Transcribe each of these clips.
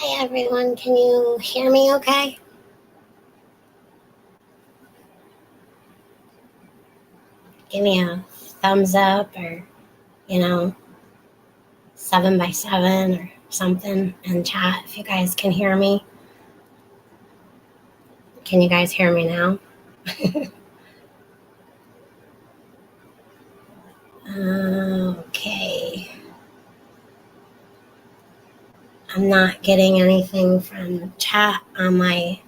Hi everyone, can you hear me okay? Give me a thumbs up or, you know, 7x7 or something in chat if you guys can hear me. Can you guys hear me now? Okay. I'm not getting anything from chat on my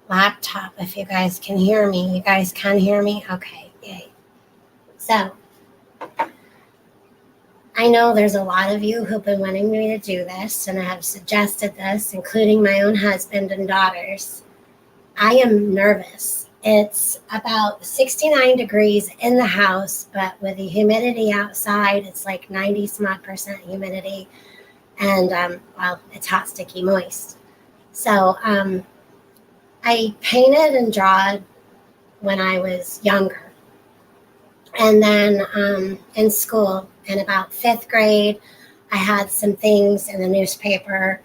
laptop if you guys can hear me. You guys can hear me? Okay, yay. So, I know there's a lot of you who've been wanting me to do this and have suggested this, including my own husband and daughters. I am nervous. It's about 69 degrees in the house, but with the humidity outside, it's like 90 some odd percent humidity. And, well, it's hot, sticky, moist. So I painted and drawed when I was younger. And then in school, in about 5th grade, I had some things in the newspaper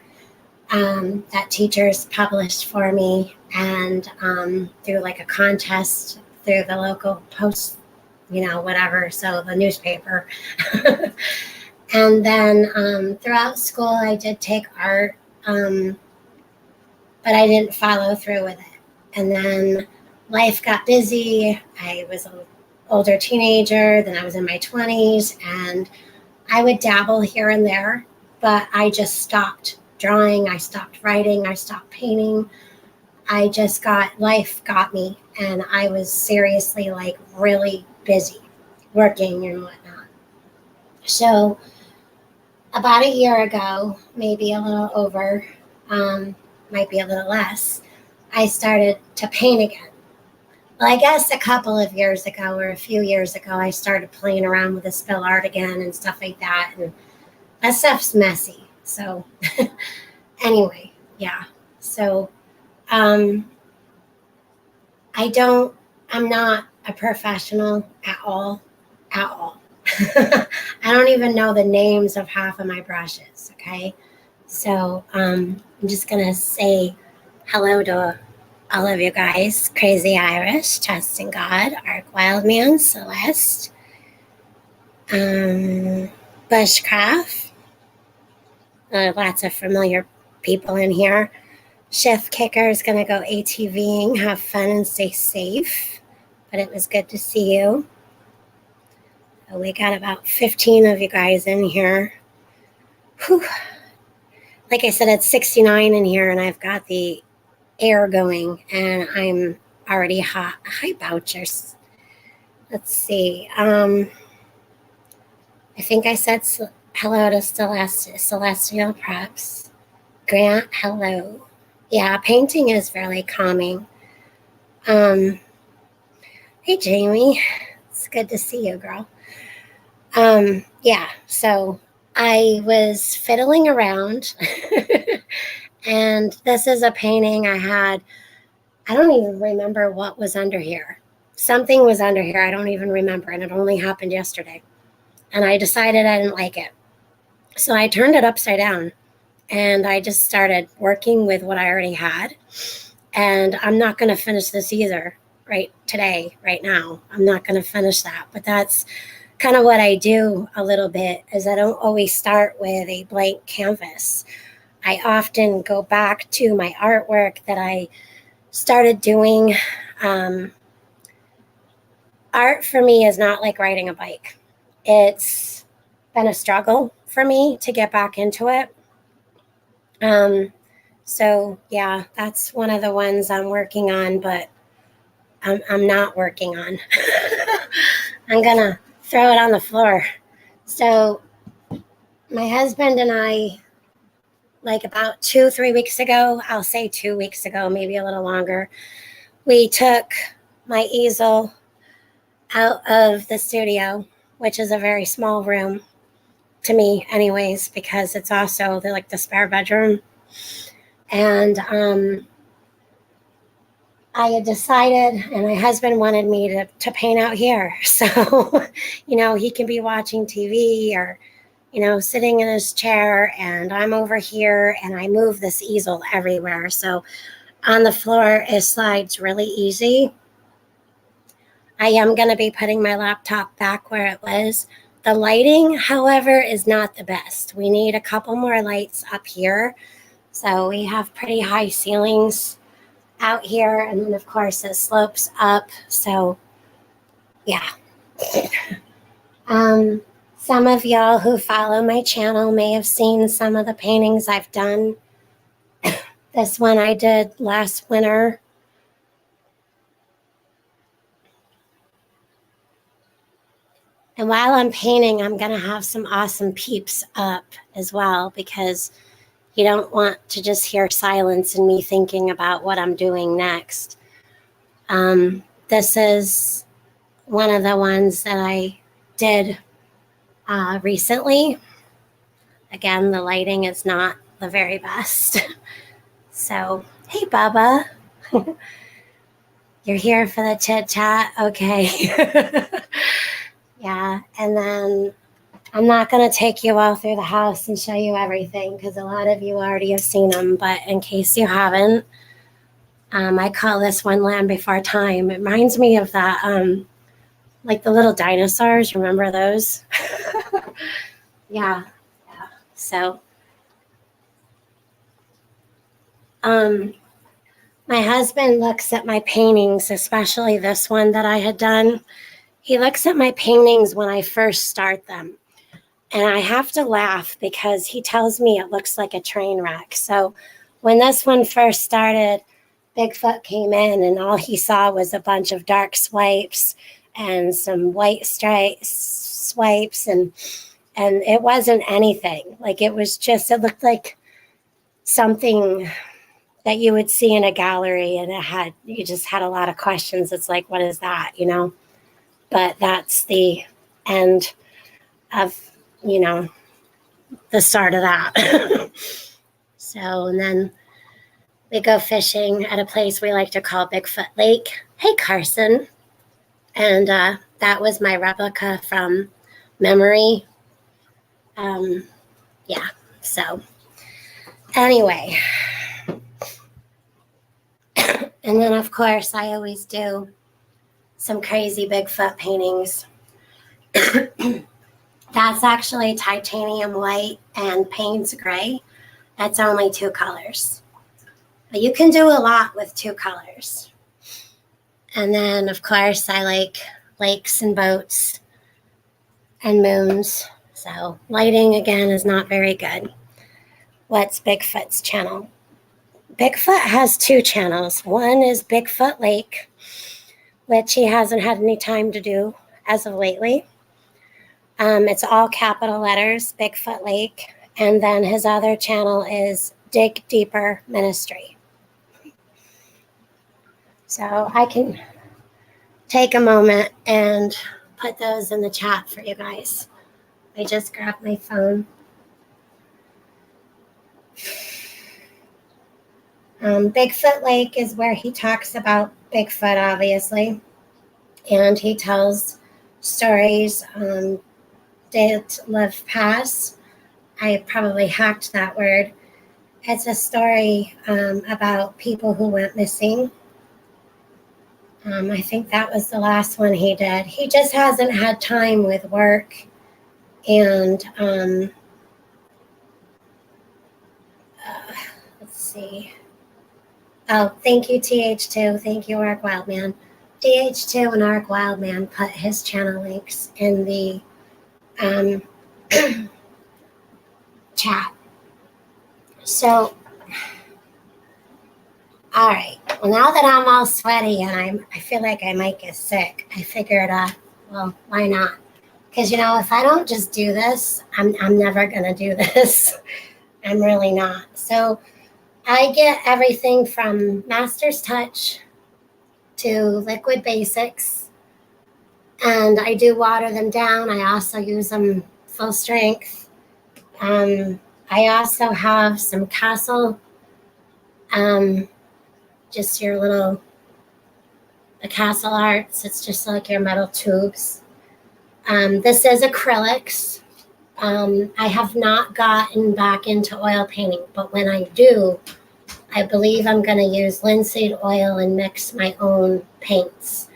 that teachers published for me, and through like a contest through the local post, whatever, so the newspaper. And then throughout school, I did take art, but I didn't follow through with it. And then life got busy. I was an older teenager, then I was in my 20s, and I would dabble here and there, but I just stopped drawing, I stopped writing, I stopped painting. Life got me, and I was seriously like really busy working and whatnot. So about a year ago, maybe a little over, might be a little less, I started to paint again. Well, I guess a couple of years ago or a few years ago, I started playing around with the spill art again and stuff like that. And that stuff's messy. So anyway, yeah. So I'm not a professional at all. I don't even know the names of half of my brushes, okay? So I'm just going to say hello to all of you guys. Crazy Irish, Trusting God, Arc Wildman, Celeste, Bushcraft. Lots of familiar people in here. Chef Kicker is going to go ATVing. Have fun and stay safe. But it was good to see you. We got about 15 of you guys in here. Whew. Like I said, it's 69 in here, and I've got the air going, and I'm already hot. Hi, Bouchers. Let's see. I think I said hello to Celestial Preps. Grant, hello. Yeah, painting is really calming. Hey, Jamie. It's good to see you, girl. Yeah, so I was fiddling around, and this is a painting I had. I don't even remember what was under here. Something was under here. I don't even remember, and it only happened yesterday. And I decided I didn't like it. So I turned it upside down, and I just started working with what I already had. And I'm not going to finish this either right now. I'm not going to finish that. But that's kind of what I do a little bit, is I don't always start with a blank canvas. I often go back to my artwork that I started doing. Art for me is not like riding a bike. It's been a struggle for me to get back into it. So yeah, that's one of the ones I'm working on, but I'm not working on. I'm gonna throw it on the floor. So my husband and I, like about 2-3 weeks ago, I'll say 2 weeks ago, maybe a little longer, we took my easel out of the studio, which is a very small room to me anyways, because it's also the spare bedroom. And I had decided, and my husband wanted me to paint out here. So, he can be watching TV or sitting in his chair, and I'm over here, and I move this easel everywhere. So on the floor, it slides really easy. I am going to be putting my laptop back where it was. The lighting, however, is not the best. We need a couple more lights up here. So we have pretty high ceilings out here, and then of course it slopes up. So yeah. Some of y'all who follow my channel may have seen some of the paintings I've done. This one I did last winter. And while I'm painting, I'm going to have some awesome peeps up as well, because you don't want to just hear silence and me thinking about what I'm doing next. This is one of the ones that I did recently. Again, the lighting is not the very best. So, hey, Bubba. You're here for the chit chat? Okay. Yeah, and then I'm not going to take you all through the house and show you everything, because a lot of you already have seen them. But in case you haven't, I call this one Land Before Time. It reminds me of that, like the little dinosaurs. Remember those? Yeah. So, my husband looks at my paintings, especially this one that I had done. He looks at my paintings when I first start them. And I have to laugh because he tells me it looks like a train wreck. So when this one first started, Bigfoot came in and all he saw was a bunch of dark swipes and some white swipes, and it wasn't anything. Like, it looked like something that you would see in a gallery, and you just had a lot of questions. It's like, what is that, But that's the end of, the start of that. So, and then we go fishing at a place we like to call Bigfoot Lake. Hey, Carson. And that was my replica from memory. Yeah, so anyway. And then, of course, I always do some crazy Bigfoot paintings. That's actually titanium white and Payne's gray. That's only 2 colors. But you can do a lot with 2 colors. And then, of course, I like lakes and boats and moons. So lighting, again, is not very good. What's Bigfoot's channel? Bigfoot has 2 channels. One is Bigfoot Lake, which he hasn't had any time to do as of lately. It's all capital letters, Bigfoot Lake. And then his other channel is Dig Deeper Ministry. So I can take a moment and put those in the chat for you guys. I just grabbed my phone. Bigfoot Lake is where he talks about Bigfoot, obviously. And he tells stories that live past. I probably hacked that word. It's a story about people who went missing. I think that was the last one he did. He just hasn't had time with work. And let's see. Oh, thank you, TH2. Thank you, Arc Wildman. TH2 and Arc Wildman put his channel links in the chat. So, all right. Well, now that I'm all sweaty and I feel like I might get sick, I figured, well, why not? Because, if I don't just do this, I'm never going to do this. I'm really not. So I get everything from Master's Touch to Liquid Basics, and I do water them down. I also use them full strength. I also have some Castle, just your little, the Castle Arts. It's just like your metal tubes. This is acrylics. I have not gotten back into oil painting, but when I do, I believe I'm going to use linseed oil and mix my own paints.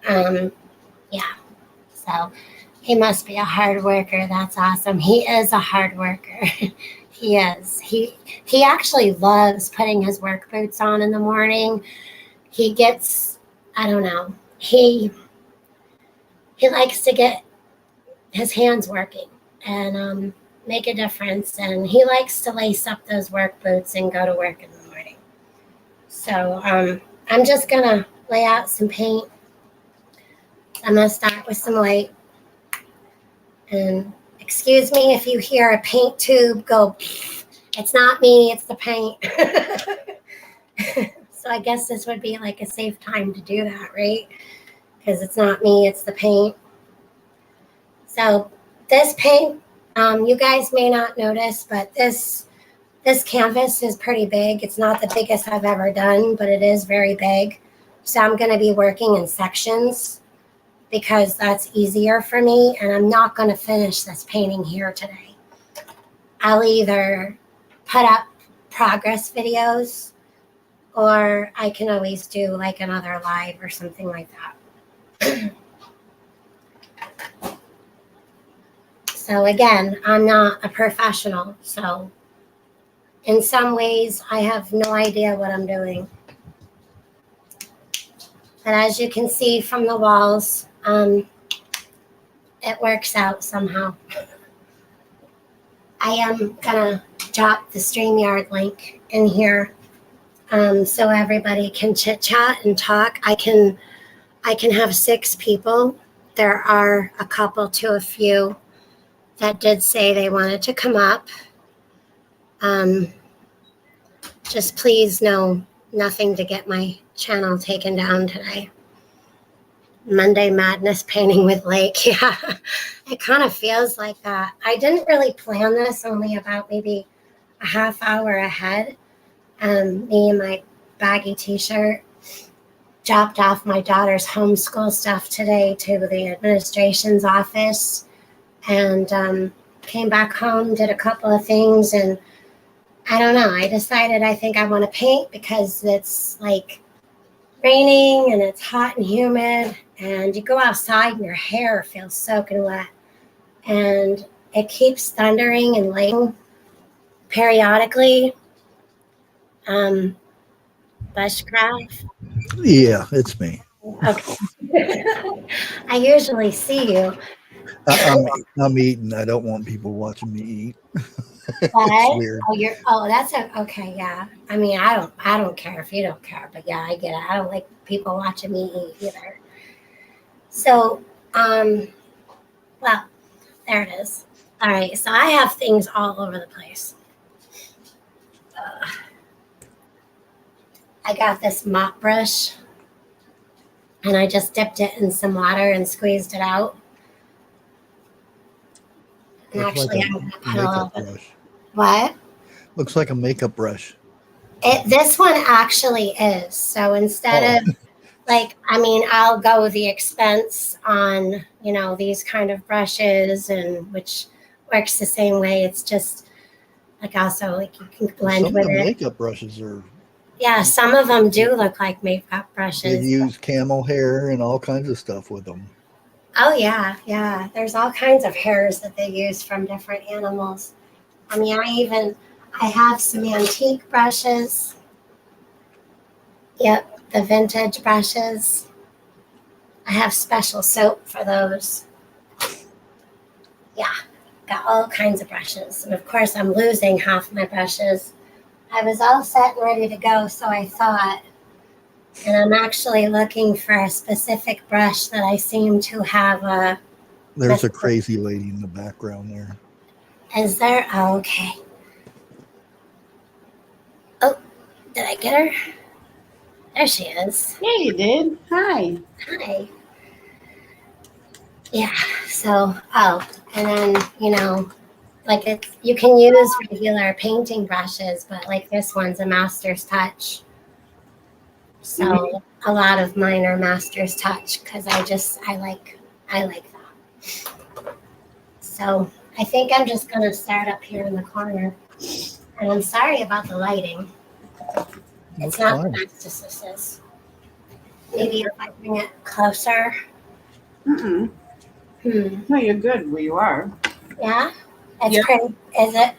Yeah, so he must be a hard worker. That's awesome. He is a hard worker. He is. He actually loves putting his work boots on in the morning. He gets, I don't know. He likes to get his hands working and make a difference. And he likes to lace up those work boots and go to work in the morning. So I'm just gonna lay out some paint. I'm gonna start with some white. And excuse me if you hear a paint tube go. It's not me. It's the paint. So I guess this would be like a safe time to do that, right? Because it's not me. It's the paint. So this paint, you guys may not notice, but this canvas is pretty big. It's not the biggest I've ever done, but it is very big. So I'm going to be working in sections because that's easier for me. And I'm not going to finish this painting here today. I'll either put up progress videos or I can always do like another live or something like that. So again, I'm not a professional. So in some ways, I have no idea what I'm doing. But as you can see from the walls, it works out somehow. I am gonna drop the StreamYard link in here so everybody can chit chat and talk. I can have 6 people. There are a couple to a few that did say they wanted to come up. Just please know nothing to get my channel taken down today. Monday Madness Painting with Lake. Yeah, it kind of feels like that. I didn't really plan this, only about maybe a half hour ahead. Me and my baggy t-shirt dropped off my daughter's homeschool stuff today to the administration's office and came back home, did a couple of things, and I don't know. I decided I think I want to paint because it's like raining and it's hot and humid and you go outside and your hair feels soaking wet and it keeps thundering and lightning periodically. Bushcraft. Yeah, it's me. Okay. I usually see you. I'm eating. I don't want people watching me eat. It's What? weird. That's okay, yeah. I mean, I don't care if you don't care, but yeah, I get it. I don't like people watching me eat either. So, well, there it is. All right, so I have things all over the place. I got this mop brush and I just dipped it in some water and squeezed it out. And Looks actually, like I'm going to a put a little makeup bit. brush. What? Looks like a makeup brush. This one actually is. So instead of I mean, I'll go the expense on, these kind of brushes and which works the same way. It's just also like you can blend Some of with the it. makeup brushes are. Yeah, some of them do look like makeup They brushes. use camel hair and all kinds of stuff with them. Oh yeah, yeah. There's all kinds of hairs that they use from different animals. I mean, I have some antique brushes. Yep, the vintage brushes. I have special soap for those. Yeah, got all kinds of brushes. And of course, I'm losing half my brushes. I was all set and ready to go, so I thought. And I'm actually looking for a specific brush that I seem to have a. There's a crazy lady in the background there. Is there? Oh, okay. Oh, did I get her? There she is. Yeah, you did. Hi. Hi. Yeah, so, and then, you can use regular painting brushes, but like this one's a master's touch. So a lot of mine are master's touch because I like that. So I think I'm just going to start up here in the corner. And I'm sorry about the lighting. It's Looks not fine. the best as this is. Maybe if I bring it closer. Mm-mm. No, you're good where you are. Yeah? It's Yeah. pretty.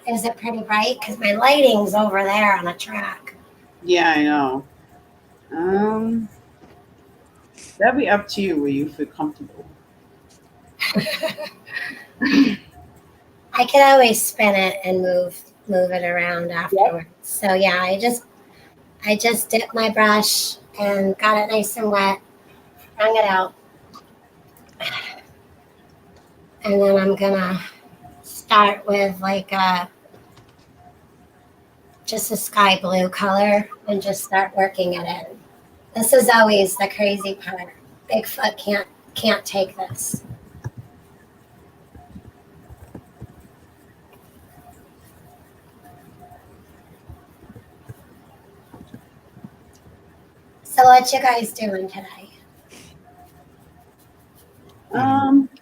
Is it pretty bright? Because my lighting's over there on a track. Yeah, I know. That'd be up to you where you feel comfortable. I can always spin it and move it around afterwards. So yeah, I just dipped my brush and got it nice and wet, wrung it out, and then I'm gonna start with like just a sky blue color and just start working it in. This is always the crazy part. Bigfoot can't take this. So what you guys doing today?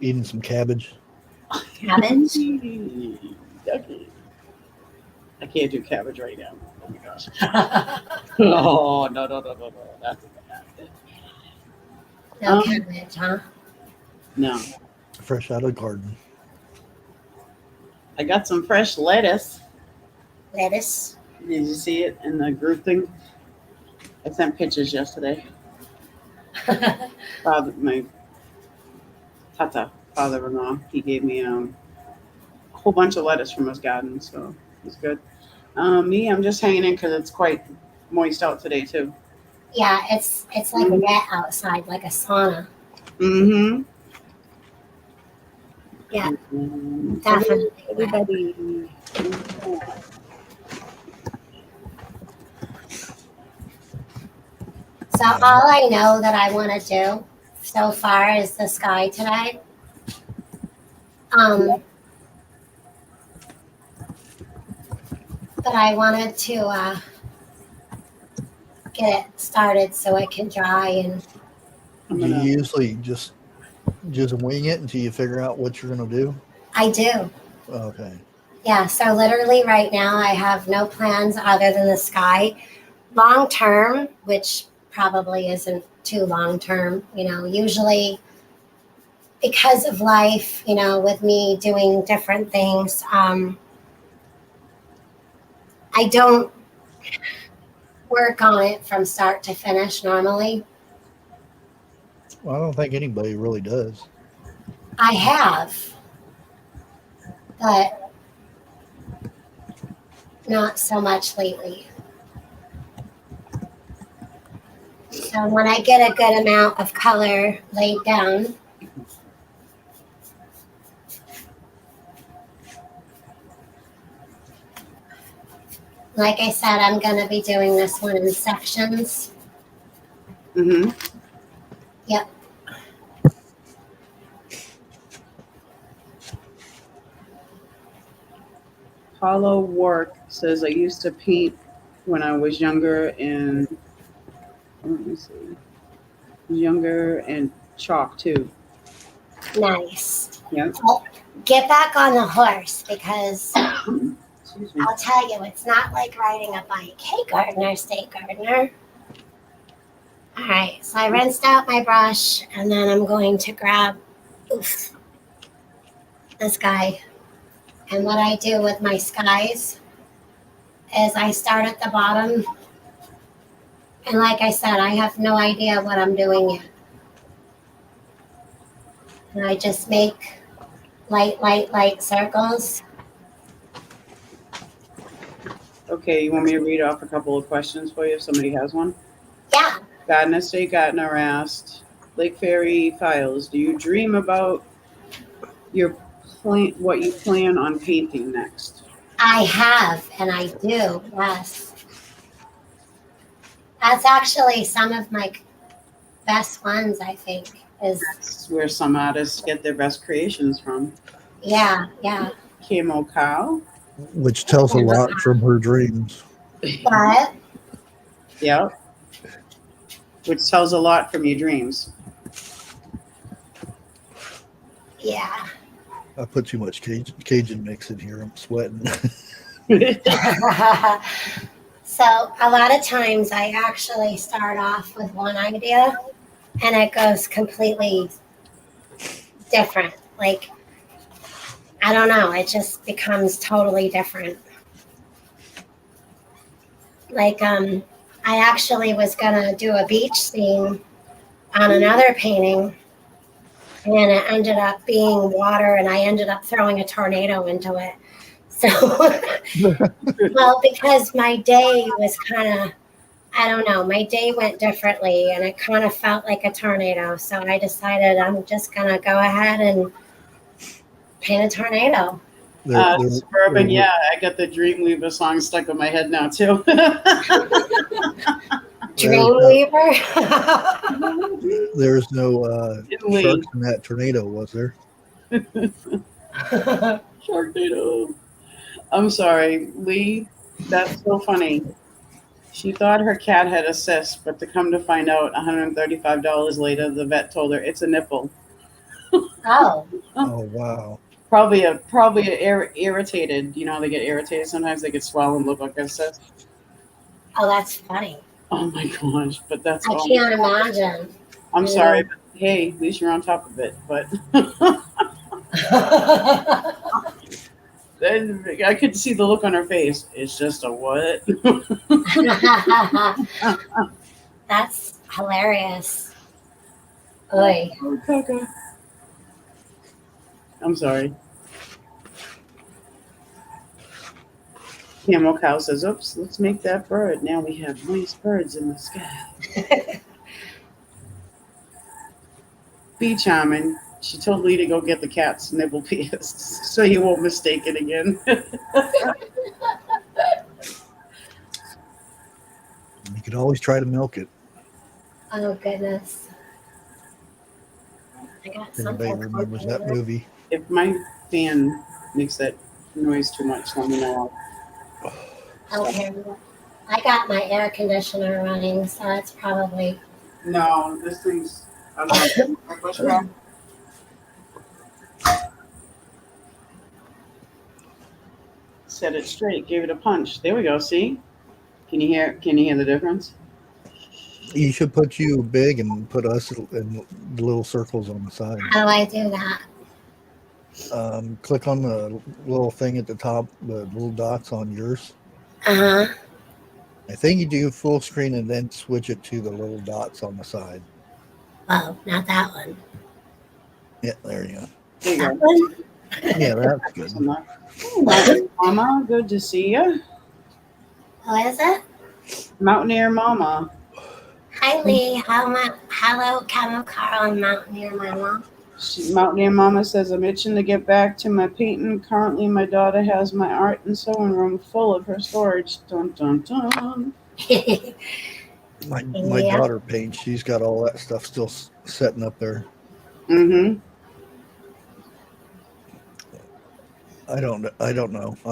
Eating some cabbage. Cabbage? Okay. I can't do cabbage right now. Oh my gosh. Oh no. That's bad. No cabbage, huh? No. Fresh out of the garden. I got some fresh lettuce. Lettuce. Did you see it in the group thing? I sent pictures yesterday. My father-in-law, he gave me a whole bunch of lettuce from his garden, so it's good. Me, I'm just hanging in because it's quite moist out today too. Yeah, it's like wet outside, like a sauna. Mm-hmm. Yeah, definitely. Everybody. So all I know that I want to do so far is the sky today. But I wanted to get it started so it can dry, and Do you usually just wing it until you figure out what you're going to do? I do. Okay. Yeah, so literally right now I have no plans other than the sky. Long term, which probably isn't too long term, usually because of life, with me doing different things, I don't work on it from start to finish normally. Well, I don't think anybody really does. I have, but not so much lately. So when I get a good amount of color laid down, like I said, I'm going to be doing this one in sections. Mm-hmm. Yep. Hollow Work says I used to paint when I was younger and chalk too. Nice. Yeah. Well, get back on the horse because Excuse me. I'll tell you, it's not like riding a bike. Hey, gardener, stay gardener. All right, so I rinsed out my brush and then I'm going to grab this guy. And what I do with my skies is I start at the bottom. And like I said, I have no idea what I'm doing yet. And I just make light circles. Okay, you want me to read off a couple of questions for you if somebody has one? Yeah. Gardner State Gardner asked, Lake Fairy Files, do you dream about what you plan on painting next? I have, and I do, yes. That's actually some of my best ones, I think, is. That's where some artists get their best creations from. Yeah. Camo Cow. Which tells a lot from her dreams. But Yeah. Which tells a lot from your dreams. yeah. I put too much Cajun mix in here. I'm sweating. So a lot of times I actually start off with one idea and it goes completely different. Like, I don't know, it just becomes totally different. Like, I actually was gonna do a beach scene on another painting, and it ended up being water, and I ended up throwing a tornado into it. So, well, because my day was kind of, I don't know, my day went differently, and it kind of felt like a tornado. So I decided I'm just gonna go ahead and paint a tornado. Suburban, yeah, I got the Dreamweaver song stuck in my head now too. Dreamweaver. There's no sharks in that tornado, was there? Sharknado. I'm sorry, Lee. That's so funny. She thought her cat had a cyst, but to come to find out, $135 later, the vet told her it's a nipple. Oh. Oh wow. Probably irritated. You know, they get irritated. Sometimes they get swollen, look like a cyst. Oh, that's funny. Oh my gosh, but that's I can't imagine. I'm sorry, but hey, at least you're on top of it. But then I could see the look on her face. It's just a what? That's hilarious. Oy. Okay. I'm sorry. Camel Cow says, oops, let's make that bird. Now we have nice birds in the sky. Be charming. She told Lee to go get the cat's nibble pierced so you won't mistake it again. You could always try to milk it. Oh, goodness. I got If anybody something. remembers that movie. If my fan makes that noise too much, let me know. Okay. I got my air conditioner running, so it's probably. No, this thing's. I don't know. What's wrong? Set it straight. Gave it a punch. There we go. See? Can you hear? Can you hear the difference? You should put you big and put us in little circles on the side. How do I do that? Click on the little thing at the top, the little dots on yours. Uh-huh. I think you do full screen and then switch it to the little dots on the side. Oh, not that one. Yeah, there you go. There you That go. one? Yeah, that's good. Mountain Mama, good to see you. Who is it? Mountaineer Mama. Hi, Lee. Hello, Camel Carl and Mountaineer Mama. Mountaineer Mama says, I'm itching to get back to my painting. Currently, my daughter has my art and sewing room full of her storage. Dun, dun, dun. My daughter paints. She's got all that stuff still setting up there. Mm-hmm. I don't know. I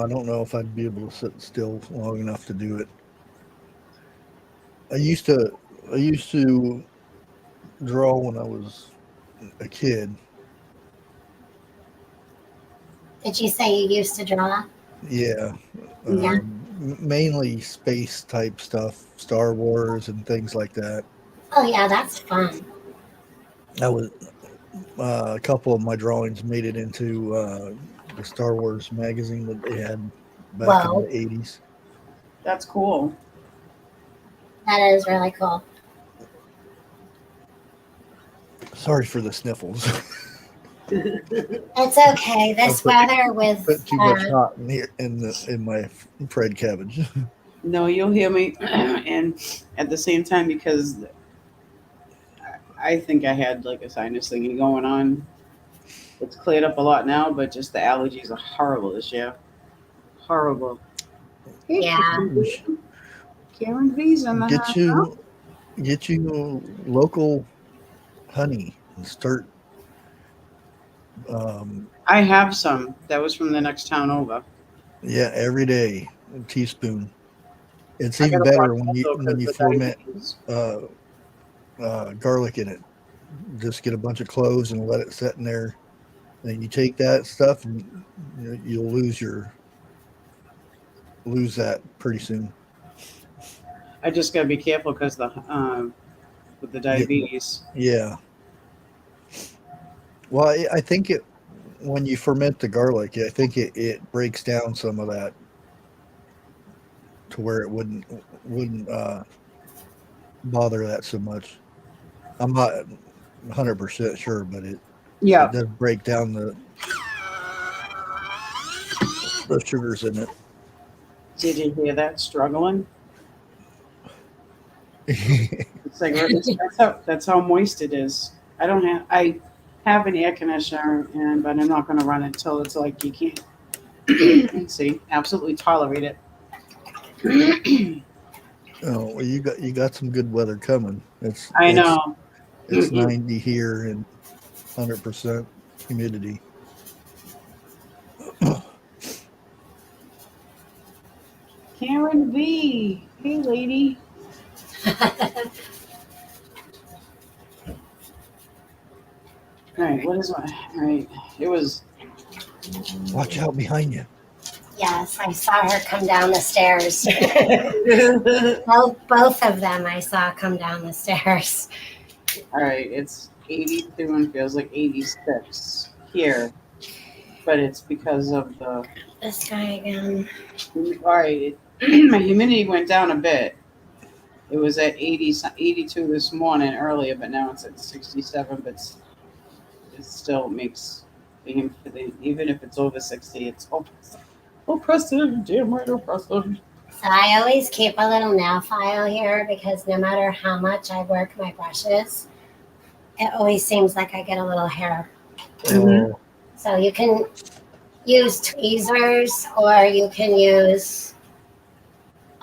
don't know if I'd be able to sit still long enough to do it. I used to draw when I was a kid. Did you say you used to draw? Yeah. Yeah. Mainly space type stuff, Star Wars and things like that. Oh, yeah, that's fun. I was a couple of my drawings made it into the Star Wars magazine that they had back in the 80s. That's cool. That is really cool. Sorry for the sniffles. It's okay. This weather with Put too much hot in here in my fried cabbage. No, you'll hear me. And at the same time, because I think I had like a sinus thingy going on. It's cleared up a lot now, but just the allergies are horrible this year. Horrible. Yeah. Karen V's in the house. Get you local honey and start. I have some. That was from the next town over. Yeah, every day, a teaspoon. It's even better when you ferment garlic in it. Just get a bunch of cloves and let it sit in there And you take that stuff, and you'll lose that pretty soon. I just gotta be careful because with the diabetes. Yeah. Well, I think it when you ferment the garlic, I think it breaks down some of that to where it wouldn't bother that so much. I'm not 100% sure, but it Yeah. does break down the sugars in Did you hear that struggling? it. It's like that's how moist it is. I have an air conditioner but I'm not gonna run it until it's like you can't see absolutely tolerate it. Oh, well, you got some good weather coming. It's I it's know. it's 90 here and 100% humidity. Karen V. Hey lady. Alright, what is my alright. It was Watch out behind you. Yes, I saw her come down the stairs. Both of them I saw come down the stairs. alright, it's 82 and feels like 86 here. But it's because of the This guy again. alright, my humidity went down a bit. It was at 82 this morning earlier, but now it's at 67. But it still makes even if it's over 60, it's oppressive. Damn right, oppressive. So I always keep a little nail file here because no matter how much I work my brushes, it always seems like I get a little hair. Mhm. Oh, So you can use tweezers or you can use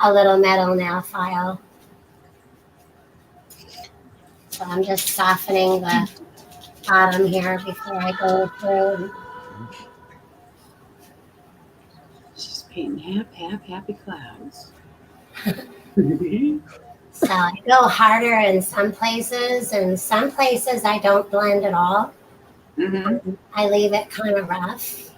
a little metal nail file. So I'm just softening the bottom here before I go through. She's painting happy clouds. So I go harder in some places, and some places I don't blend at all. Mm-hmm. I leave it kind of rough.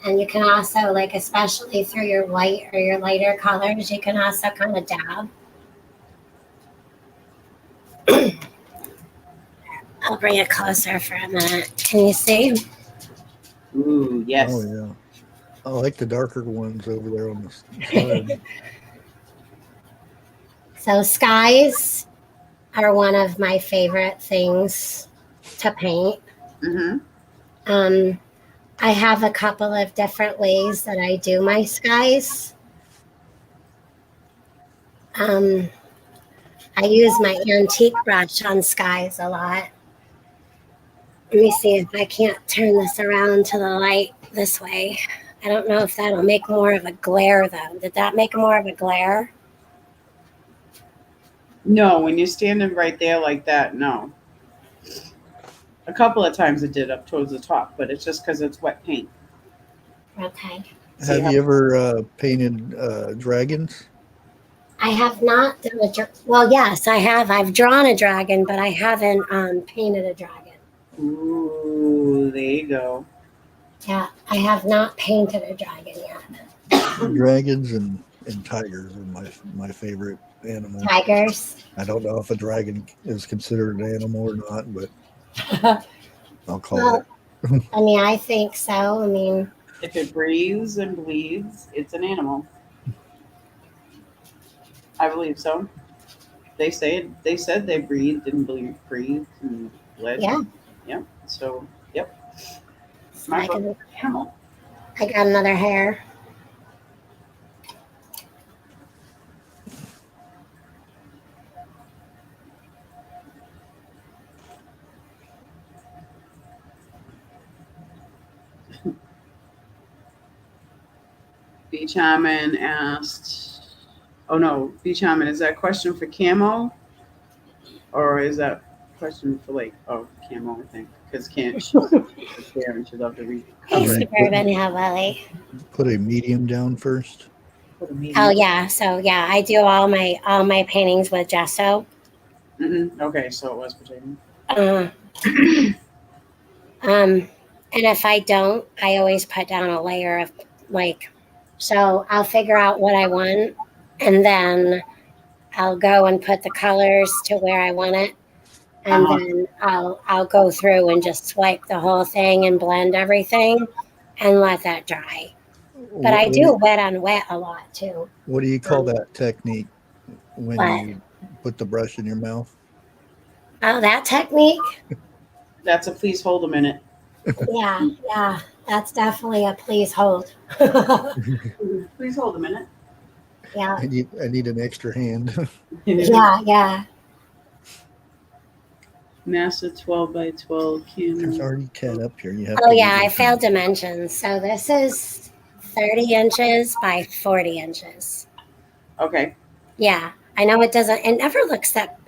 And you can also, like, especially through your white or your lighter colors, you can also kind of dab. I'll bring it closer for a minute. Can you see? Ooh, yes. oh yeah. I like the darker ones over there on the side. So skies are one of my favorite things to paint. Mm-hmm. I have a couple of different ways that I do my skies. I use my antique brush on skies a lot. Let me see if I can't turn this around to the light this way. I don't know if that'll make more of a glare, though. Did that make more of a glare? No, when you're standing right there like that, no. A couple of times it did up towards the top, but it's just because it's wet paint. Okay. See Have how- you ever painted dragons? I have not done well, yes, I have. I've drawn a dragon, but I haven't painted a dragon. Ooh, there you go. Yeah, I have not painted a dragon yet. Dragons and tigers are my favorite animal. Tigers. I don't know if a dragon is considered an animal or not, but I'll call Well, it. I mean, I think so. I mean, If it breathes and bleeds, it's an animal. I believe so. They said they breathed and breathed and bled. yeah. Yep. So yep. So My I brother's an animal. got another hair. Beach Hammond asked, "Oh no, Beach Hammond, is that a question for Camo, or is that a question for Camo? I think because she's there and she'd love to read. Hey, Right. Suburban Hillbilly. Put a medium down first. Oh yeah, so yeah, I do all my paintings with gesso. Mm-hmm. Okay, so it was pertaining. Uh, And if I don't, I always put down a layer of so I'll figure out what I want, and then I'll go and put the colors to where I want it, and then I'll go through and just swipe the whole thing and blend everything and let that dry. But I do wet on wet a lot too. What do you call that technique when What? you put the brush in your mouth? Oh, that technique? That's a please hold a minute. Yeah, that's definitely a please hold. Please hold a minute. Yeah, I need an extra hand. yeah. NASA 12 by 12 There's camera. already 10 up here. You have Oh to yeah, leave I it. failed dimensions. So this is 30 inches by 40 inches. Okay. Yeah, I know it never looks that,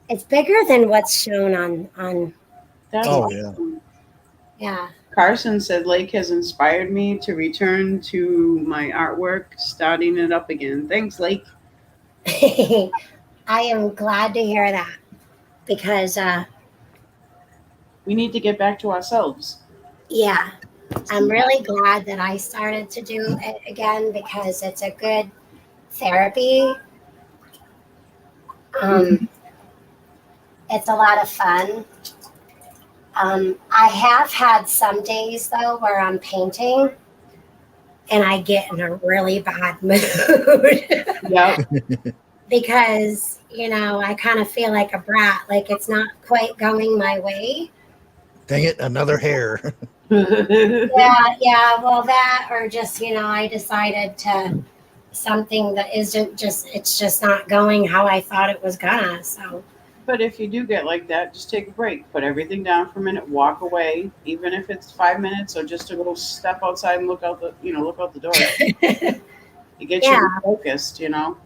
it's bigger than what's shown on That's Oh, awesome. yeah. Carson said Lake has inspired me to return to my artwork, starting it up again. Thanks, Lake. I am glad to hear that because, We need to get back to ourselves. yeah, I'm really glad that I started to do it again because it's a good therapy. It's a lot of fun. I have had some days though where I'm painting and I get in a really bad mood Yep. because, I kind of feel like a brat, like it's not quite going my way. Dang it, another hair. Yeah, well, that or just, I decided to something that isn't just, it's just not going how I thought it was gonna. So, But if you do get like that, just take a break. Put everything down for a minute. Walk away, even if it's 5 minutes or just a little step outside and look out the door. It gets yeah, you refocused.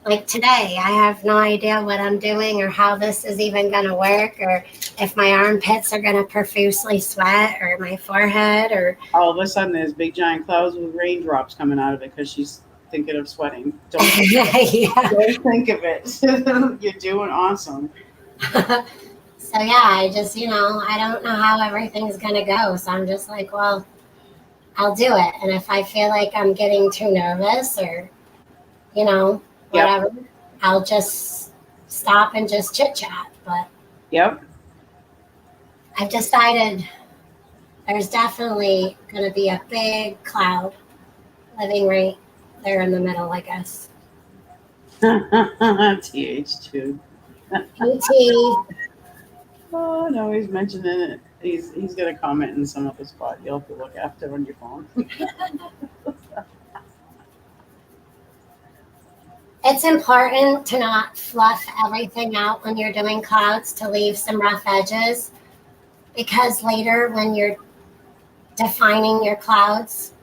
like today, I have no idea what I'm doing or how this is even gonna work or if my armpits are gonna profusely sweat or my forehead or. All of a sudden, there's big giant clouds with raindrops coming out of it because she's thinking of sweating. Don't Yeah. don't think of it. You're doing awesome. So yeah, I just, I don't know how everything's gonna go. So I'm just like, well, I'll do it. And if I feel like I'm getting too nervous or, whatever, I'll just stop and just chit chat. But Yep. I've decided there's definitely gonna be a big cloud living right there in the middle, I guess. TH2. PT. Oh no, he's mentioning it. He's gonna comment in some other spot. You'll have to look after on your phone. It's important to not fluff everything out when you're doing clouds to leave some rough edges because later when you're defining your clouds,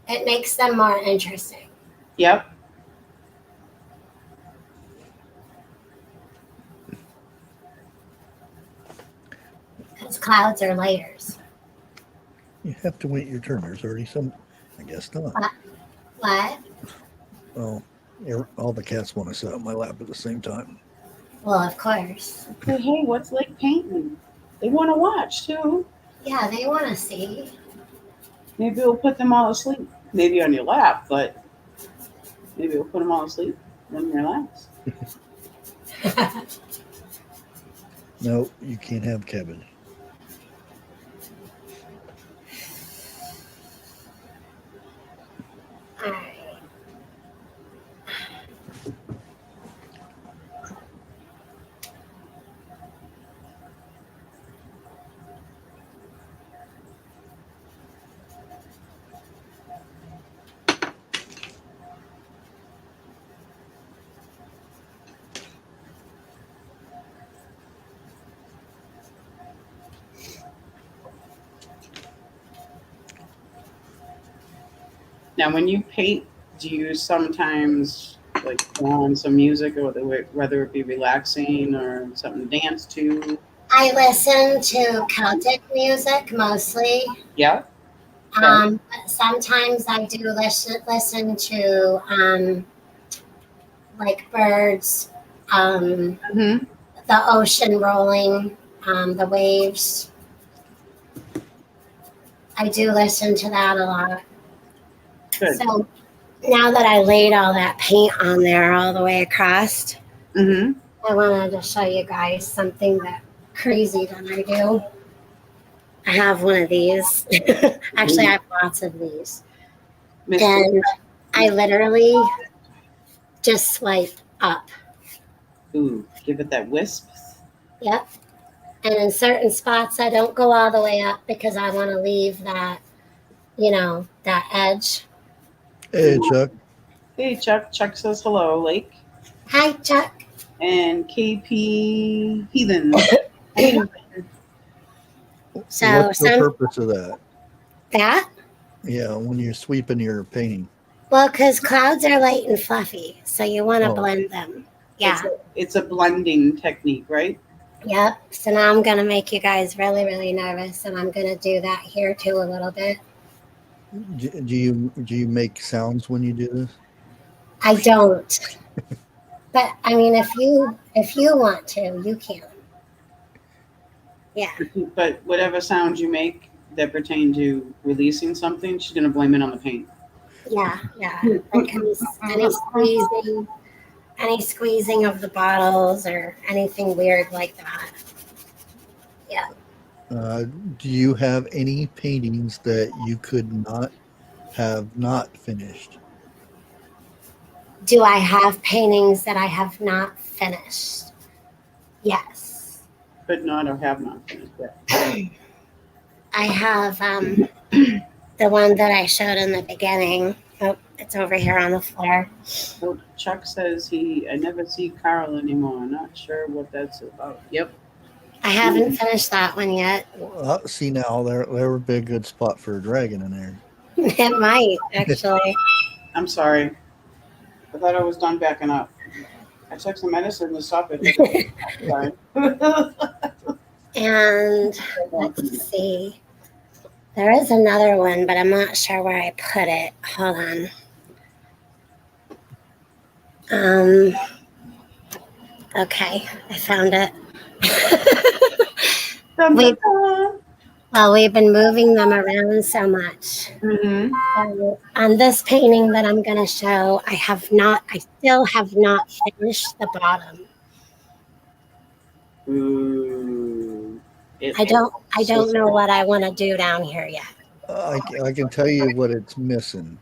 it makes them more interesting. Yep. Because clouds are layers. You have to wait your turn. There's already some. I guess not. What? Well, all the cats want to sit on my lap at the same time. Well, of course. Hey, what's Lake painting? They want to watch too. Yeah, they want to see. Maybe we'll put them all asleep. Maybe on your lap, but maybe we'll put them all asleep. Let them relax. No, you can't have Kevin. All right. Now, when you paint, do you sometimes like put on some music, or whether it be relaxing or something to dance to? I listen to Celtic music mostly. Yeah. But sometimes I do listen to like birds. Mm-hmm. the ocean rolling, the waves. I do listen to that a lot. Good. So now that I laid all that paint on there all the way across, Mm-hmm. I wanted to show you guys something that crazy that I do. I have one of these. Actually, I have lots of these. And I literally just swipe up. Ooh, give it that wisp. Yep. And in certain spots, I don't go all the way up because I want to leave that, that edge. Hey, Chuck. Hey, Chuck. Chuck says hello, Lake. Hi, Chuck. And KP Heathen. So What's the purpose of that? that? Yeah, when you're sweeping your painting. Well, because clouds are light and fluffy, so you want to Oh. blend them. Yeah. It's a blending technique, right? Yep. So now I'm going to make you guys really, really nervous, and I'm going to do that here too a little bit. Do you make sounds when you do this? I don't. But I mean, if you want to, you can. Yeah. But whatever sounds you make that pertain to releasing something, she's gonna blame it on the paint. Yeah. Like any squeezing of the bottles or anything weird like that. Yeah. Do you have any paintings that you could not have not finished? Do I have paintings that I have not finished? Yes. Could not or have not finished yet. I have the one that I showed in the beginning. Oh, it's over here on the floor. Oh, Chuck says I never see Carl anymore. Not sure what that's about. Yep. I haven't finished that one yet. Well, see now there would be a good spot for a dragon in there. It might, actually. I'm sorry. I thought I was done backing up. I took some medicine to stop it. Sorry. And let's see. There is another one, but I'm not sure where I put it. Hold on. Okay, I found it. We've been moving them around so much. Mm-hmm. So on this painting that I'm going to show, I still have not finished the bottom. Ooh. I don't know what I want to do down here yet. I can tell you what it's missing.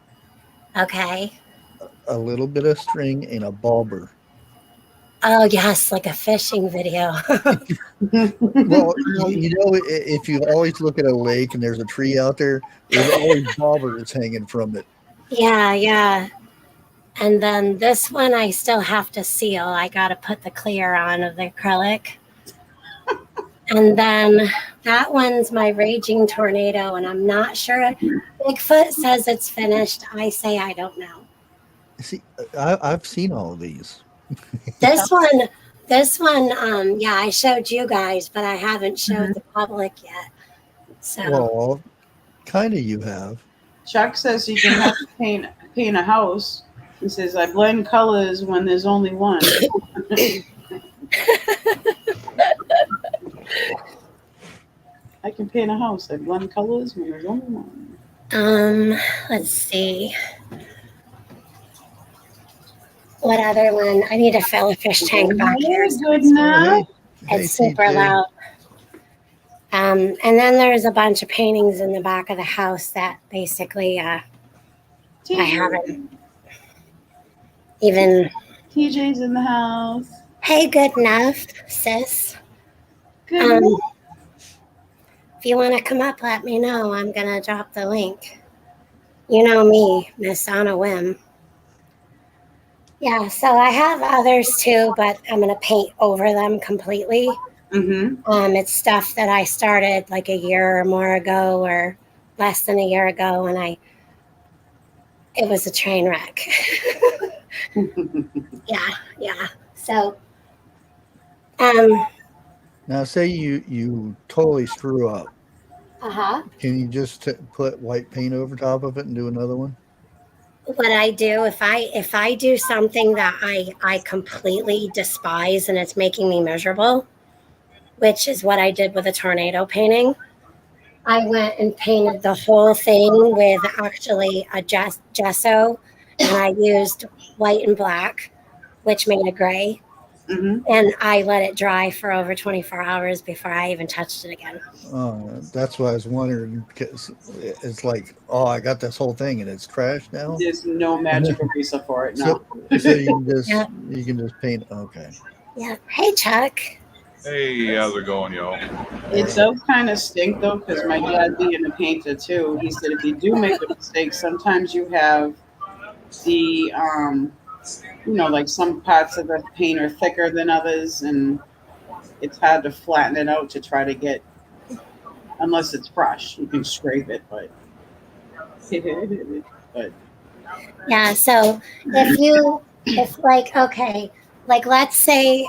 Okay. A little bit of string and a bobber. Oh, yes, like a fishing video. Well, if you always look at a lake and there's a tree out there, there's always bobbers hanging from it. Yeah. And then this one I still have to seal. I got to put the clear on of the acrylic. And then that one's my raging tornado, and I'm not sure. Bigfoot says it's finished. I say I don't know. See, I've seen all of these. This one, yeah, I showed you guys, but I haven't showed the public yet. So. Well, kind of you have. Chuck says you can have to paint a house. He says, I blend colors when there's only one. I can paint a house. I blend colors when there's only one. Let's see. What other one? I need to fill a fish tank back here. Good now. It's super loud. And then there's a bunch of paintings in the back of the house that basically I haven't even. TJ's in the house. Hey, good enough, sis. Good enough. If you want to come up, let me know. I'm going to drop the link. You know me, miss on a whim. Yeah, so I have others too, but I'm going to paint over them completely. Mm-hmm. It's stuff that I started like a year or more ago or less than a year ago, and it was a train wreck. Yeah. So, now say you totally screw up. Uh-huh. Can you just put white paint over top of it and do another one? what I do if I do something that I completely despise and it's making me miserable, which is what I did with a tornado painting. I went and painted the whole thing with actually a gesso, and I used white and black, which made a gray. Mm-hmm. And I let it dry for over 24 hours before I even touched it again. That's what I was wondering. Because it's like, oh, I got this whole thing and it's trash now. There's no magic eraser for it. No. So you can just Yep. you can just paint. Okay. Yeah. Hey, Chuck. Hey, how's it going, y'all? It does kind of stink though, because my dad being a painter too, he said if you do make a mistake, sometimes you have the like some parts of the paint are thicker than others, and it's hard to flatten it out to try to get, unless it's fresh, you can scrape it, but Yeah. So if like, okay, like let's say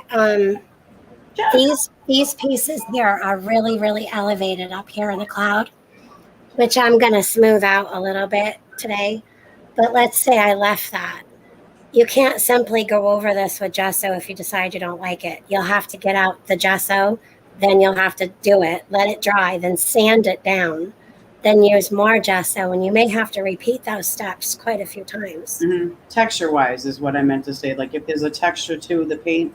these pieces here are really, really elevated up here in the cloud, which I'm going to smooth out a little bit today. But let's say I left that. You can't simply go over this with gesso if you decide you don't like it. You'll have to get out the gesso, then you'll have to do it, let it dry, then sand it down, then use more gesso, and you may have to repeat those steps quite a few times. Mm-hmm. Texture wise is what I meant to say. Like if there's a texture to the paint,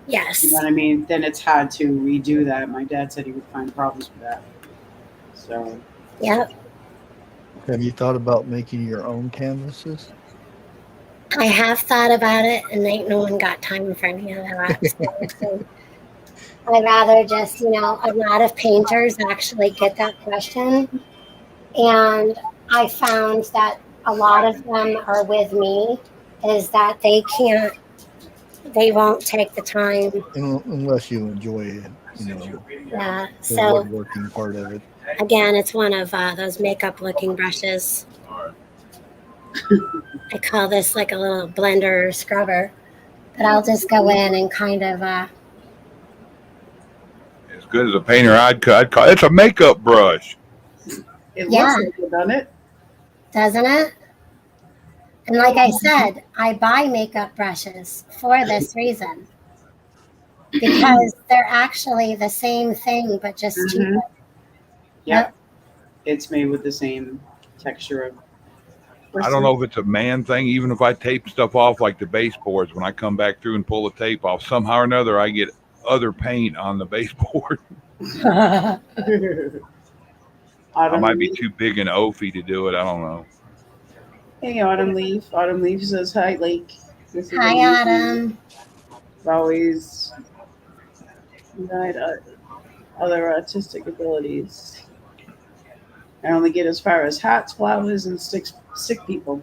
Yes. you know what I mean, then it's hard to redo that. My dad said he would find problems with that. So Yep. Have you thought about making your own canvases? I have thought about it, and ain't no one got time for any of that. So I'd rather just, a lot of painters actually get that question. And I found that a lot of them are with me, is that they won't take the time. Unless you enjoy it, Yeah. the So woodworking part of it. again, it's one of those makeup looking brushes. I call this like a little blender scrubber, but I'll just go in and kind of As good as a painter, I'd call it's a makeup brush. it Yeah. looks like it, doesn't it? doesn't it? And like I said, I buy makeup brushes for this reason, because they're actually the same thing, but just cheaper. Yep. It's made with the same texture of. I don't know if it's a man thing. Even if I tape stuff off like the baseboards, when I come back through and pull the tape off, somehow or another I get other paint on the baseboard. I might be too big an oafy to do it. I don't know. Hey, Autumn Leaf. Autumn Leaf says hi, Lake. Hi, Autumn. Always denied other artistic abilities. I only get as far as hearts, flowers, and sick people.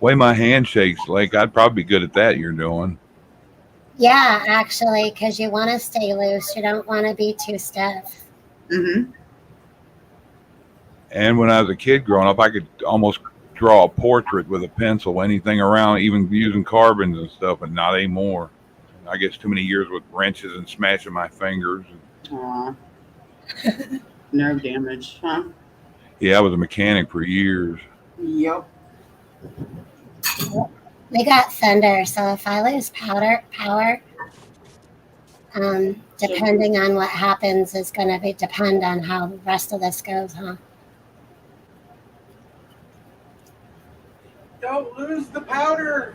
Way my hand shakes, Lake. I'd probably be good at that. You're doing. Yeah, actually, because you want to stay loose. You don't want to be too stiff. Mm-hmm. And when I was a kid growing up, I could almost draw a portrait with a pencil, anything around, even using carbons and stuff, but not anymore. I guess too many years with wrenches and smashing my fingers. Aw. Nerve damage, huh? Yeah, I was a mechanic for years. Yep. We got thunder, so if I lose power, depending on what happens, is going to depend on how the rest of this goes, huh? Don't lose the powder.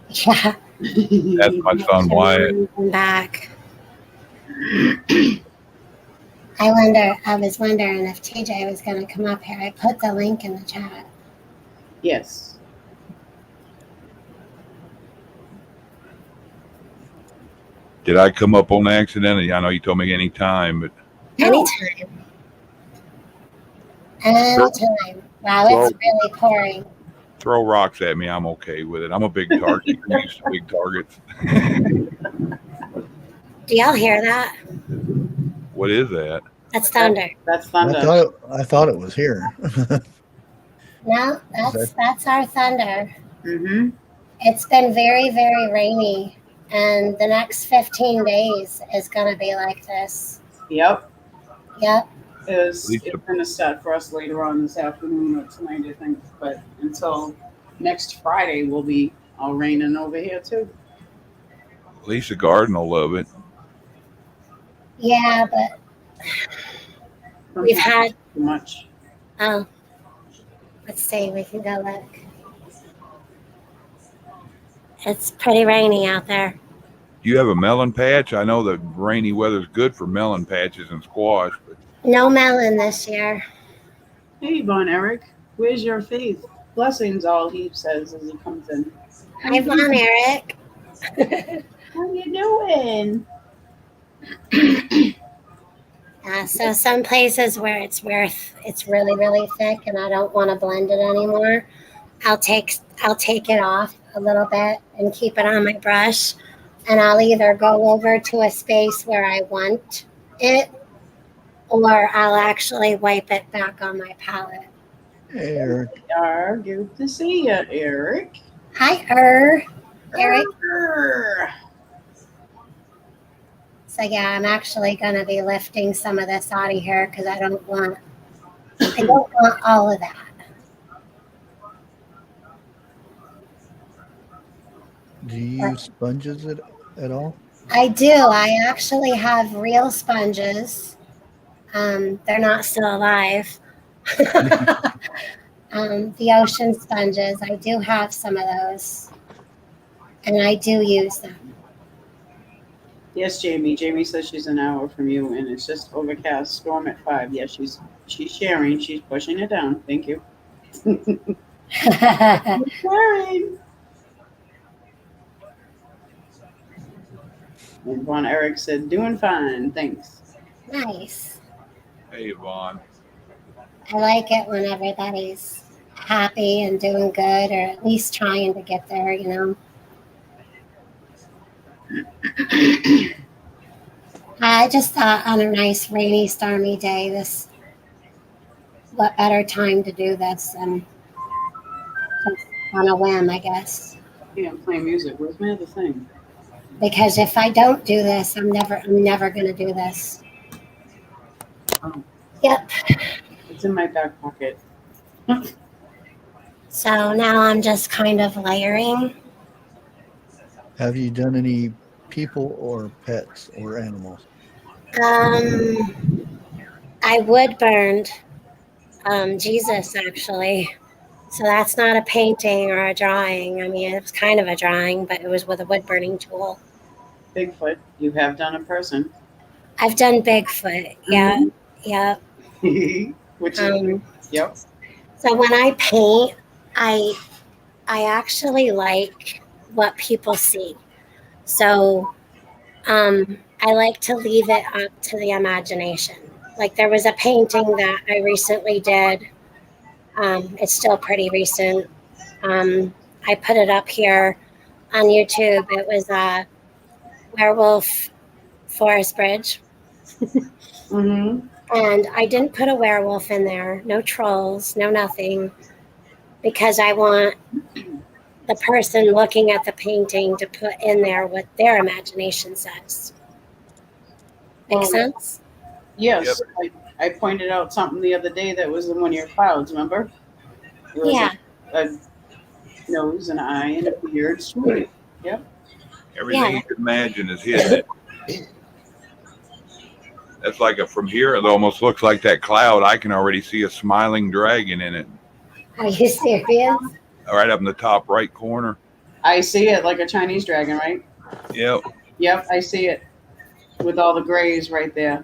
Yeah. That's my son Wyatt. I'm back. I was wondering if TJ was going to come up here. I put the link in the chat. Yes. Did I come up on accident? I know you told me any time, but Anytime. Anytime. Wow, it's really pouring. throw rocks at me. I'm okay with it. I'm a big target. I'm used to big targets. Do y'all hear that? What is that? That's thunder. That's thunder. I thought it was here. No, that's our thunder. Mm-hmm. It's been very, very rainy, and the next 15 days is going to be like this. Yep. Yep. It's least going to start for us later on this afternoon or tonight, I think. But until next Friday, we'll be all raining over here too. At least the garden will love it. Yeah, but we've Sometimes had, too much. oh, let's see, we can go look. It's pretty rainy out there. Do you have a melon patch? I know the rainy weather's good for melon patches and squash, but No melon this year. Hey, Von Eric, where's your faith? Blessings, all he says as he comes in. Hi, Von Eric. How you doing? So some places where it's really, really thick and I don't want to blend it anymore, I'll take it off a little bit and keep it on my brush, and I'll either go over to a space where I want it, or I'll actually wipe it back on my palette. Hey, Eric. Good to see you, Eric. Hi, Eric. So yeah, I'm actually going to be lifting some of this out of here because I don't want all of that. Do you use sponges at all? I do. I actually have real sponges. They're not still alive. The ocean sponges. I do have some of those, and I do use them. Yes, Jamie. Jamie says she's an hour from you, and it's just overcast. Storm at 5. Yes, she's sharing. She's pushing it down. Thank you. Sharing. And Von Eric said, "Doing fine, thanks." Nice. hey, Vaughn. I like it when everybody's happy and doing good, or at least trying to get there, you know. I just thought on a nice rainy, stormy day, what better time to do this than just on a whim, I guess. Yeah, I'm playing music. Where's my other thing? Because if I don't do this, I'm never going to do this. Oh, Yep. it's in my back pocket. So now I'm just kind of layering. Have you done any people or pets or animals? I wood burned Jesus, actually. So that's not a painting or a drawing. I mean, it was kind of a drawing, but it was with a wood burning tool. Bigfoot. You have done a person. I've done Bigfoot. Yeah. Yeah. Which is yep. So when I paint, I actually like what people see. So I like to leave it up to the imagination. Like there was a painting that I recently did. It's still pretty recent. I put it up here on YouTube. It was a werewolf forest bridge. Mm-hmm. And I didn't put a werewolf in there, no trolls, no nothing, because I want the person looking at the painting to put in there what their imagination says. Make sense? Yes. Yep. I pointed out something the other day that was in one of your clouds, remember? It was Yeah. A nose, an eye, and a beard. Sweet. Yep. Everything you can imagine is hidden. That's like from here, it almost looks like that cloud. I can already see a smiling dragon in it. Are you serious? Right up in the top right corner. I see it like a Chinese dragon, right? Yep. Yep, I see it with all the grays right there.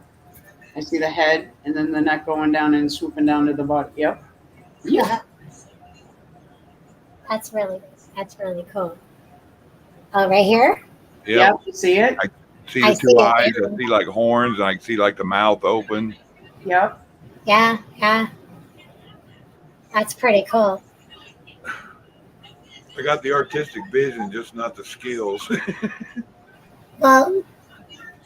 I see the head and then the neck going down and swooping down to the body. Yep. Yeah. That's really cool. Oh, right here? Yep, you see it? I see the two eyes. I see like horns, and I see like the mouth open. Yep. Yeah. That's pretty cool. I got the artistic vision, just not the skills. Well,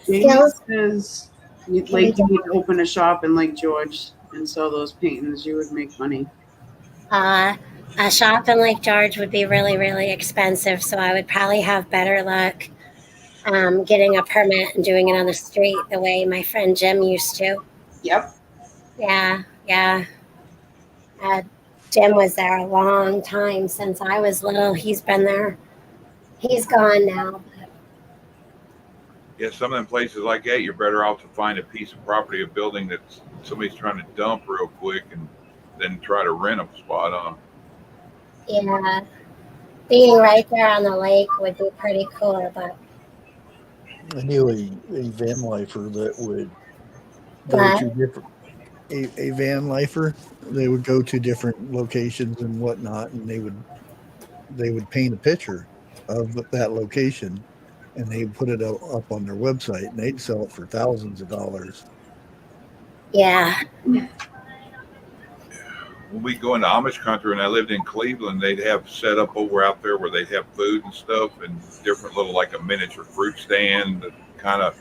skills is you need to open a shop in Lake George and sell those paintings. You would make money. A shop in Lake George would be really, really expensive, so I would probably have better luck getting a permit and doing it on the street the way my friend Jim used to. Yep. Yeah, yeah. Jim was there a long time since I was little. He's been there. He's gone now. Yeah, some of them places like that, you're better off to find a piece of property, a building that somebody's trying to dump real quick, and then try to rent a spot on. Yeah, being right there on the lake would be pretty cool, but I knew a van lifer that would go but to different a van lifer. They would go to different locations and whatnot, and they would paint a picture of that location, and they put it up on their website, and they'd sell it for thousands of dollars. yeah, When we go into Amish country, and I lived in Cleveland, they'd have set up over out there where they'd have food and stuff, and different little like a miniature fruit stand. Kind of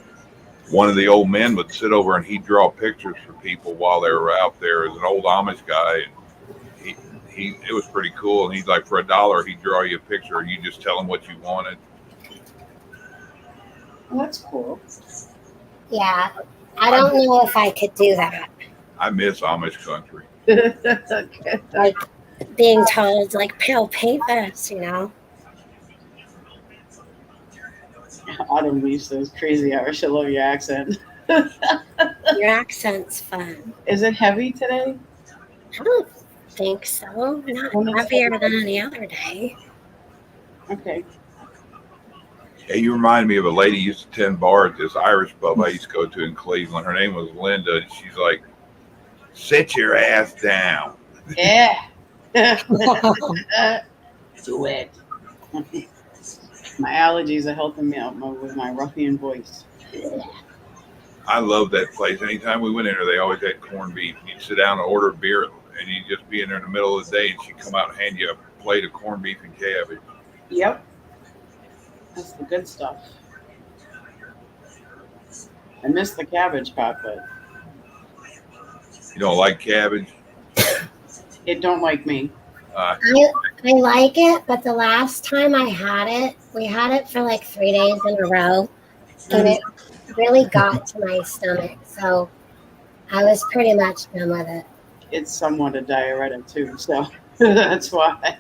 one of the old men would sit over and he'd draw pictures for people while they were out there. As an old Amish guy, and he it was pretty cool. And he's like, for $1, he'd draw you a picture, and you just tell him what you wanted. Well, that's cool. yeah. I don't know if I could do that. I miss Amish country. Okay. Like being told, like, Pill, paint this, you know? Autumn Leaf says, crazy Irish. I love your accent. Your accent's fun. Is it heavy today? I don't think so. Not heavier than any other day. Okay. Hey, you remind me of a lady who used to tend bar at this Irish pub I used to go to in Cleveland. Her name was Linda, and she's like, sit your ass down. Yeah. Do it. My allergies are helping me out with my ruffian voice. I love that place. Anytime we went in there, they always had corned beef. You'd sit down and order a beer, and you'd just be in there in the middle of the day, and she'd come out and hand you a plate of corned beef and cabbage. Yep. That's the good stuff. I miss the cabbage pot, but You don't like cabbage? it don't like me. I like it, but the last time I had it, we had it for like 3 days in a row, and it really got to my stomach. So I was pretty much done with it. It's somewhat a diuretic too, so that's why.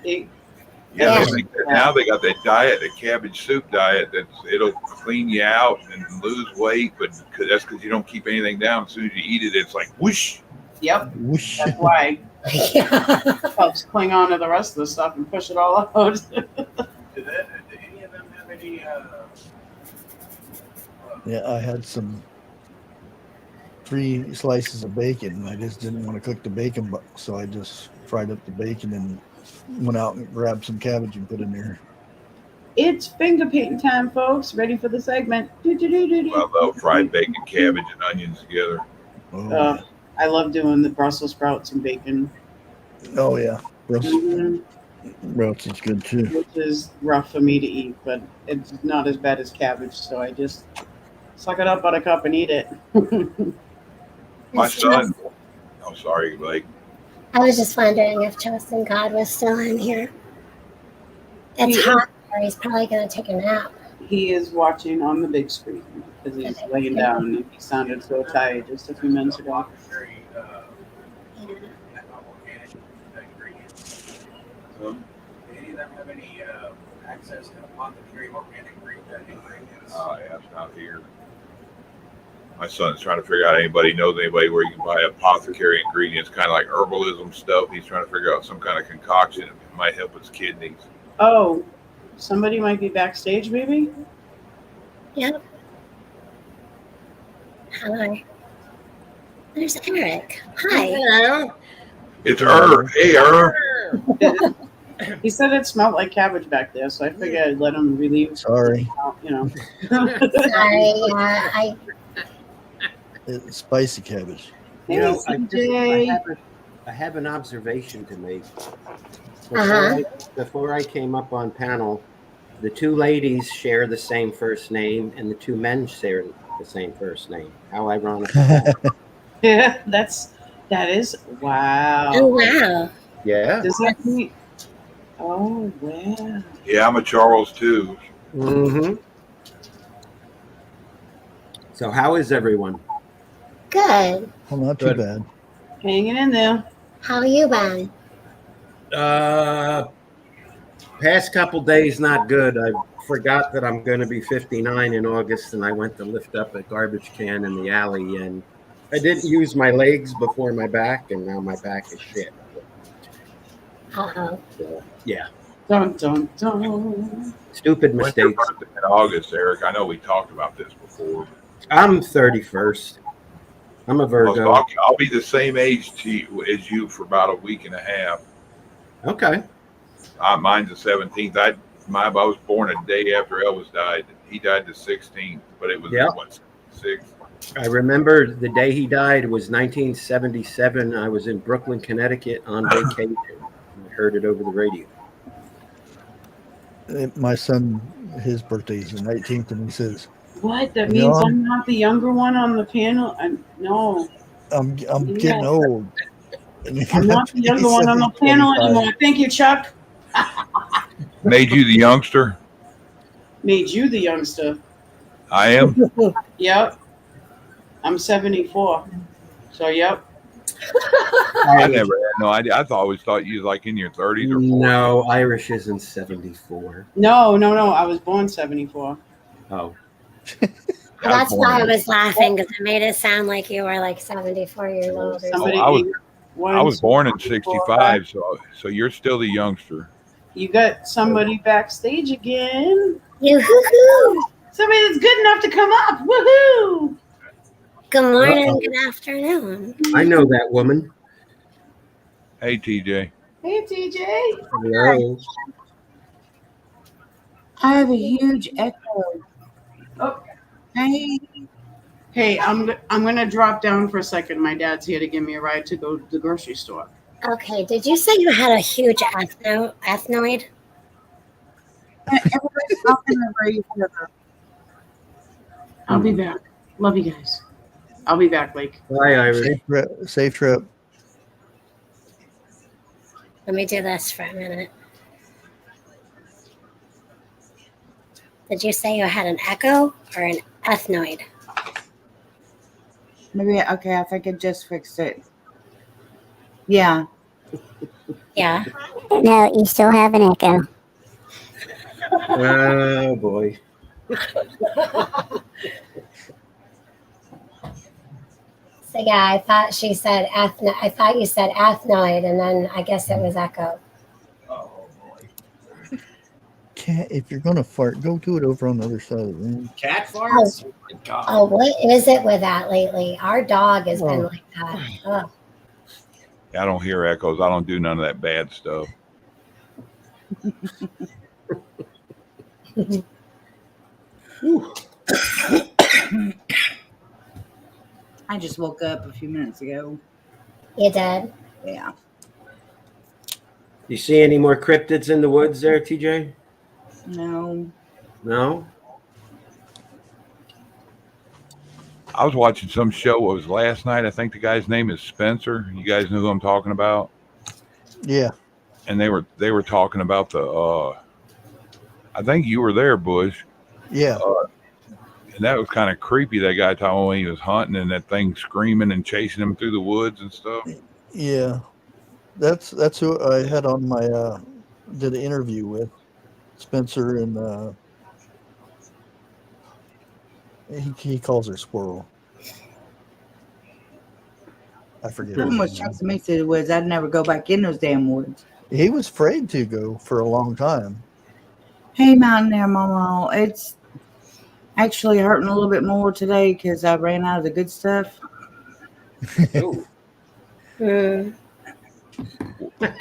Yeah, now they got that diet, the cabbage soup diet, it'll clean you out and lose weight, but that's because you don't keep anything down. As soon as you eat it, it's like whoosh. Yep, Whoosh. that's why. Yeah. Helps cling on to the rest of the stuff and push it all out. Do any of them have any? Yeah, I had some 3 slices of bacon, and I just didn't want to cook the bacon, so I just fried up the bacon and went out and grabbed some cabbage and put in there. It's finger painting time, folks. Ready for the segment. I love fried bacon, cabbage, and onions together. Oh, I love doing the Brussels sprouts and bacon, oh yeah, Brussels mhm, sprouts is good too. which is rough for me to eat, but it's not as bad as cabbage, so I just suck it up, buttercup, and eat it. My son, I'm sorry, Blake. I was just wondering if Justin God was still in here. It's hot there. He's probably going to take a nap. He is watching on the big screen because he's laying down and he sounded so tired just a few minutes ago. Any of them have any access to apothecary organic ingredients? Oh, yeah, it's not here. My son's trying to figure out anybody knows anybody where you can buy apothecary ingredients, kind of like herbalism stuff. He's trying to figure out some kind of concoction that might help his kidneys. Oh, somebody might be backstage, maybe? Yep. Hi. There's Eric. Hi. Hello. It's Hey, He said it smelled like cabbage back there, so I figured I'd let him relieve, Sorry, you know. Sorry. I it's spicy cabbage. Hey, You know, CJ. I have an observation to make. Uh-huh. Before I came up on panel, the 2 ladies share the same first name, and the 2 men share the same first name. How ironic is that? Yeah, that is wow. Oh wow. Yeah. Does that mean? Oh wow. yeah, I'm a Charles too. Mm-hmm. So how is everyone? Good. Well, not too Good. bad. Hanging in there. How you been? Past couple days not good. I forgot that I'm going to be 59 in August, and I went to lift up a garbage can in the alley, and I didn't use my legs before my back, and now my back is shit. Uh-oh. So, yeah, Dun, dun, dun. stupid When's your mistakes. birthday in August, Eric? I know we talked about this before. I'm 31st. I'm a Well, so Virgo. I'll be the same age as you for about a week and a half. Okay. Mine's the 17th. I was born a day after Elvis died. He died the 16th, but it was Yep. what, 6? I remember the day he died was 1977. I was in Brooklyn, Connecticut on vacation. I heard it over the radio. My son, his birthday is the 19th, and he says, What? That Yeah. means I'm not the younger one on the panel? No. I'm Yeah. getting old. I'm not the younger one on the panel anymore. Thank you, Chuck. Made you the youngster? Made you the youngster. I am? Yep. I'm 74. So, yep. I never had no idea. I always thought you was like in your 30s or 40s. No, Irish isn't 74. No. I was born 74. Oh. That's why I was laughing, because it made it sound like you were like 74 years old. Or Somebody something. I was born in 65, so you're still the youngster. You got somebody backstage again. Yoo-hoo-hoo. Somebody that's good enough to come up. Woohoo! Good morning, good afternoon. I know that woman. Hey, TJ. Hey, TJ. Hello. I have a huge echo. Oh. Hey, I'm gonna drop down for a second. My dad's here to give me a ride to go to the grocery store. Okay, did you say you had a huge ethnoid? everybody's talking over each other. I'll be back. Love you guys. I'll be back, Blake. Bye, Irish. Safe trip. Let me do this for a minute. Did you say you had an echo or an ethnoid? Maybe, okay, I think I just fixed it. Yeah. Yeah. No, you still have an echo. Oh, boy. So yeah, I thought she said I thought you said ethnoid, and then I guess it was echo. If you're gonna fart, go do it over on the other side of the room. Cat farts? Oh, my God. Oh, what is it with that lately? Our dog has been like that. Oh. I don't hear echoes. I don't do none of that bad stuff. I just woke up a few minutes ago. You did? Yeah. You see any more cryptids in the woods there, TJ? No. No? I was watching some show. It was last night. I think the guy's name is Spencer. You guys know who I'm talking about? Yeah. And they were talking about the. I think you were there, Bush. Yeah. And that was kind of creepy. That guy talking when he was hunting and that thing screaming and chasing him through the woods and stuff. Yeah. That's who I had on my did an interview with, Spencer, and he calls her Squirrel. I forget. How much chance to me to the woods? I'd never go back in those damn woods. He was afraid to go for a long time. Hey, Mountain Air Mama, it's actually hurting a little bit more today because I ran out of the good stuff. Oh.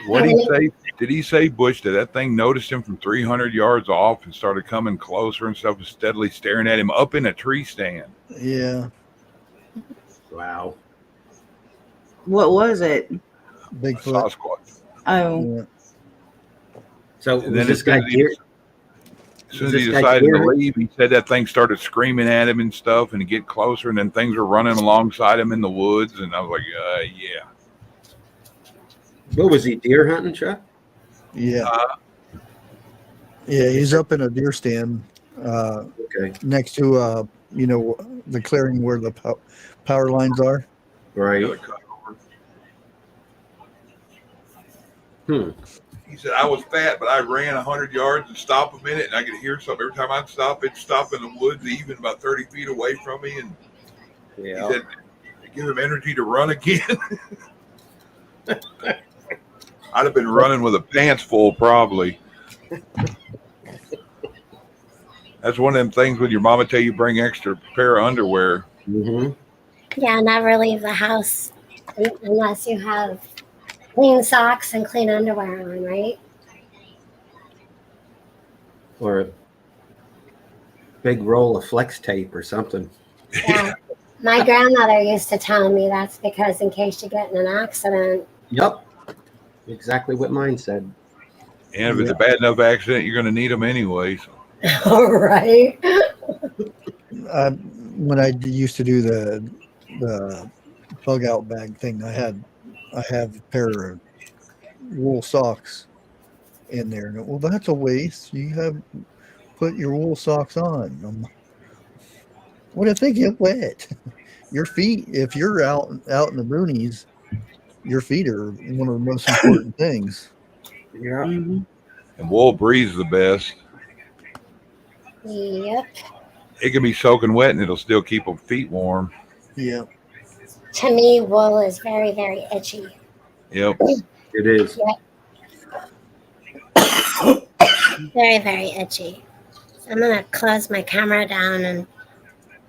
What did he say? Did he say, Bush, that thing noticed him from 300 yards off and started coming closer and stuff, was steadily staring at him up in a tree stand? Yeah. Wow. What was it? Bigfoot. Sasquatch. Oh, Yeah. So And was then this guy deer? As soon as he decided to leave, he said that thing started screaming at him and stuff, and to get closer, and then things were running alongside him in the woods, and I was like, yeah. What was he, deer hunting, Chuck? Yeah. Yeah, he's up in a deer stand Okay. next to the clearing where the power lines are. Right. He said, I was fat, but I ran 100 yards and stopped a minute, and I could hear something. Every time I'd stop, it'd stop in the woods, even about 30 feet away from me. And he said, it gave him energy to run again. I'd have been running with a pants full, probably. That's one of them things when your mama tell you bring extra pair of underwear. Mm-hmm. Yeah, never leave the house unless you have clean socks and clean underwear on, right? Or a big roll of flex tape or something. Yeah. My grandmother used to tell me that's because in case you get in an accident. Yep. Exactly what mine said. And if it's a bad enough accident, you're going to need them anyway. So. All right. When I used to do the bug out bag thing, I have a pair of wool socks in there. Well, that's a waste. You have put your wool socks on. What if they get wet? Your feet, if you're out in the boonies, your feet are one of the most important things. Yeah. Mm-hmm. And wool breathes the best. Yep. It can be soaking wet and it'll still keep them feet warm. Yeah. To me, wool is very, very itchy. Yep. It is. Very, very itchy. So I'm going to close my camera down and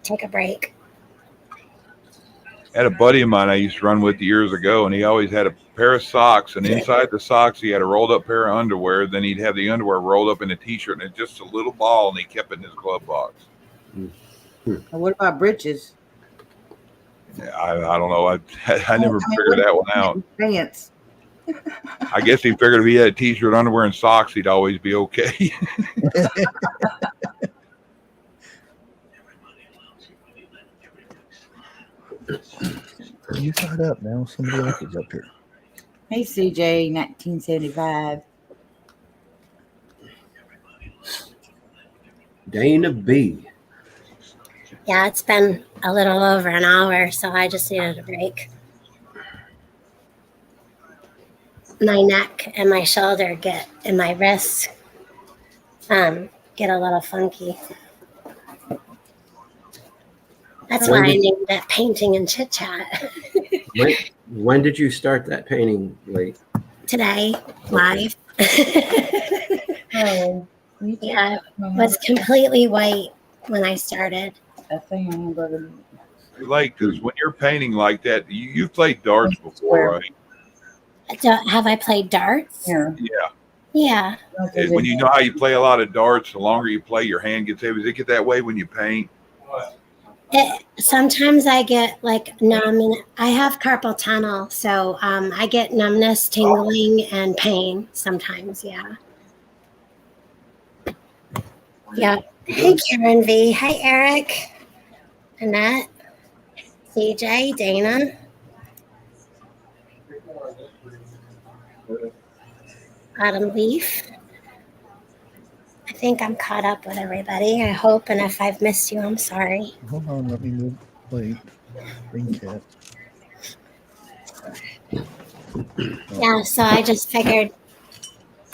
take a break. I had a buddy of mine I used to run with years ago, and he always had a pair of socks, and inside the socks he had a rolled up pair of underwear. Then he'd have the underwear rolled up in a t-shirt, and it's just a little ball, and he kept it in his glove box. What about britches? I don't know. I never figured that one out. Pants. I guess he figured if he had a t-shirt, underwear, and socks, he'd always be okay. You got up now. Somebody else is up here. Hey, CJ, 1975. Dana B. Yeah, it's been a little over an hour, so I just needed a break. My neck and my shoulder and my wrist get a little funky. That's why I named it Painting and Chit Chat. When did you start that painting, Lee? Today, live. Oh, Yeah, it was completely white when I started. a thing on brother. Like, because when you're painting like that, you've played darts before, right? Have I played darts? Yeah. Yeah. Yeah. And when you know how you play a lot of darts, the longer you play, your hand gets heavy. Does it get that way when you paint? Sometimes I get like numb. I have carpal tunnel, so I get numbness, tingling, and pain sometimes. Yeah. Yeah. Hey, Karen V. Hi, Eric, Annette, CJ, Dana. Autumn Leaf. I think I'm caught up with everybody. I hope, and if I've missed you, I'm sorry. Hold on, let me move. Wait, green cat. Yeah, so I just figured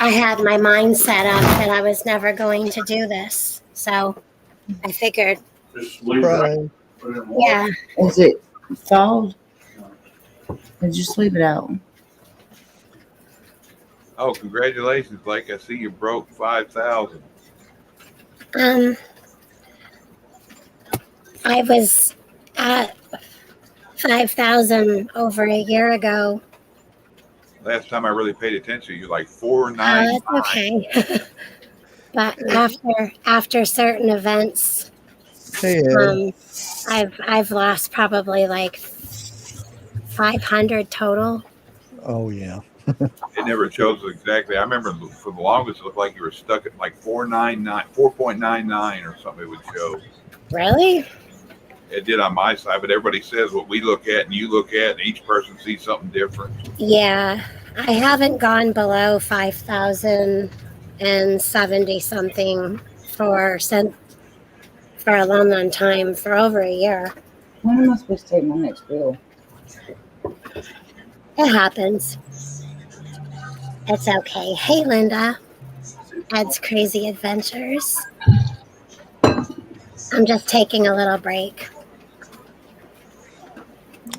I had my mind set up that I was never going to do this. So I figured, Surprise. yeah. Is it thawed? Or just leave it out? Oh, congratulations, Blake. I see you broke 5,000. I was at 5,000 over a year ago. Last time I really paid attention, you're like 499. That's okay. But after certain events, Hey, Ed. I've lost probably like 500 total. Oh, yeah. It never shows exactly. I remember for the longest, it looked like you were stuck at like 4.99 or something. It would show. Really? It did on my side, but everybody says what we look at and you look at, and each person sees something different. Yeah, I haven't gone below 5,070 something for a long time, for over a year. When am I supposed to take my next bill? It happens. It's okay. Hey, Linda. Ed's Crazy Adventures. I'm just taking a little break.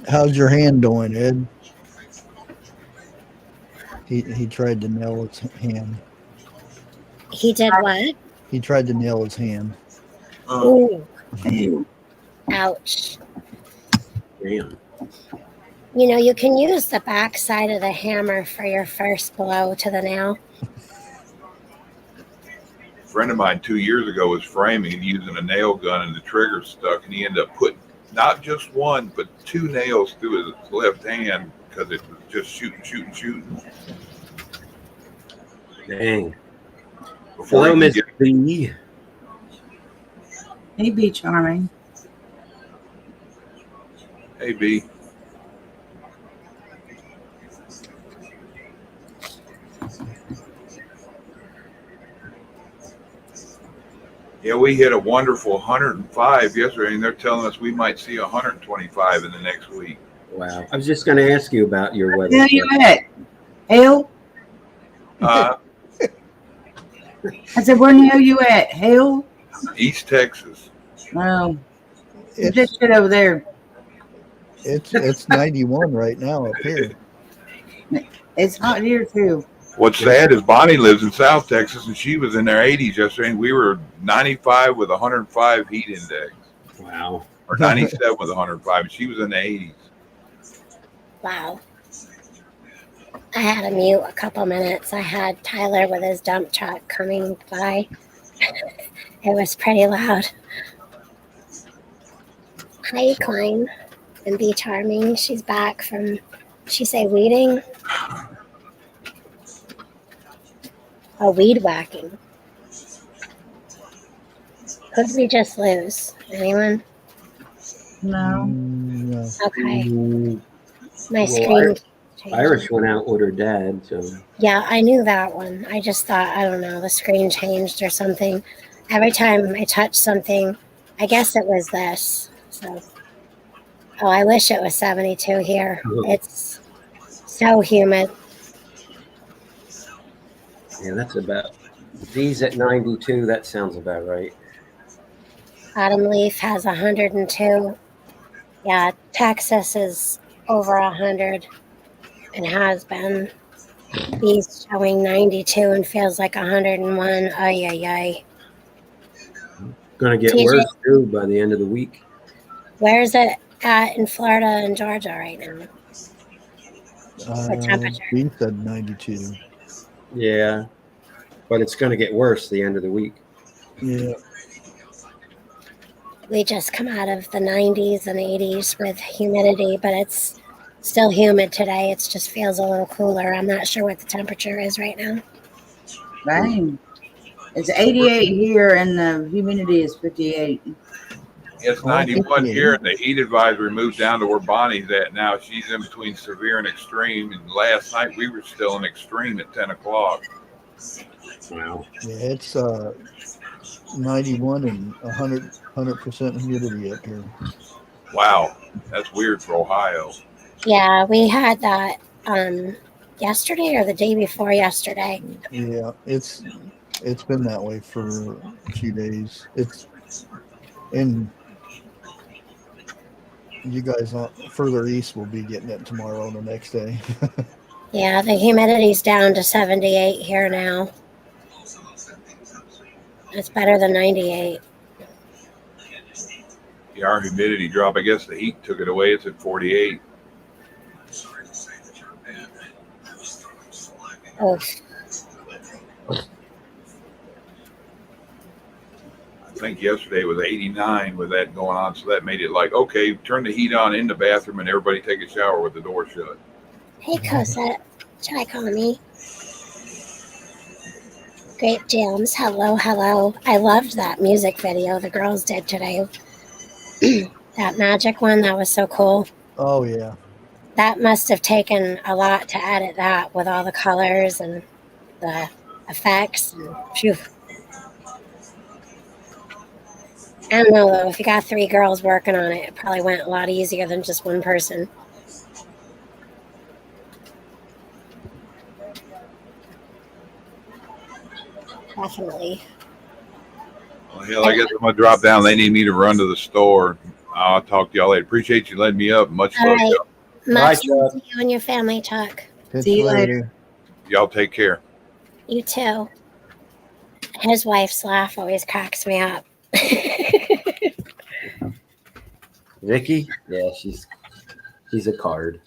How's your hand doing, Ed? He tried to nail his hand. He did what? He tried to nail his hand. Ooh. Ouch. Damn. You know, you can use the back side of the hammer for your first blow to the nail. A friend of mine 2 years ago was framing and using a nail gun and the trigger stuck, and he ended up putting not just one, but 2 nails through his left hand because it was just shooting. Dang. Before Hello, he Miss could B. Hey, be charming. Hey, B. Yeah, we hit a wonderful 105 yesterday, and they're telling us we might see 125 in the next week. Wow. I was just going to ask you about your weather. Where you at? Hell? Uh, I said, where the hell you at? Hell? East Texas. Well, It's just shit over there. it's 91 right now up here. It's hot here too. What's sad is Bonnie lives in South Texas, and she was in their 80s yesterday, and we were 95 with 105 heat index, Wow. or 97 with 105, and she was in the 80s. Wow. I had to mute a couple minutes. I had Tyler with his dump truck coming by. It was pretty loud. Hi, Klein. And Be Charming. She's back from, she say weeding? Oh, weed whacking. Who did we just lose? Anyone? No. No. Okay. Mm, My Well, screen changed. Irish went out with her dad, so Yeah, I knew that one. I just thought, I don't know, the screen changed or something. Every time I touch something, I guess it was this. So, oh, I wish it was 72 here. It's so humid. yeah, that's about. D's at 92. That sounds about right. Autumn Leaf has 102. Yeah, Texas is over 100 and has been. B's showing 92 and feels like 101. Ay, ay, ay. Going to get TJ, worse too by the end of the week. where is it at in Florida and Georgia right now? The temperature. B said 92. Yeah, but it's going to get worse the end of the week. Yeah. We just come out of the 90s and 80s with humidity, but it's still humid today. It just feels a little cooler. I'm not sure what the temperature is right now. Dang. It's 88 here and the humidity is 58. It's 91 here, and the heat advisory moved down to where Bonnie's at now. She's in between severe and extreme, and last night we were still in extreme at 10 o'clock. Wow. Yeah, it's 91 and 100% humidity up here. Wow, that's weird for Ohio. Yeah, we had that yesterday or the day before yesterday. Yeah, it's been that way for a few days. It's in you guys further east will be getting it tomorrow and the next day. Yeah, the humidity's down to 78 here now. It's better than 98. Yeah, our humidity drop. I guess the heat took it away. It's at 48. Oof. I think yesterday was 89 with that going on, so that made it like, okay, turn the heat on in the bathroom and everybody take a shower with the door shut. Hey, Cosette. Try calling me. Great Jams. Hello, hello. I loved that music video the girls did today. That magic one, that was so cool. Oh, yeah. That must have taken a lot to edit that with all the colors and the effects. And, phew. I don't know, though. If you got 3 girls working on it, it probably went a lot easier than just one person. Definitely. Well, hell, I guess I'm gonna drop down. They need me to run to the store. I'll talk to y'all later. Appreciate you letting me up. Much All love, right. y'all. Much Bye, love Chuck. to you and your family, Chuck. Catch See you you later. later. Y'all take care. You too. His wife's laugh always cracks me up. Vicky? Yeah, she's a card.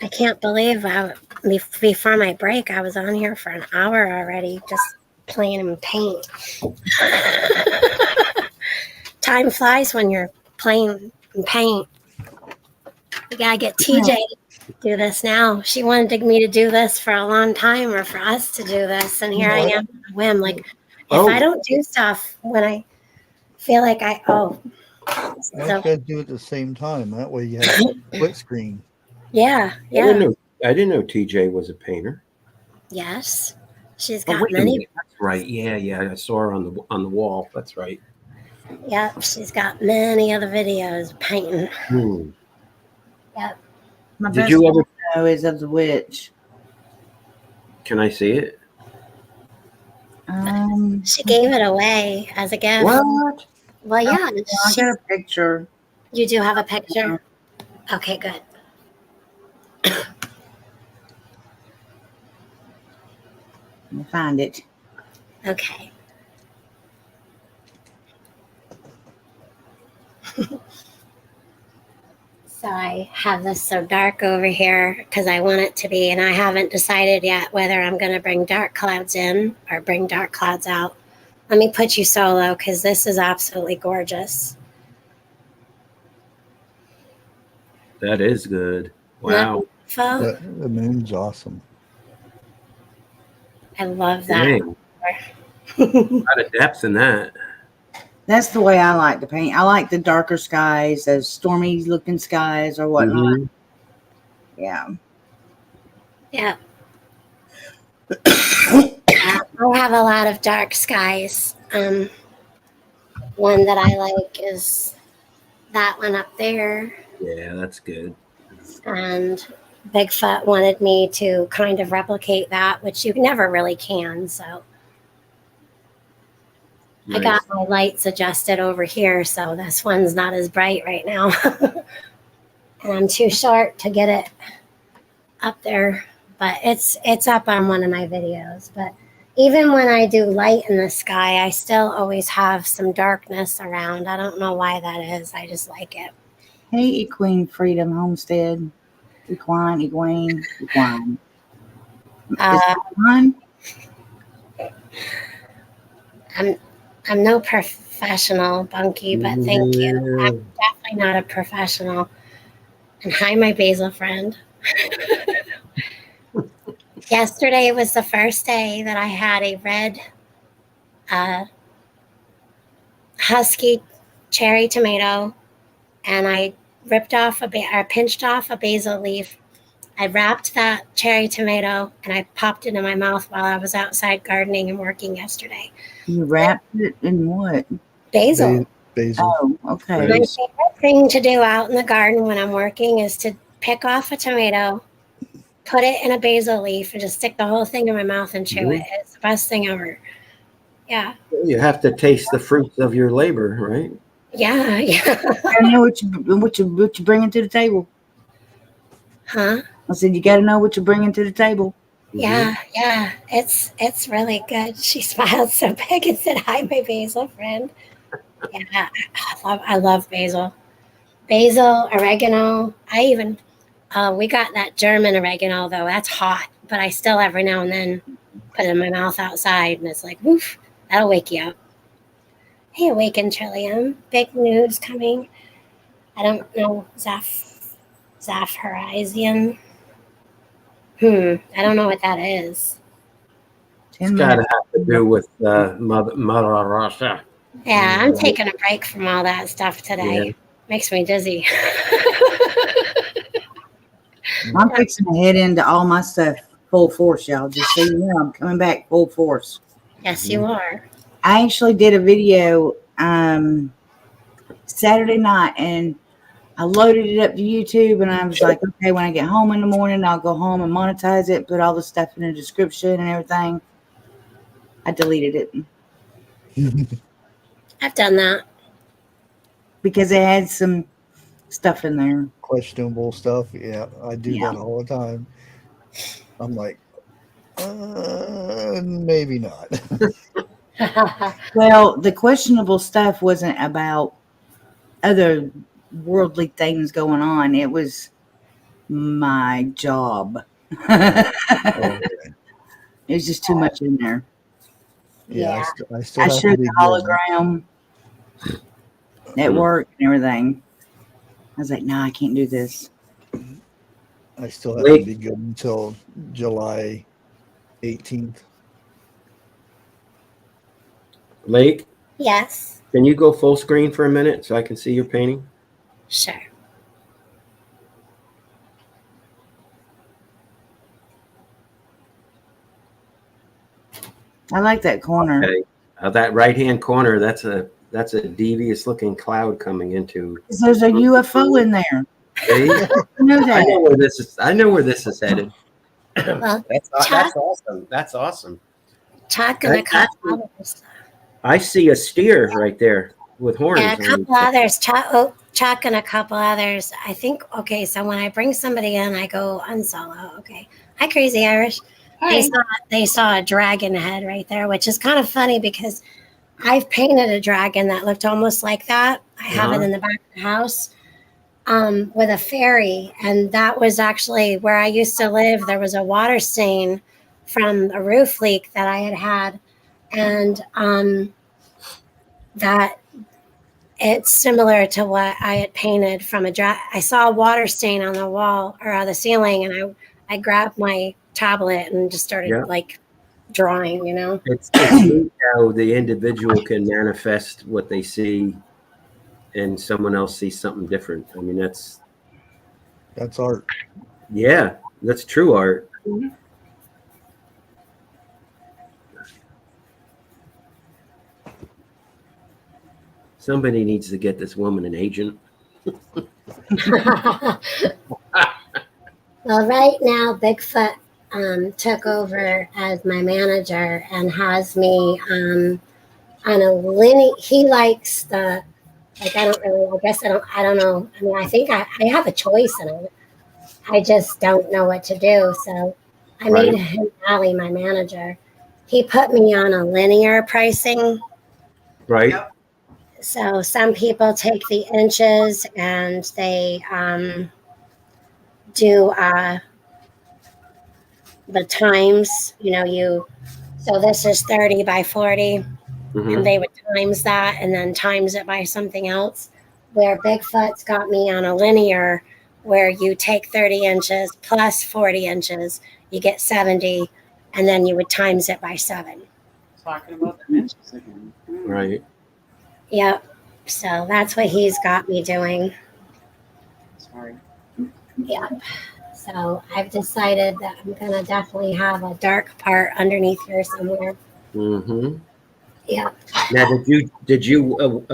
I can't believe before my break, I was on here for an hour already just playing in paint. Time flies when you're playing in paint. We gotta get TJ to do this now. She wanted me to do this for a long time, or for us to do this, and here I am on a whim. Like, if I don't do stuff when I feel like Why don't you guys do it at the same time? That way you have a split screen. yeah. I didn't know TJ was a painter. Yes, she's Oh, got wait a many. minute. That's right. Yeah. I saw her on the wall. That's right. Yep, she's got many other videos painting. Yep. My Did best you ever? video is of the witch. Can I see it? She gave it away as a gift. What? Well, yeah. I got a picture. You do have a picture? Okay, good. Let me find it. Okay. So I have this so dark over here because I want it to be, and I haven't decided yet whether I'm going to bring dark clouds in or bring dark clouds out. Let me put you solo because this is absolutely gorgeous. That is good. Wow. The moon's awesome. I love that. Dang. A lot of depth in that. That's the way I like to paint. I like the darker skies, those stormy looking skies or whatnot. Mhm. Yeah. Yeah. I have a lot of dark skies. One that I like is that one up there. Yeah, that's good. And Bigfoot wanted me to kind of replicate that, which you never really can. So Nice. I got my lights adjusted over here, so this one's not as bright right now. And I'm too short to get it up there, but it's up on one of my videos. But even when I do light in the sky, I still always have some darkness around. I don't know why that is. I just like it. Hey, Equine Freedom Homestead. Equine. Is it Equine? I'm no professional, Bunky, but thank you. I'm definitely not a professional. And hi, my basil friend. Yesterday was the first day that I had a red husky cherry tomato, and I pinched off a basil leaf. I wrapped that cherry tomato and I popped it in my mouth while I was outside gardening and working yesterday. You wrapped it in what? Basil. Basil. Oh, okay. My favorite thing to do out in the garden when I'm working is to pick off a tomato, put it in a basil leaf, and just stick the whole thing in my mouth and chew it. It's the best thing ever. Yeah. You have to taste the fruits of your labor, right? Yeah. I know what you bringing to the table. Huh? I said you got to know what you're bringing to the table. Yeah. It's really good. She smiled so big and said, "Hi, my basil friend." Yeah, I love basil. Basil, oregano. We got that German oregano though. That's hot, but I still every now and then put it in my mouth outside, and it's like, woof, that'll wake you up. Hey, Awaken Trillium. Big news coming. I don't know, Zaf Horizon. I don't know what that is. It's got to have to do with Mother Russia. Yeah, I'm taking a break from all that stuff today. Yeah. Makes me dizzy. I'm fixing to head into all my stuff full force, y'all. Just so you know, I'm coming back full force. Yes, you are. I actually did a video Saturday night, and I loaded it up to YouTube, and I was like, okay, when I get home in the morning, I'll go home and monetize it, put all the stuff in the description and everything. I deleted it. I've done that. because it had some stuff in there. Questionable stuff. Yeah, I do Yeah. that all the time. I'm like, maybe not. Well, the questionable stuff wasn't about other worldly things going on. It was my job. Oh, It was just too much in there. yeah, Yeah. I still I have to showed be the good. hologram at work and everything. I was like, no, I can't do this. I still have to Wait. be good until July 18th. Lake, Yes. can you go full screen for a minute so I can see your painting? Sure. I like that corner. Okay. That right-hand corner, that's a devious looking cloud coming into. 'Cause there's a UFO in there. See? I know I that. know where this is. I know where this is headed. Well, That's Chuck, awesome. That's awesome. Chuck and a couple others. I see a steer right there with horns. Yeah, a couple others. Chuck and a couple others. I think, okay, so when I bring somebody in, I go unsolo. Okay. Hi, Crazy Irish. Hi. They saw a dragon head right there, which is kind of funny because I've painted a dragon that looked almost like that. I have it in the back of the house with a fairy. And that was actually where I used to live. There was a water stain from a roof leak that I had. And that it's similar to what I had painted from I saw a water stain on the wall or on the ceiling, and I grabbed my tablet and just started like drawing, you know. It's neat how the individual can manifest what they see and someone else sees something different. I mean, that's art. Yeah, that's true art. Somebody needs to get this woman an agent. Well, right now, Bigfoot took over as my manager and has me on a linear. He likes the, like, I don't know. I mean, I think I have a choice in it. I just don't know what to do. So I made him Allie my manager. He put me on a linear pricing. Right. Yep. So some people take the inches and they do the times, you know, so this is 30 by 40, and they would times that and then times it by something else. Where Bigfoot's got me on a linear where you take 30 inches plus 40 inches, you get 70, and then you would times it by 7. Talking about the inches again. Right. Yep. So that's what he's got me doing. Sorry. Yep. So I've decided that I'm going to definitely have a dark part underneath here somewhere. Mm-hmm. Yeah. Now, did you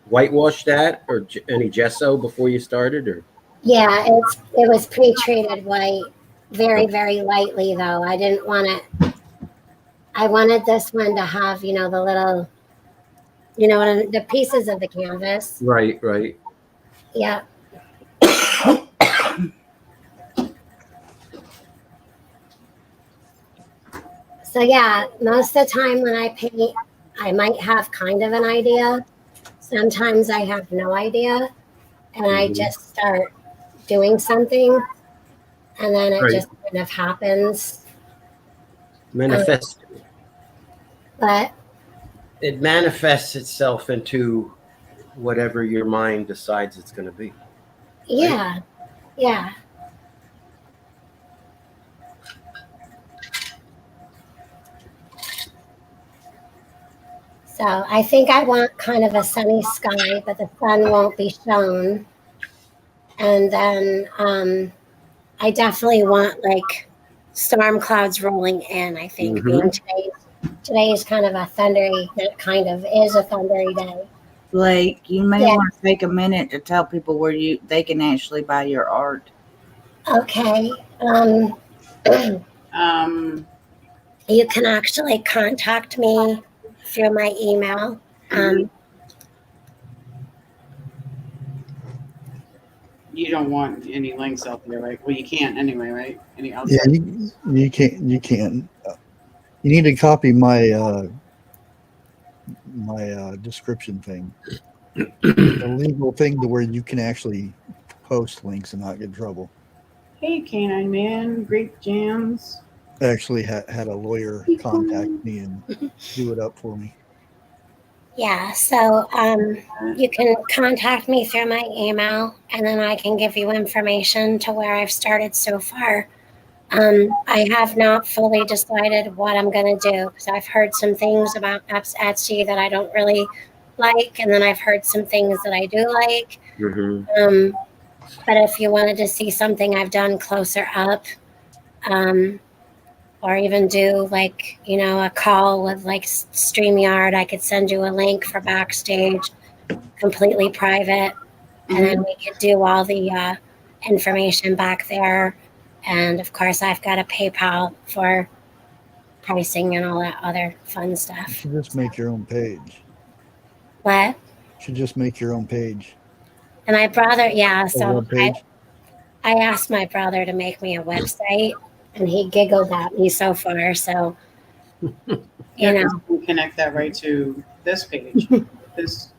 whitewash that or any gesso before you started, or? Yeah, it was pre-treated white, very, very lightly though. I didn't want it. I wanted this one to have, you know, the little, you know, the pieces of the canvas. Right. Right. Yeah. So yeah, most of the time when I paint, I might have kind of an idea. Sometimes I have no idea, and I just start doing something, and then it just kind of happens. Manifest. But It manifests itself into whatever your mind decides it's going to be. yeah, yeah. So I think I want kind of a sunny sky, but the sun won't be shown. And then I definitely want like storm clouds rolling in. I think being today is kind of a thundery, that kind of is a thundery day. Blake, you may want to take a minute to tell people where they can actually buy your art. Okay. You can actually contact me through my email. You don't want any links out there, right? Well, you can't anyway, right? Any Yeah, outside? you can't. You can. You need to copy my description thing. It's a legal thing to where you can actually post links and not get in trouble. Hey, Canine Man, Grape Jams. I actually had a lawyer contact me and do it up for me. Yeah, so you can contact me through my email, and then I can give you information to where I've started so far. I have not fully decided what I'm going to do because I've heard some things about Etsy that I don't really like, and then I've heard some things that I do like. Mm-hmm. But if you wanted to see something I've done closer up, or even do like, a call with like StreamYard, I could send you a link for Backstage, completely private, and then we could do all the information back there. And of course, I've got a PayPal for pricing and all that other fun You stuff. should just make your own page. What? You should just make your own page. And my brother, yeah, A so web page. I asked my brother to make me a website, and he giggled at me so far. So, You can connect that right to this page. This.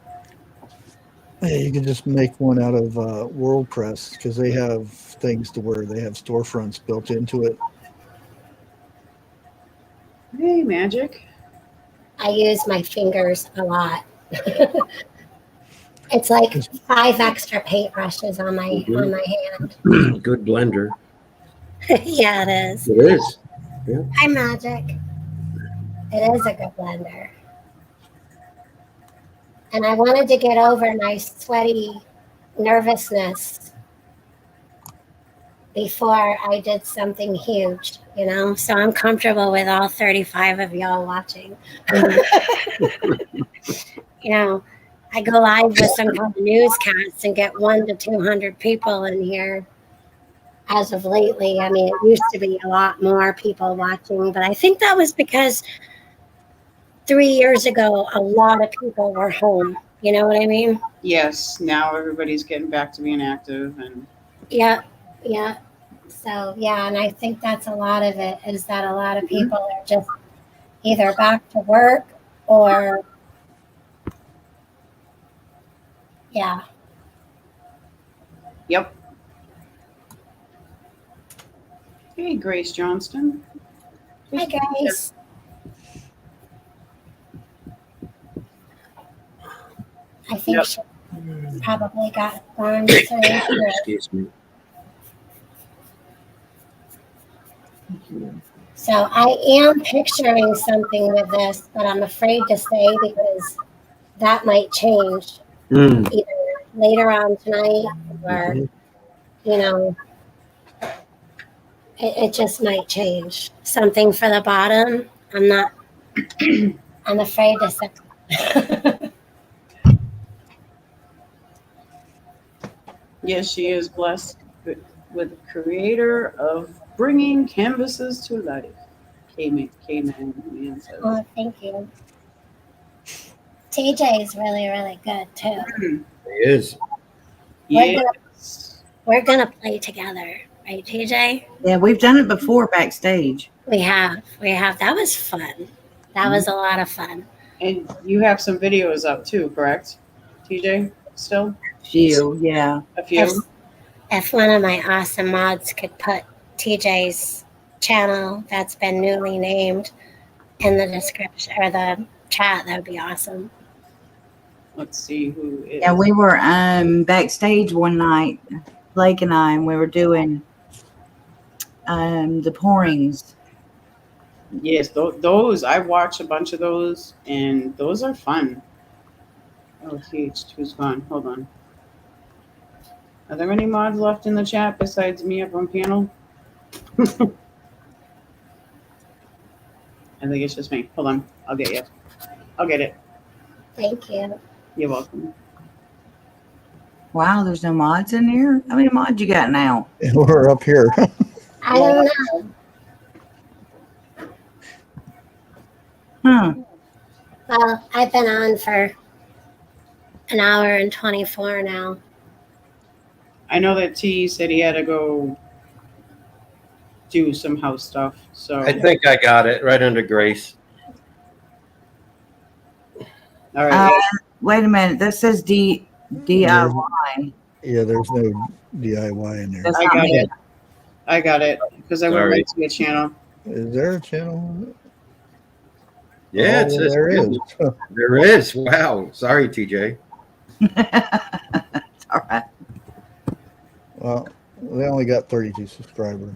Yeah, you can just make one out of WordPress because they have things to where they have storefronts built into it. Hey, Magic. I use my fingers a lot. It's like 5 extra paintbrushes on my hand. Good blender. Yeah, it is. It is. Yeah. Hi, Magic. It is a good blender. And I wanted to get over my sweaty nervousness before I did something huge, So I'm comfortable with all 35 of y'all watching. I go live with some kind of newscasts and get 100 to 200 people in here. As of lately, I mean, it used to be a lot more people watching, but I think that was because 3 years ago, a lot of people were home. You know what I mean? Yes. Now everybody's getting back to being active, and Yeah. So yeah, and I think that's a lot of it is that a lot of people are just either back to work or yeah. Yep. Hey, Grace Johnston. Hi, Grace. I think she probably got gone through. Excuse me. So I am picturing something with this, but I'm afraid to say because that might change either later on tonight or, it just might change. Something for the bottom. I'm afraid to say. Yes, she is blessed with the creator of bringing canvases to life. K-Man says. Oh, thank you. TJ is really, really good too. It is. Yes. We're gonna play together, right, TJ? Yeah, we've done it before backstage. We have. That was fun. That was a lot of fun. And you have some videos up too, correct, TJ? Still? Few, yeah. A few? If one of my awesome mods could put TJ's channel that's been newly named in the description or the chat, that would be awesome. Let's see who is. Yeah, we were backstage one night, Blake and I, and we were doing the pourings. Yes, those I watched a bunch of those, and those are fun. Oh, TH2's gone. Hold on. Are there any mods left in the chat besides me up on panel? I think it's just me. Hold on. I'll get you. I'll get it. Thank you. You're welcome. Wow, there's no mods in here? How many mods you got now? We're up here. I don't know. Huh. Well, I've been on for an hour and 24 now. I know that T said he had to go do some house stuff. So I think I got it right under Grace. all right. Wait a minute. That says DIY. Yeah, there's no DIY in there. That's I not got me. it. I got it because I went Sorry. right to your channel. Is there a channel? Yeah, Oh, it says there is. There is. Wow. Sorry, TJ. It's all right. Well, they only got 32 subscribers.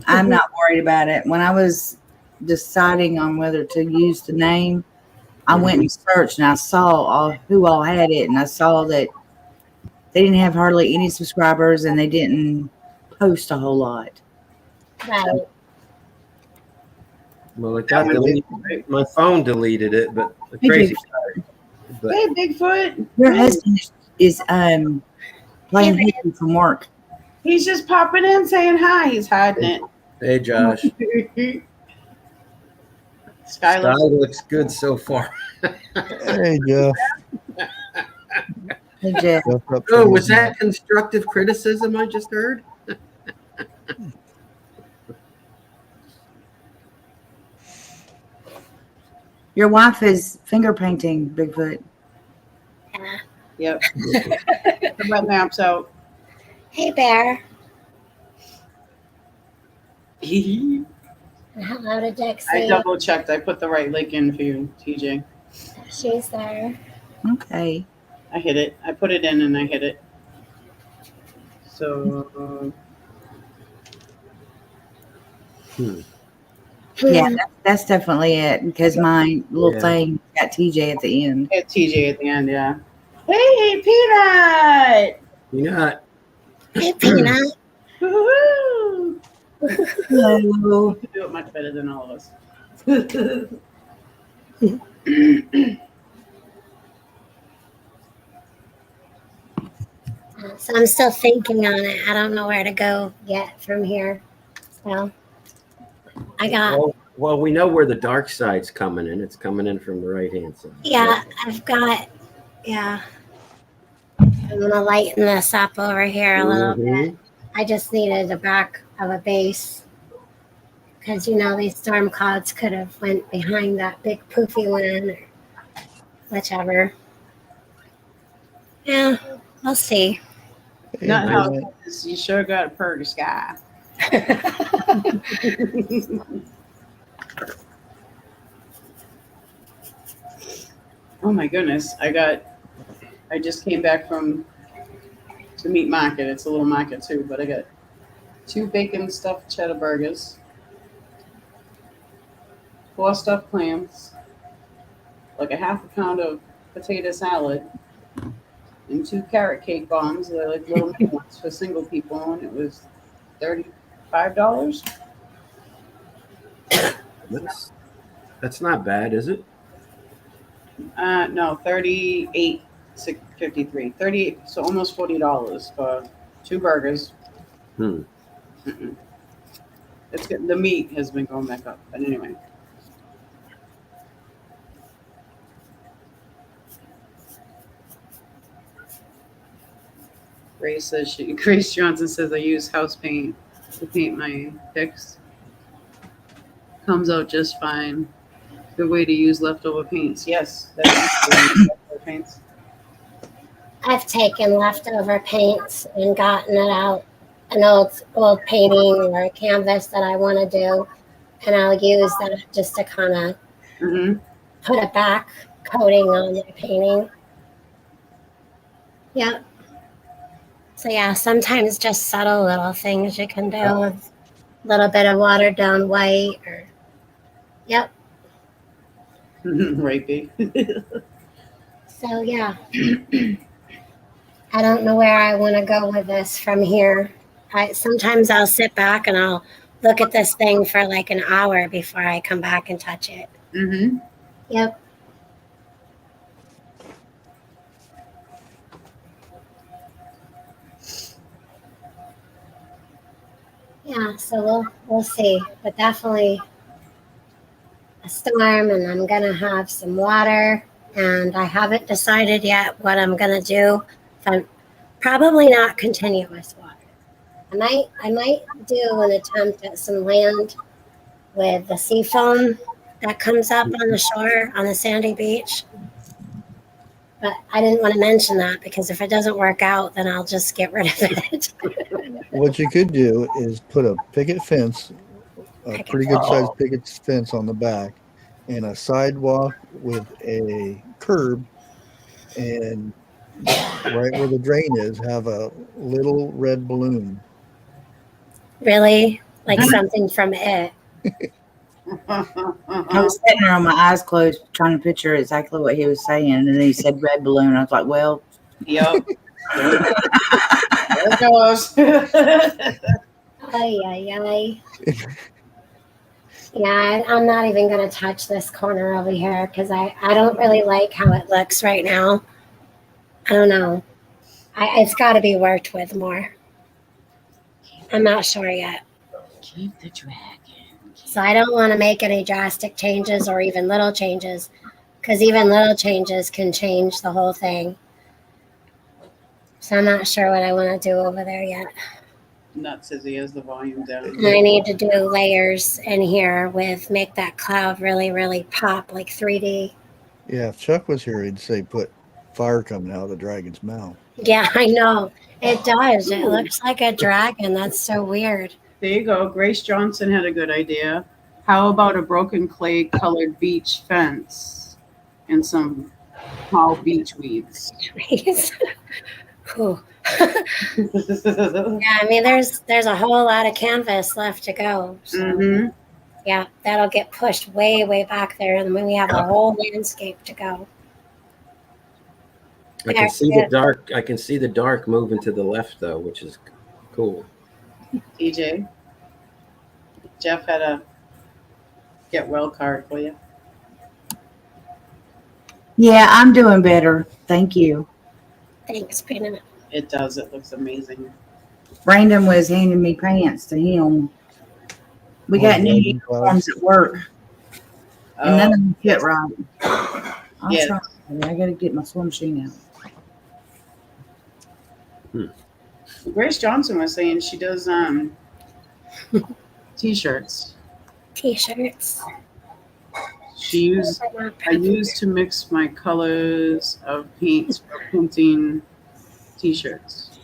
I'm not worried about it. When I was deciding on whether to use the name, I went and searched and I saw who all had it, and I saw that they didn't have hardly any subscribers and they didn't post a whole lot. Right. Well, it got deleted. My phone deleted it, but the Hey, crazy Bigfoot. part. But Hey, Bigfoot. Your husband is playing hooky from work. He's just popping in saying hi. He's hiding it. hey, Josh. Sky Sky looks good so far. Hey, Jeff. Hey, Jeff. Jeff up Oh, there. was that constructive criticism I just heard? Your wife is finger painting Bigfoot. Yeah. Yep. The red lamps out. Hey, Bear. I Hello to Dixie. double checked. I put the right link in for you, TJ. She's there. Okay. I hit it. I put it in and I hit it. So Yeah, that's definitely it because my little Yeah. thing got TJ at the end. hit TJ at the end. Yeah. Hey, Peanut. You know, Hey, Peanut. Woo-hoo. Hello. You can do it much better than all of us. So I'm still thinking on it. I don't know where to go yet from here. So I got, well, we know where the dark side's coming in. It's coming in from the right hand side. yeah, I'm going to lighten this up over here a little bit. I just needed the back of a base because, these storm clouds could have went behind that big poofy one or whichever. Yeah, we'll see. Hey, Not how Peanut. it is. You sure got a purge sky. Oh my goodness. I just came back from the meat market. It's a little market too, but I got 2 bacon stuffed cheddar burgers, 4 stuffed clams, like a half a pound of potato salad, and 2 carrot cake bombs. They're like little mini ones for single people, and it was $35. That's not bad, is it? No, 38.53. 38, so almost $40 for 2 burgers. It's good. The meat has been going back up, but anyway. Grace Johnson says I use house paint to paint my pics. Comes out just fine. Good way to use leftover paints. Yes, that's leftover paints. I've taken leftover paints and gotten it out, an old painting or a canvas that I want to do, and I'll use that just to kind of put a back coating on the painting. Yep. So yeah, sometimes just subtle little things you can do with a little bit of watered down white or yep. Right, B. So yeah. I don't know where I want to go with this from here. Sometimes I'll sit back and I'll look at this thing for like an hour before I come back and touch it. Yep. Yeah, so we'll see, but definitely a storm, and I'm gonna have some water, and I haven't decided yet what I'm gonna do. So I'm probably not continuous water. I might do an attempt at some land with the sea foam that comes up on the shore on the sandy beach. But I didn't want to mention that because if it doesn't work out, then I'll just get rid of it. What you could do is put a picket fence, a pretty good sized picket fence on the back, and a sidewalk with a curb, and right where the drain is, have a little red balloon. Really? Like something from it. I was sitting there on my eyes closed, trying to picture exactly what he was saying, and then he said red balloon. I was like, well, Yep. There it goes. Ay, ay, ay. Yeah, I'm not even going to touch this corner over here because I don't really like how it looks right now. I don't know. It's got to be worked with more. I'm not sure yet. Keep the dragon. So I don't want to make any drastic changes or even little changes because even little changes can change the whole thing. So I'm not sure what I want to do over there yet. Nuts as he has the volume down. And I need to do layers in here with make that cloud really, really pop like 3D. Yeah, if Chuck was here, he'd say put fire coming out of the dragon's mouth. Yeah, I know. It does. It looks like a dragon. That's so weird. There you go. Grace Johnson had a good idea. How about a broken clay colored beach fence and some tall beach weeds? Trees. Cool. Yeah, I mean, there's a whole lot of canvas left to go. So, Mm-hmm. yeah, that'll get pushed way, way back there, and then we have a whole landscape to go. I can see the dark. I can see the dark moving to the left though, which is cool. DJ, Jeff had a get well card for you. yeah, I'm doing better. Thank you. Thanks, Peanut. It does. It looks amazing. Brandon was handing me pants to him. We got new uniforms at work, and none of them fit right. I'll Yeah. try. I got to get my swim machine out. Grace Johnson was saying she does t-shirts. T-shirts. I used to mix my colors of paints for printing t-shirts.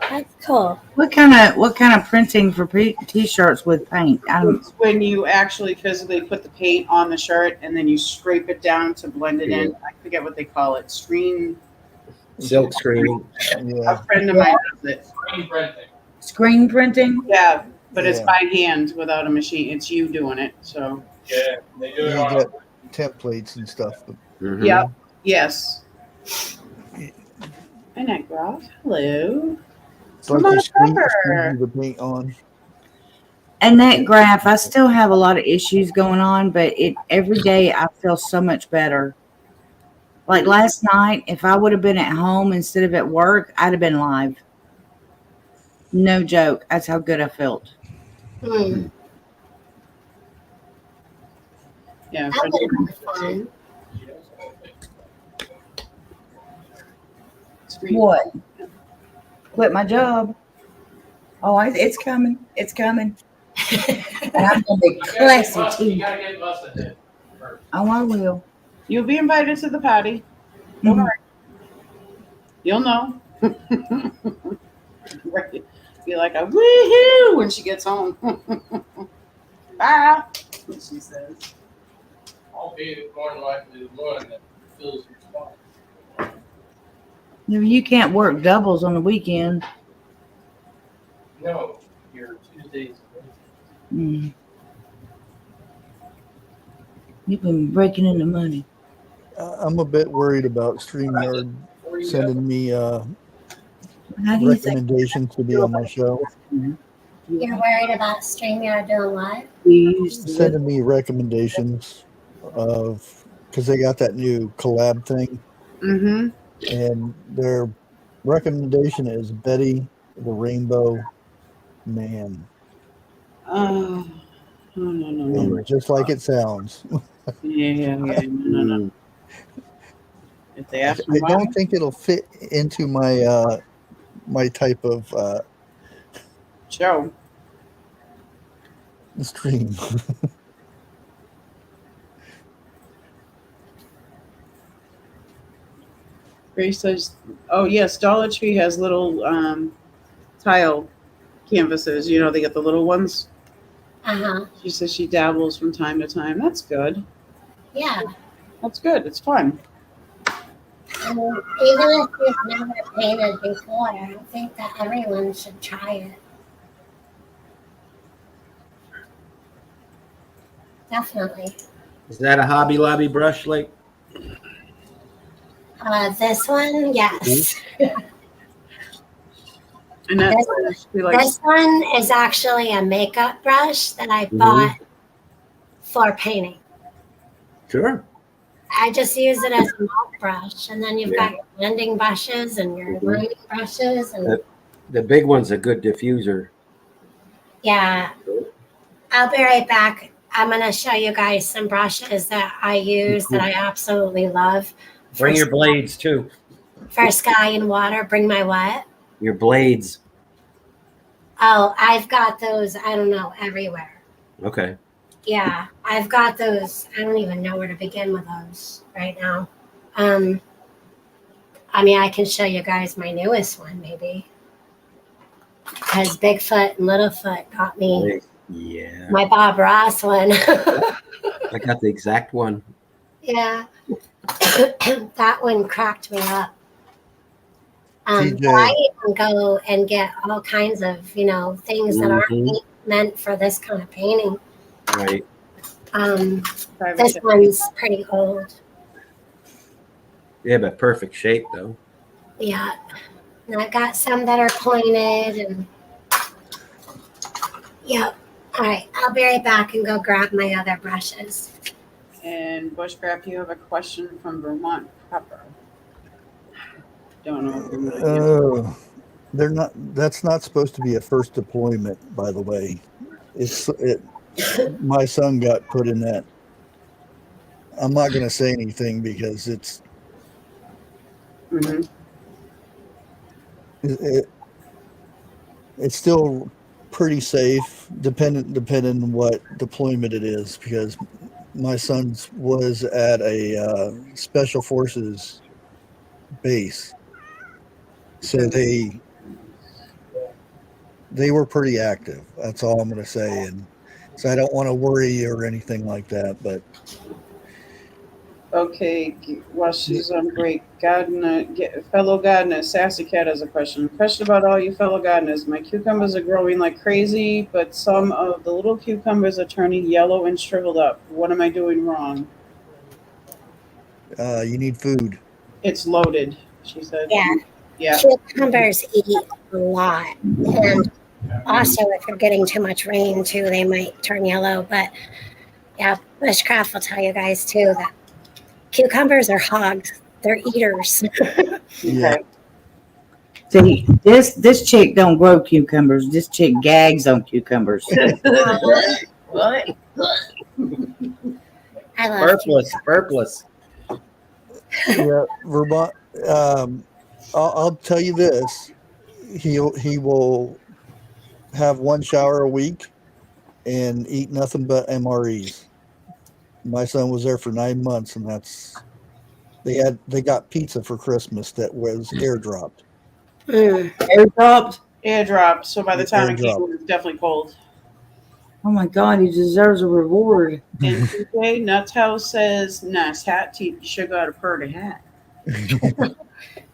That's cool. What kind of printing for t-shirts with paint? It's when you actually physically put the paint on the shirt and then you scrape it down to blend it in. I forget what they call it. Silk screening. Yeah. A friend of mine does it. Screen printing? Yeah, but it's Yeah. by hand without a machine. It's you doing it. So Yeah, they do You it on get templates and stuff. But Mhm. yeah, yes. Hi, Night Graf. Hello. it's like Come on you squeeze over. the paint on. And that graph, I still have a lot of issues going on, but every day I feel so much better. Like last night, if I would have been at home instead of at work, I'd have been live. No joke. That's how good I felt. Hmm. Yeah. That would have been fun. What? Quit my job. Oh, it's coming. It's coming. And I'm going to be classy too. You gotta get busted then first. Oh, I will. You'll be invited to the party. Don't Mhm. worry. You'll know. Right. Be like a woohoo when she gets home. Bye. She says. I'll be more than likely the one that fills your spot. No, you can't work doubles on the weekend. No, your Tuesdays. Mm. You've been breaking into money. I'm a bit worried about StreamYard sending me How do you think recommendations to be on my show. You're worried about StreamYard doing what? we used to Sending me recommendations of, because they got that new collab thing, Mm-hmm. and their recommendation is Betty the Rainbow Man. Oh, No. And just like it sounds. Yeah. No. If they ask I me why, don't think it'll fit into my my type of Joe. stream. Grace says, "Oh yes, Dollar Tree has little tile canvases. You know, they get the little ones." Uh-huh. She says she dabbles from time to time. That's good. Yeah. That's good. It's fun. I mean, even if you've never painted before, I think that everyone should try it. Definitely. Is that a Hobby Lobby brush, like? This one, yes. And that's she likes. This one is actually a makeup brush that I bought for painting. Sure. I just use it as a mouth brush, and then you've got your blending brushes and your lining brushes, and The big one's a good diffuser. yeah. I'll be right back. I'm gonna show you guys some brushes that I use that I absolutely love. Bring your blades too. For sky and water. Bring my what? Your blades. Oh, I've got those. I don't know, everywhere. Okay. Yeah, I've got those. I don't even know where to begin with those right now. I mean, I can show you guys my newest one, maybe. Because Bigfoot and Littlefoot got me Yeah. my Bob Ross one. I got the exact one. Yeah. That one cracked me up. TJ. I even go and get all kinds of, things that aren't meant for this kind of painting. Right. This one's pretty old. Yeah, but perfect shape though. Yeah. And I've got some that are pointed and yep. All right. I'll be right back and go grab my other brushes. And Bushcraft, you have a question from Vermont Pepper. Don't know. They're not. That's not supposed to be a first deployment, by the way. My son got put in that. I'm not going to say anything because it's still pretty safe, depending on what deployment it is. Because my son's was at a special forces base, so they were pretty active. That's all I'm going to say, and so I don't want to worry you or anything like that. But okay, well, she's on break. Fellow gardener, Sassy Cat has a question. Question about all you fellow gardeners. My cucumbers are growing like crazy, but some of the little cucumbers are turning yellow and shriveled up. What am I doing wrong? you need food. It's loaded, she said. Yeah. Cucumbers eat a lot, and also if you're getting too much rain too, they might turn yellow. But yeah, Bushcraft will tell you guys too that cucumbers are hogs. They're eaters. Yeah. See, this chick don't grow cucumbers. This chick gags on cucumbers. What? I love Purpless. Yeah, Vermont. I'll tell you this: he will have one shower a week and eat nothing but MREs. My son was there for 9 months, and they got pizza for Christmas that was airdropped. Airdropped. So by the time it came, it was definitely cold. Oh my God, he deserves a reward. And TJ Nuthouse says, "Nice hat, T. Sugar got a pretty hat."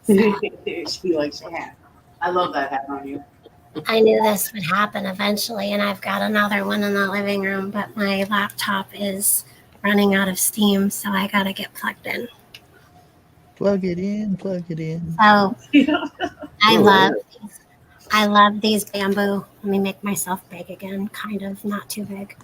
She likes a hat. I love that hat on you. I knew this would happen eventually, and I've got another one in the living room, but my laptop is running out of steam, so I gotta get plugged in. Plug it in. So I love these bamboo. Let me make myself big again, kind of, not too big.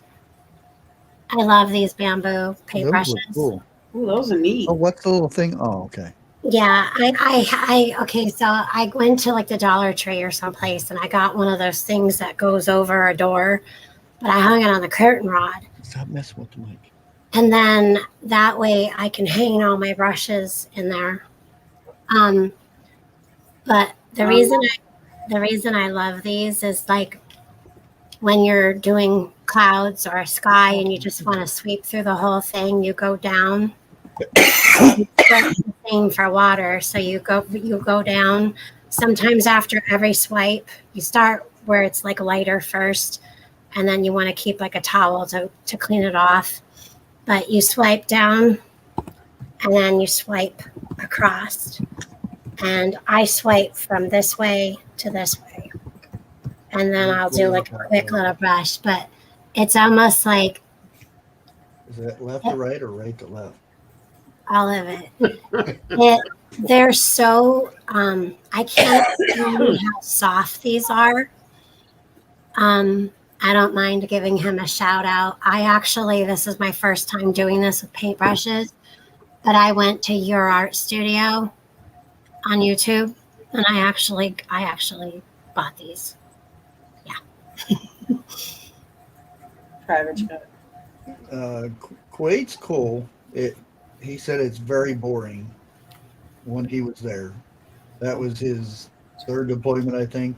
I love these bamboo paintbrushes. Cool. Ooh, those are neat. Oh, what's the little thing? Oh, okay. Yeah, okay, so I went to like the Dollar Tree or someplace, and I got one of those things that goes over a door, but I hung it on the curtain rod. Stop messing with the mic. And then that way I can hang all my brushes in there. But the reason I love these is like when you're doing clouds or a sky and you just want to sweep through the whole thing, you go down. The same for water. So you go down. Sometimes after every swipe, you start where it's like lighter first, and then you want to keep like a towel to clean it off. But you swipe down and then you swipe across. And I swipe from this way to this way. And then I'll do like a quick little brush. But it's almost like. Is that left to right or right to left? All of it. They're so, I can't believe how soft these are. I don't mind giving him a shout out. This is my first time doing this with paintbrushes, but I went to Your Art Studio on YouTube and I actually bought these. Yeah. Private chat. Kuwait's cool. He said it's very boring when he was there. That was his third deployment, I think.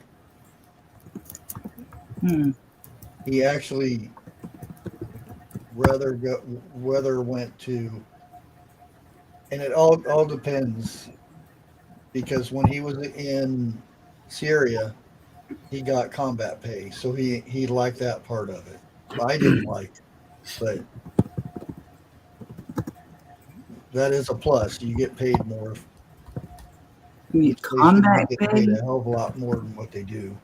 He actually rather went to, and it all depends, because when he was in Syria, he got combat pay, so he liked that part of it. I didn't like it, but that is a plus. You get paid more. You combat get pay? paid a hell of a lot more than what they do.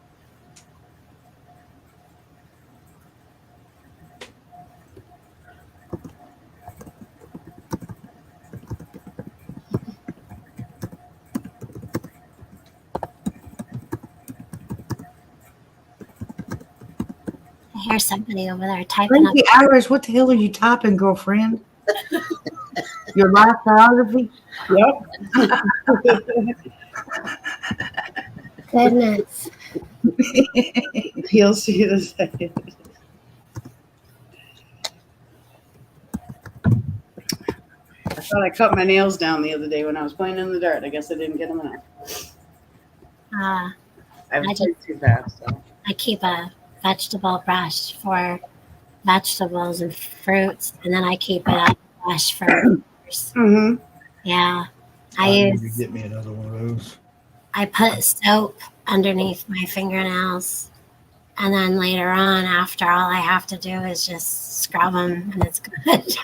I hear somebody over there typing up. Lindsay Irish, what the hell are you typing, girlfriend? Your life biography? Yep. Goodness. He'll see the second. I thought I cut my nails down the other day when I was playing in the dirt. I guess I didn't get them enough. I was too fast. So. I keep a vegetable brush for vegetables and fruits, and then I keep a brush for flowers. Mm-hmm. Yeah. You get me another one of those. I put soap underneath my fingernails, and then later on, after, all I have to do is just scrub them, and it's good.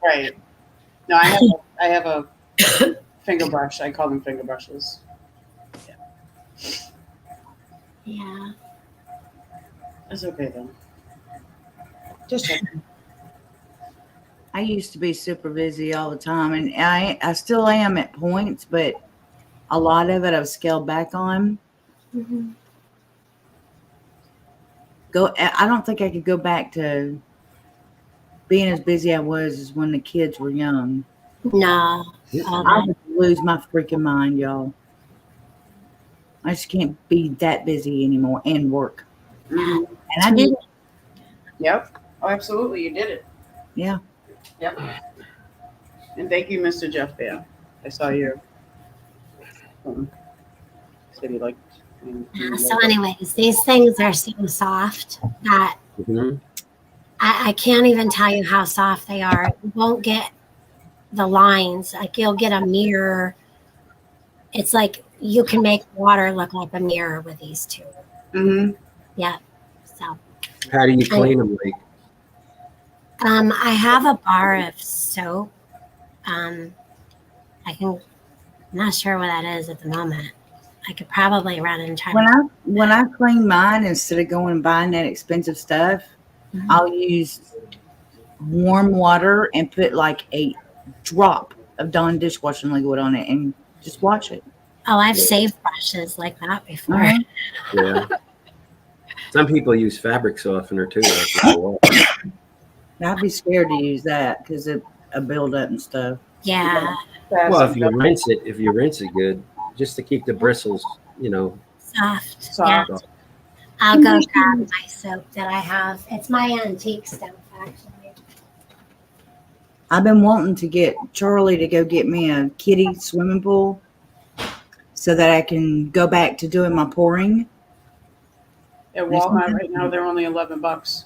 Right. No, I have a finger brush. I call them finger brushes. Yeah. It's okay though. Just checking. I used to be super busy all the time, and I still am at points, but a lot of it I've scaled back on. Mm-hmm. I don't think I could go back to being as busy I was as when the kids were young. No. I would lose my freaking mind, y'all. I just can't be that busy anymore and work. Mm-hmm. And I did it. Yep. Oh, absolutely. You did it. Yeah. Yep. And thank you, Mr. Jeff Bear. I saw your said you liked. So anyways, these things are so soft that I can't even tell you how soft they are. You won't get the lines. Like you'll get a mirror. It's like you can make water look like a mirror with these two. Mm-hmm. Yeah. So. How do you clean them, Lee? I have a bar of soap. I'm not sure what that is at the moment. I could probably run and try. When I clean mine, instead of going and buying that expensive stuff, I'll use warm water and put like a drop of Dawn dishwashing liquid on it and just wash it. Oh, I've saved brushes like that before. Yeah. Some people use fabric softener too. I'd be scared to use that because of a buildup and stuff. Yeah. Well, if you rinse it good, just to keep the bristles, soft. Soft. Yeah. I'll go grab my soap that I have. It's my antique soap, actually. I've been wanting to get Charlie to go get me a kiddie swimming pool so that I can go back to doing my pouring. At Walmart right now, they're only $11.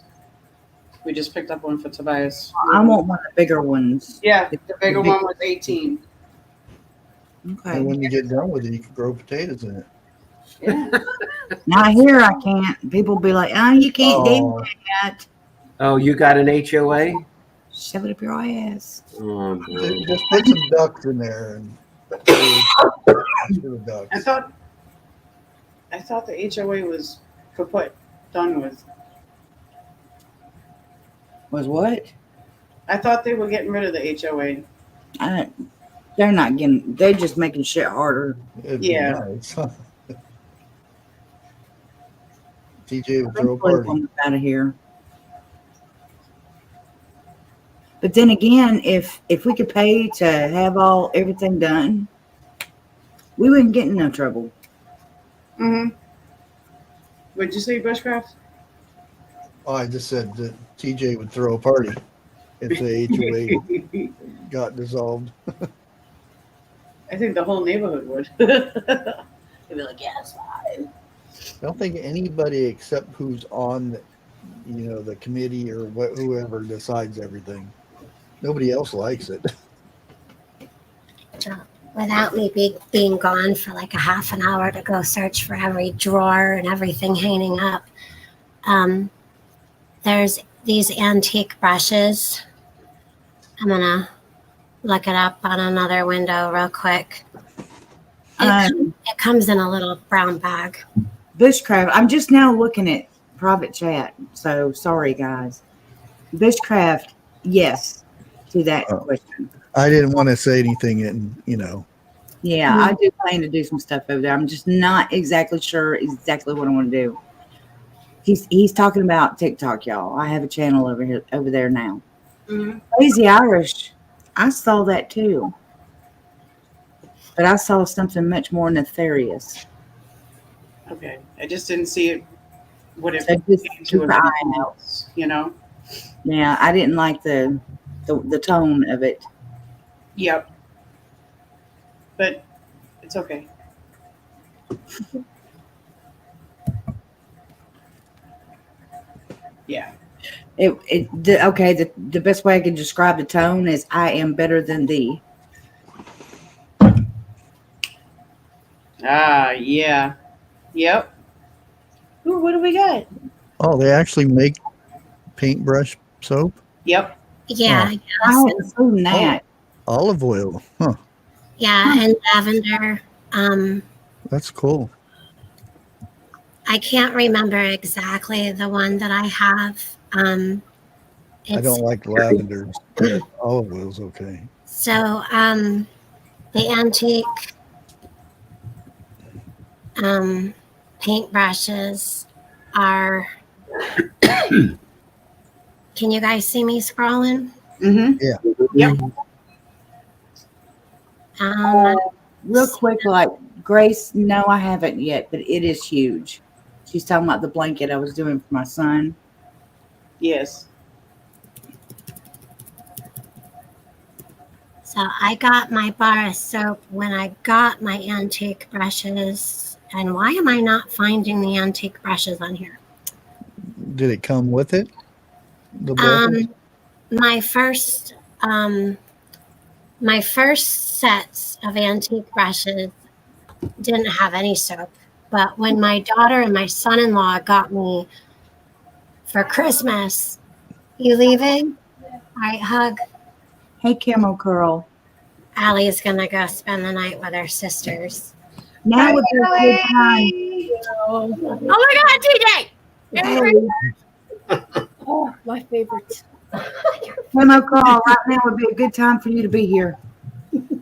We just picked up one for Tobias. I want one of the bigger ones. Yeah, the bigger one was 18. Okay. And when you get done with it, you can grow potatoes in it. Yeah. Not here, I can't. People be like, "Oh, you can't do Oh, that." Oh, you got an HOA? Shove it up your ass. Oh, boy. just put some ducks in there and the ducks. I thought the HOA was kaput, done with. Was what? I thought they were getting rid of the HOA. They're not getting. They're just making shit harder. It'd Yeah. be nice. TJ would throw a party. Out of here. But then again, if we could pay to have everything done, we wouldn't get in no trouble. Mm-hmm. What'd you say, Bushcraft? Oh, I just said that TJ would throw a party if the HOA got dissolved. I think the whole neighborhood would. They'd be like, yeah, it's fine. I don't think anybody except who's on the committee or whoever decides everything. Nobody else likes it. Without me being gone for like a half an hour to go search for every drawer and everything hanging up, there's these antique brushes. I'm gonna look it up on another window real quick. It comes in a little brown bag. Bushcraft. I'm just now looking at private chat, so sorry guys. Bushcraft, yes to that question. I didn't want to say anything, and Yeah, I do plan to do some stuff over there. I'm just not exactly sure exactly what I want to do. He's talking about TikTok, y'all. I have a channel over there now. Mm-hmm. Crazy Irish. I saw that too, but I saw something much more nefarious. Okay. I just didn't see it. What it So just came keep to an eye anything out. else, you know? Yeah, I didn't like the tone of it. Yep. But it's okay. Yeah. The best way I can describe the tone is I am better than thee. Yeah. Yep. Ooh, what do we got? Oh, they actually make paintbrush soap? Yep. Yeah, Oh. I yes, haven't seen that. Olive oil. Huh. yeah, and lavender. That's cool. I can't remember exactly the one that I have. I don't like lavender. Olive oil's okay. So the antique paintbrushes are. Can you guys see me scrolling? Mm-hmm. Yeah. Yep. Real quick, like Grace, no, I haven't yet, but it is huge. She's talking about the blanket I was doing for my son. Yes. So I got my bar of soap when I got my antique brushes. And why am I not finding the antique brushes on here? Did it come with it? The brushes? My first sets of antique brushes didn't have any soap. But when my daughter and my son-in-law got me for Christmas, you leaving? All right, hug. Hey, Camel Curl. Allie is going to go spend the night with her sisters. Now would be a good time. Oh my God, TJ! Oh, my favorite. Camel Curl, right now would be a good time for you to be here.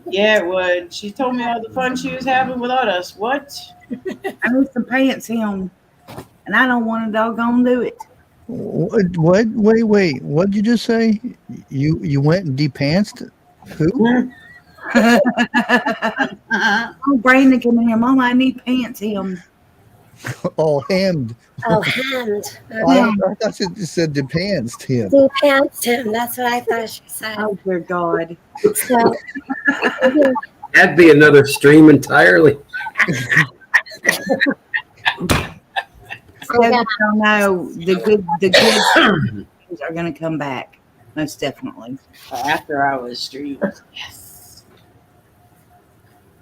Yeah, it would. She told me all the fun she was having without us. What? I need some pants on, and I don't want to doggone do it. What? Wait. What did you just say? You went and depantsed? Who? Oh, Brandon, come in here. Mama, I need pants on. all hemmed. Oh, hemmed. I thought it just said depends, Tim. Depends him. That's what I thought she said. Oh dear God. So That'd be another stream entirely. So that y'all know the good things are going to come back, most definitely. After hours stream. Yes.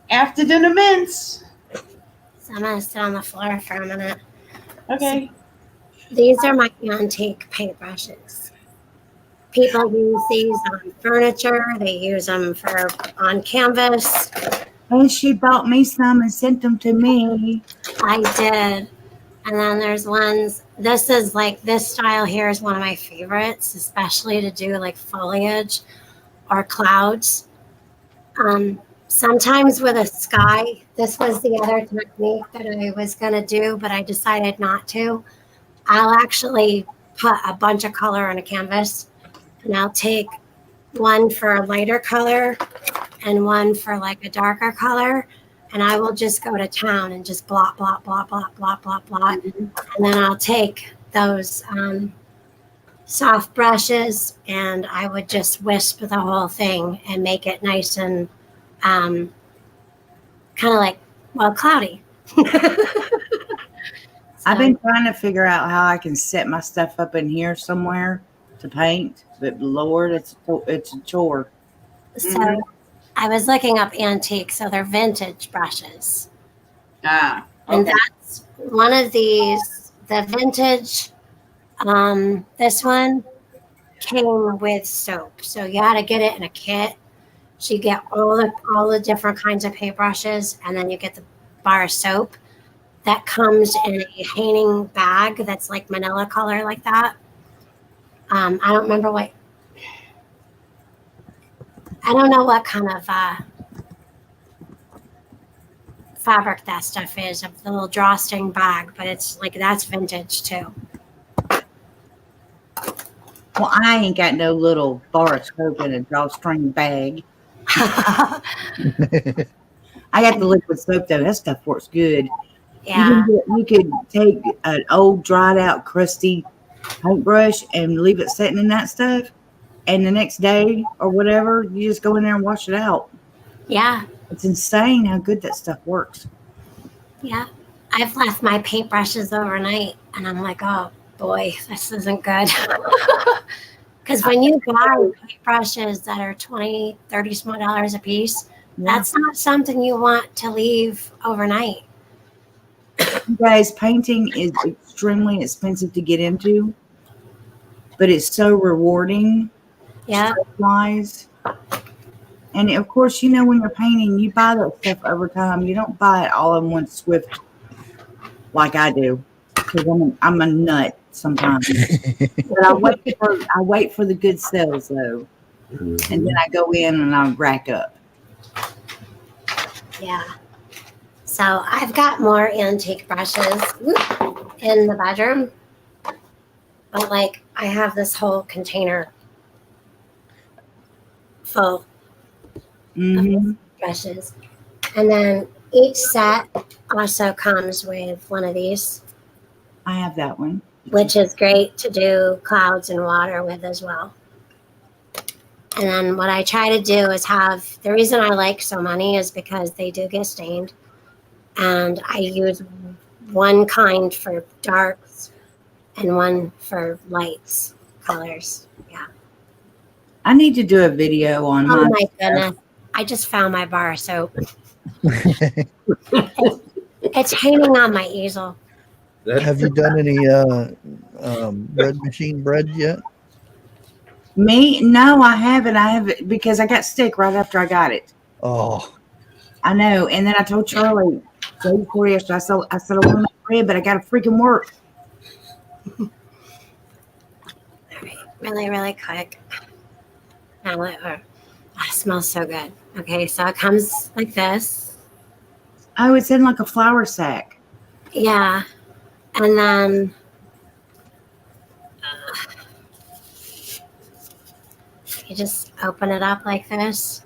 After dinner mints. So I'm gonna sit on the floor for a minute. Okay. These are my antique paintbrushes. People use these on furniture. They use them on canvas. And she bought me some and sent them to me. I did. And then there's ones, this is like, this style here is one of my favorites, especially to do like foliage or clouds. Sometimes with a sky, this was the other technique that I was going to do, but I decided not to. I'll actually put a bunch of color on a canvas, and I'll take one for a lighter color and one for like a darker color, and I will just go to town and just blot, blot, blot, blot, blot, blot, blot. And then I'll take those soft brushes and I would just wisp the whole thing and make it nice and kind of like, well, cloudy. I've been trying to figure out how I can set my stuff up in here somewhere to paint, but Lord, it's a chore. So I was looking up antique, so they're vintage brushes. Ah. And Okay. that's one of these, the vintage, this one came with soap. So you had to get it in a kit. So you get all the different kinds of paintbrushes, and then you get the bar of soap that comes in a hanging bag that's like manila color like that. I don't remember I don't know what kind of fabric that stuff is, of the little drawstring bag, but it's like, that's vintage too. Well, I ain't got no little bar of soap in a drawstring bag. I got the liquid soap though. That stuff works good. Yeah. You could take an old dried out crusty paintbrush and leave it sitting in that stuff, and the next day or whatever, you just go in there and wash it out. Yeah. It's insane how good that stuff works. Yeah. I've left my paintbrushes overnight and I'm like, oh boy, this isn't good. Because when you buy paintbrushes that are $20, $30 small dollars a piece, that's not something you want to leave overnight. You guys, painting is extremely expensive to get into, but it's so rewarding. Yeah. Wise. And of course, you know, when you're painting, you buy that stuff over time. You don't buy it all in one swift like I do, because I'm a nut sometimes. But I wait for the good sales though, and then I go in and I rack up. Yeah. So I've got more antique brushes in the bedroom, but like I have this whole container full of brushes. And then each set also comes with one of these. I have that one. Which is great to do clouds and water with as well. And then what I try to do is the reason I like so many is because they do get stained. And I use one kind for darks and one for lights, colors. Yeah. I need to do a video on Oh my goodness. I just found my bar of soap. It's hanging on my easel. Have you done any bread machine bread yet? Me? No, I haven't. I haven't because I got sick right after I got it. Oh, I know. And then I told Charlie day before yesterday, I said I want to make bread, but I got to freaking work. All right, really, really quick. Now it smells so good. Okay, so it comes like this. Oh, it's in like a flour sack. Yeah, and then you just open it up like this.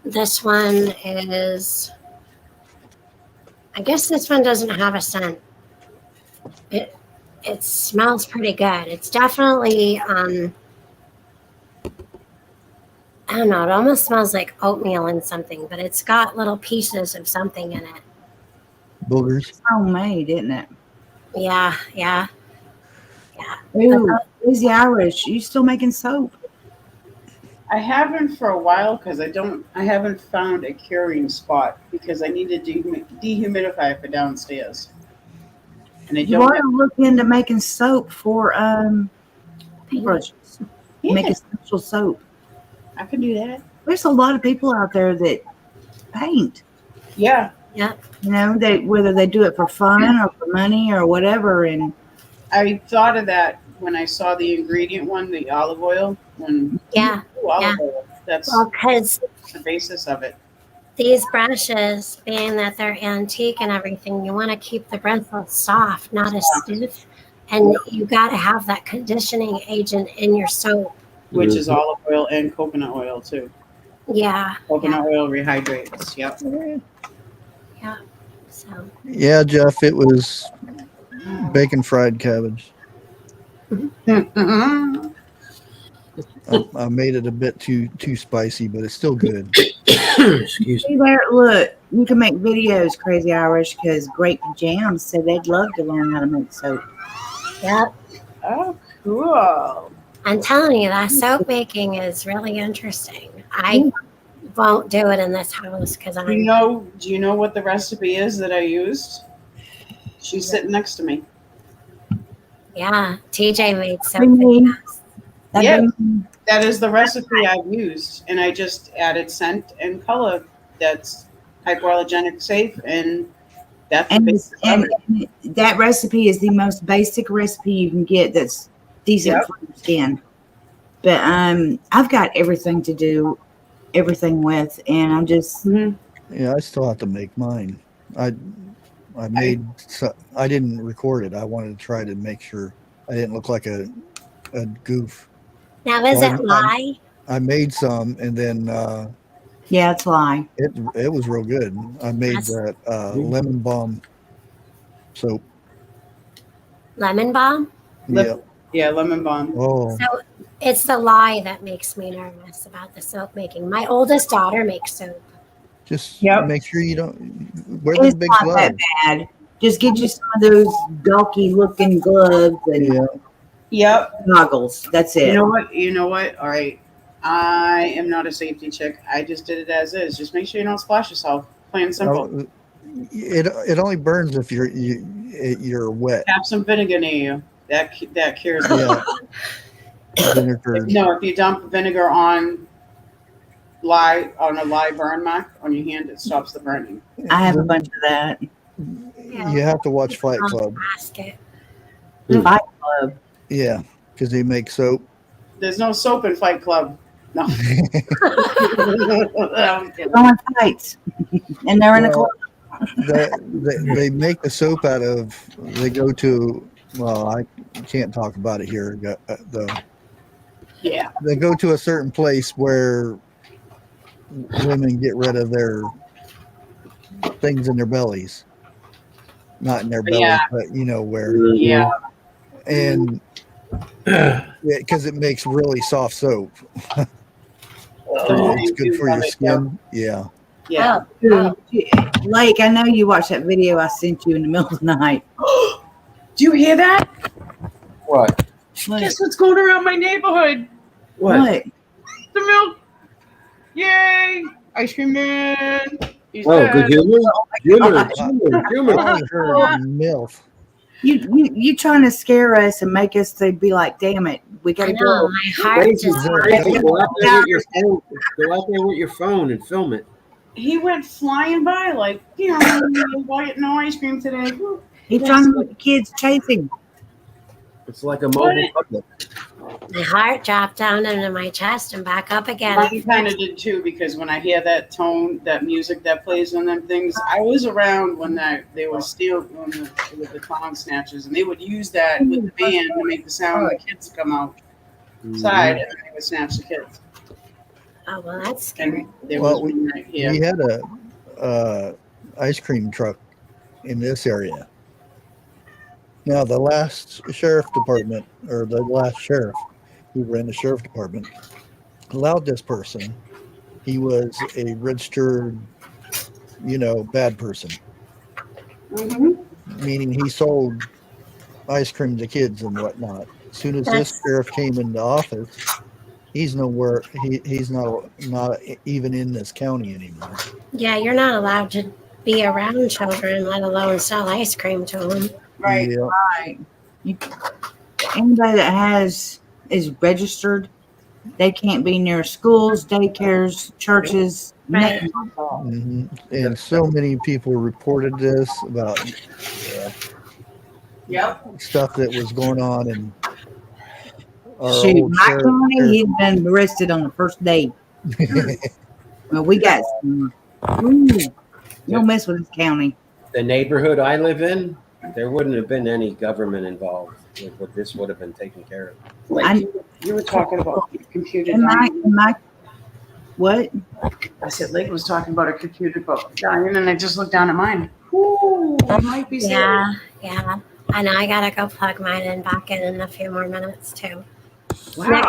This one is I guess this one doesn't have a scent. It smells pretty good. It's definitely I don't know. It almost smells like oatmeal and something, but it's got little pieces of something in it. Boogers. It's homemade, isn't it? Yeah. Ooh, Crazy Irish. You still making soap? I haven't for a while because I haven't found a curing spot because I need to dehumidify for downstairs. And I You don't ought to look into making soap for paintbrushes. Yeah, Make essential soap. I can do that. There's a lot of people out there that paint. Yeah. You know, whether they do it for fun or for money or whatever. And I thought of that when I saw the ingredient one, the olive oil. Olive oil. That's because the basis of it. these brushes, being that they're antique and everything, you want to keep the bristles soft, not as stiff. And you got to have that conditioning agent in your soap. Which is olive oil and coconut oil too. Yeah. Coconut oil rehydrates. Yep. Yeah. So. Yeah, Jeff, it was bacon fried cabbage. I made it a bit too spicy, but it's still good. Excuse me. see there, look, you can make videos, Crazy Irish, because Great Jams said they'd love to learn how to make soap. Yep. Oh, cool. I'm telling you, that soap making is really interesting. I won't do it in this house because Do you know what the recipe is that I used? She's sitting next to me. Yeah, TJ made soap. That is the recipe I've used, and I just added scent and color. That's hypoallergenic safe, and that's the basis of it. And that recipe is the most basic recipe you can get that's decent for your skin. But I've got everything to do everything with, and I'm just Yeah, I still have to make mine. I didn't record it. I wanted to try to make sure I didn't look like a goof. Now, is it lye? I made some, and then yeah, it's lye. It was real good. I made that lemon balm soap. Lemon balm? Yeah, lemon balm. Oh. So it's the lye that makes me nervous about the soap making. My oldest daughter makes soap. Just make sure you don't wear the big not gloves. that bad. Just get you some of those gawky looking gloves and goggles. That's it. You know what? All right. I am not a safety chick. I just did it as is. Just make sure you don't splash yourself. Plain and simple. It only burns if you're wet. Have some vinegar near you. That cures it. Vinegar. No, if you dump vinegar on a lye burn mark on your hand, it stops the burning. I have a bunch of that. You have to watch Fight Club. Fight Club. Yeah, because they make soap. There's no soap in Fight Club. No. Going fights, and they're in a club. They make the soap out of. They go to. Well, I can't talk about it here, though. Yeah. They go to a certain place where women get rid of their things in their bellies. Not in their bellies, but you know where. Yeah. And because it makes really soft soap. It's good for your skin. Yeah. Yeah. Lake, I know you watched that video I sent you in the middle of the night. Do you hear that? What? Guess what's going around my neighborhood? What? The milk. Yay! Ice cream man. He's Oh, dead. good humor. Humor. MILF. You trying to scare us and make us to be like, damn it, we gotta go. My heart just Go out there with your phone. Go out there with your phone and film it. He went flying by like, no ice cream today. He's trying to make the kids chase him. It's like a mobile public. My heart dropped down into my chest and back up again. Mine kind of did too, because when I hear that tone, that music that plays on them things, I was around when they were still with the clown snatchers, and they would use that with the band to make the sound of the kids come outside, and they would snatch the kids. Oh, well, that's scary. And there Well, was one right here. we had a ice cream truck in this area. Now, the last sheriff department, or the last sheriff who ran the sheriff department, allowed this person. He was a registered, bad person, meaning he sold ice cream to kids and whatnot. As soon as this That's sheriff came into office, he's nowhere. He's not even in this county anymore. yeah. You're not allowed to be around children, let alone sell ice cream to them. Right. Yeah. Right. Anybody that is registered, they can't be near schools, daycares, churches, Right. nothing like that. hmm And so many people reported this about Yep. stuff that was going on in our Shoot, old my sheriff. county, he'd been arrested on the first day. Well, we got some. Ooh, don't mess with this county. The neighborhood I live in, there wouldn't have been any government involved. This would have been taken care of. Like you were talking about your computer. In dying. my what? I said Lake was talking about a computer dying, and I just looked down at mine. Ooh, I might be serious. Yeah. I know. I gotta go plug mine in back in a few more minutes too. Wow.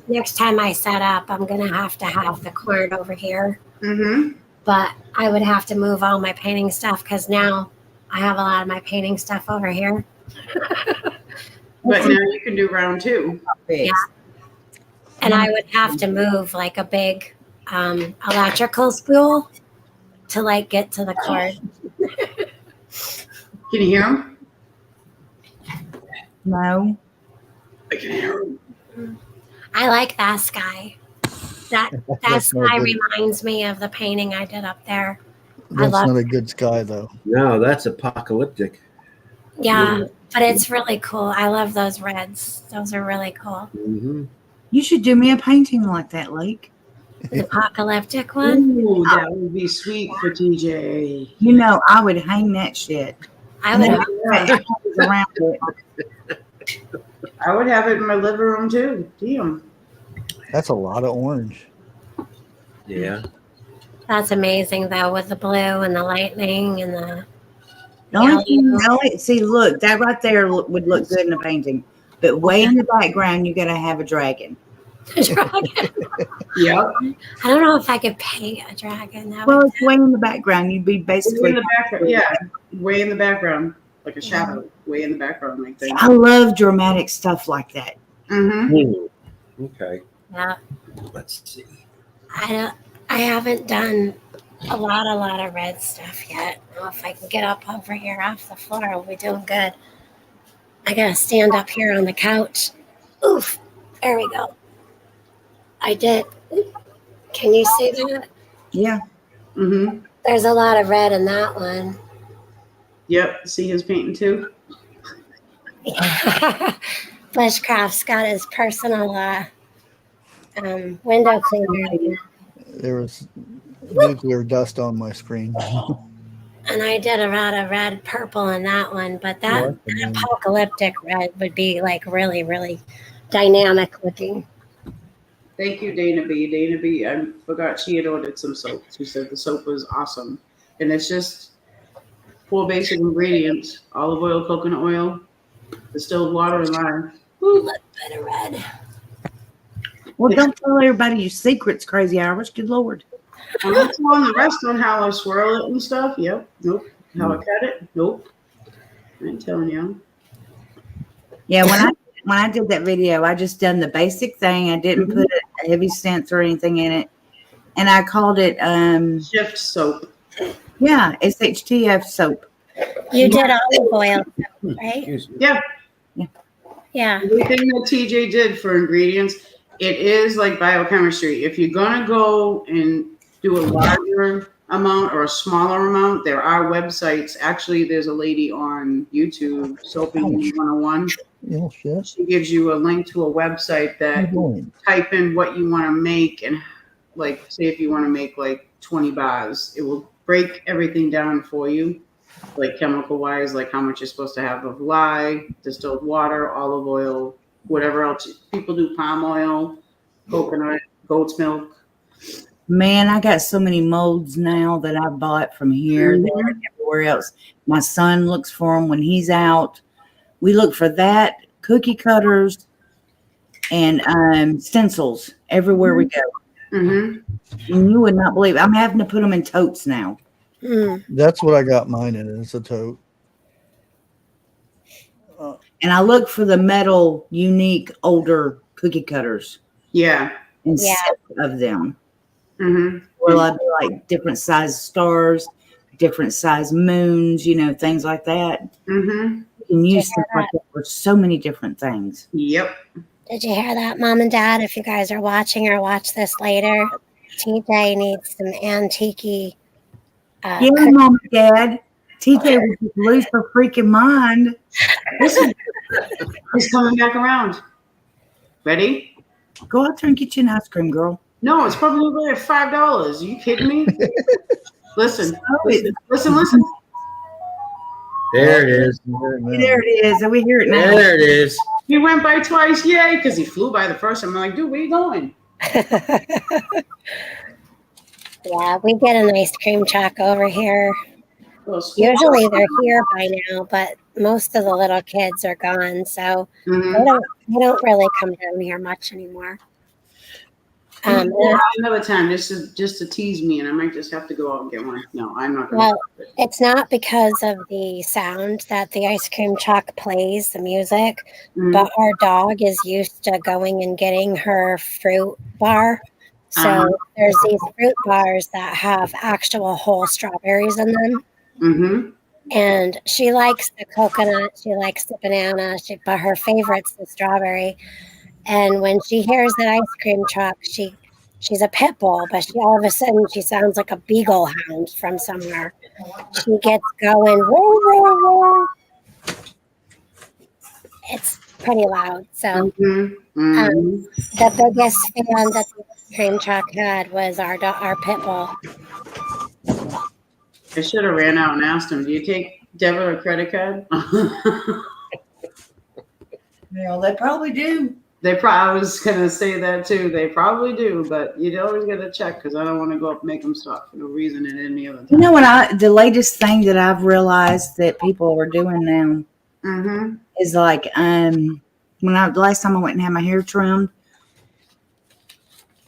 Next time I set up, I'm gonna have to have the cord over here. Mm-hmm. But I would have to move all my painting stuff because now I have a lot of my painting stuff over here. But now you can do round 2. Yeah. And I would have to move like a big electrical spool to like get to the cord. Can you hear him? No. I can hear him. I like that sky. That That's not sky good. reminds me of the painting I did up there. That's love not a good sky, though. No, that's apocalyptic. Yeah, but it's really cool. I love those reds. Those are really cool. Mm-hmm. You should do me a painting like that, Lake. The apocalyptic one. Ooh, that would be sweet for TJ. You know, I would hang that shit. I would. Around it. I would have it in my living room too. Damn. That's a lot of orange. Yeah. That's amazing though, with the blue and the lightning and the. The only thing, see, look, that right there would look good in a painting. But way in the background, you got to have a dragon. dragon. Yep. I don't know if I could paint a dragon. Well, it's way in the background. You'd be Way basically. in the background. Yeah. Way in the background. Like a shadow. Way in the background like that. I love dramatic stuff like that. Mm-hmm. Okay. Yeah. Let's see. I haven't done a lot of red stuff yet. I don't know if I can get up over here off the floor, we'll be doing good. I gotta stand up here on the couch. Oof. There we go. I did. Can you see that? Yeah. Mm-hmm. There's a lot of red in that one. Yep. See his painting too? Bushcraft's got his personal window cleaner. There was nuclear dust on my screen. And I did a lot of red, purple in that one, but that apocalyptic red would be like really, really dynamic looking. Thank you, Dana B. Dana B. I forgot she had ordered some soap. She said the soap was awesome. And it's just 4 basic ingredients: olive oil, coconut oil, distilled water, and lime. A little bit of red. Well, don't tell everybody your secrets, Crazy Irish. Good Lord. I'm not telling the rest on how I swirl it and stuff. Yep. Nope. How I cut it. Nope. I ain't telling you. Yeah, when I did that video, I just done the basic thing. I didn't put a heavy scents or anything in it. And I called it Shift soap. yeah, SHTF soap. You did olive oil, right? Excuse me. Yeah. Yeah. Everything that TJ did for ingredients, it is like biochemistry. If you're gonna go and do a larger amount or a smaller amount, there are websites. Actually, there's a lady on YouTube, Soaping 101. Oh, shit. She gives you a link to a website that type in what you want to make, and like say if you want to make like 20 bars, it will break everything down for you, like chemical wise, like how much you're supposed to have of lye, distilled water, olive oil, whatever else. People do palm oil, coconut, goat's milk. Man, I got so many molds now that I bought from here. They're everywhere else. My son looks for them when he's out. We look for that, cookie cutters, and stencils everywhere we go. Mm-hmm. And you would not believe I'm having to put them in totes now. Mm. That's what I got mine in. It's a tote. And I look for the metal, unique, older cookie cutters Yeah. and Yeah. sets of them. Mm-hmm. Well, I'd be like different size stars, different size moons, things like that. Mm-hmm. You can use Just stuff like that for so many different things. Yep. Did you hear that, Mom and Dad? If you guys are watching or watch this later, TJ needs some antique. Yeah, Mom and Dad. TJ would just lose her freaking mind. Listen, he's coming back around. Ready? Go out there and get you an ice cream, girl. No, it's probably like $5. Are you kidding me? Listen. it- Listen. There it is. There it is. And we hear it now. There it is. He went by twice, yay, because he flew by the first time. I'm like, dude, where you going? Yeah, we get an ice cream truck over here. Little school. Usually they're here by now, but most of the little kids are gone, so Mhm. they don't really come down here much anymore. Another time, just to tease me, and I might just have to go out and get one. No, I'm not going Well, it's not because of the sound that the ice cream truck plays, the music, but our dog is used to going and getting her fruit bar. So there's these fruit bars that have actual whole strawberries in them. Mm-hmm. And she likes the coconut, she likes the banana, but her favorite's the strawberry. And when she hears that ice cream truck, she's a pit bull, but all of a sudden she sounds like a beagle hound from somewhere. She gets going, roar, roar, roar. It's pretty loud. So the biggest fan that the ice cream truck had was our pit bull. I should have ran out and asked him, do you take debit or credit card? They probably do. I was going to say that too. They probably do, but you always got to check because I don't want to go up and make them stop for no reason at any other time. You know what? The latest thing that I've realized that people are doing now is like the last time I went and had my hair trimmed,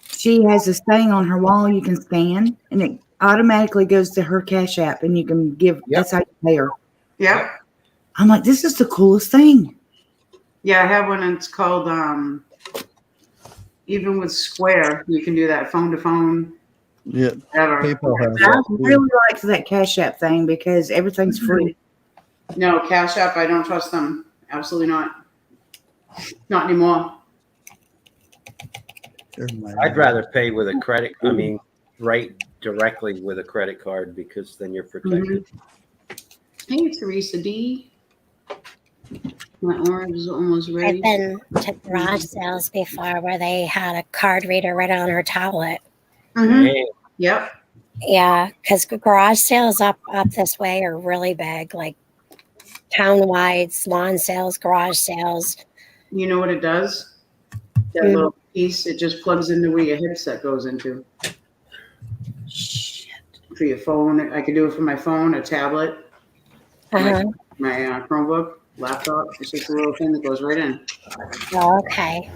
she has this thing on her wall you can scan, and it automatically goes to her Cash App, and you can give. That's how you pay her. Yep. I'm like, this is the coolest thing. Yeah, I have one. It's called even with Square, you can do that phone to phone. Yeah, Ever. PayPal has I that. really like that Cash App thing because everything's free. No, Cash App, I don't trust them. Absolutely not. Not anymore. I'd rather pay with a credit. I mean, right directly with a credit card because then you're protected. Hey, Teresa D. My orange is almost ready. I've been to garage sales before where they had a card reader right on her tablet. Hey, Yep. Yeah, because garage sales up this way are really big, like town-wide lawn sales, garage sales. You know what it does? That little piece, it just plugs into where your headset goes into. Shit. For your phone, I could do it for my phone, a tablet, Uh-huh. my Chromebook, laptop. It's just a little thing that goes right in. Oh, okay.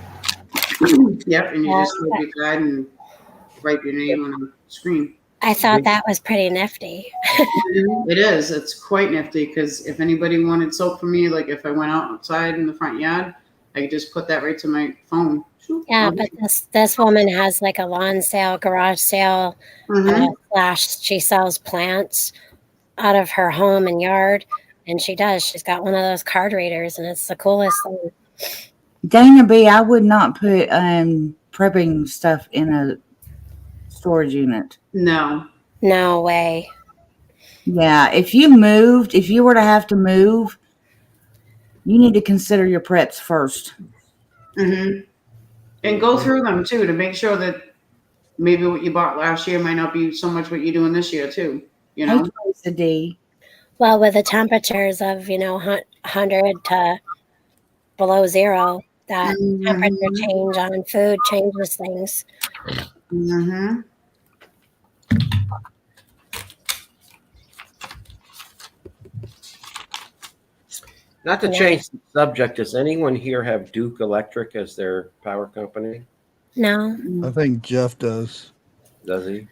Yep, and you just look your card and write your name on the screen. I thought that was pretty nifty. It is. It's quite nifty because if anybody wanted soap from me, like if I went outside in the front yard, I could just put that right to my phone. Yeah, but this woman has like a lawn sale, garage sale, / she sells plants out of her home and yard, and she does. She's got one of those card readers, and it's the coolest thing. Dana B, I would not put prepping stuff in a storage unit. No. No way. Yeah, if you were to have to move, you need to consider your preps first. And go through them too to make sure that maybe what you bought last year might not be so much what you're doing this year too. You know? Hey, Teresa D. Well, with the temperatures of 100 to below zero, that temperature change on food changes things. Not to Yeah. change the subject, does anyone here have Duke Electric as their power company? No, I think Jeff does. Does he?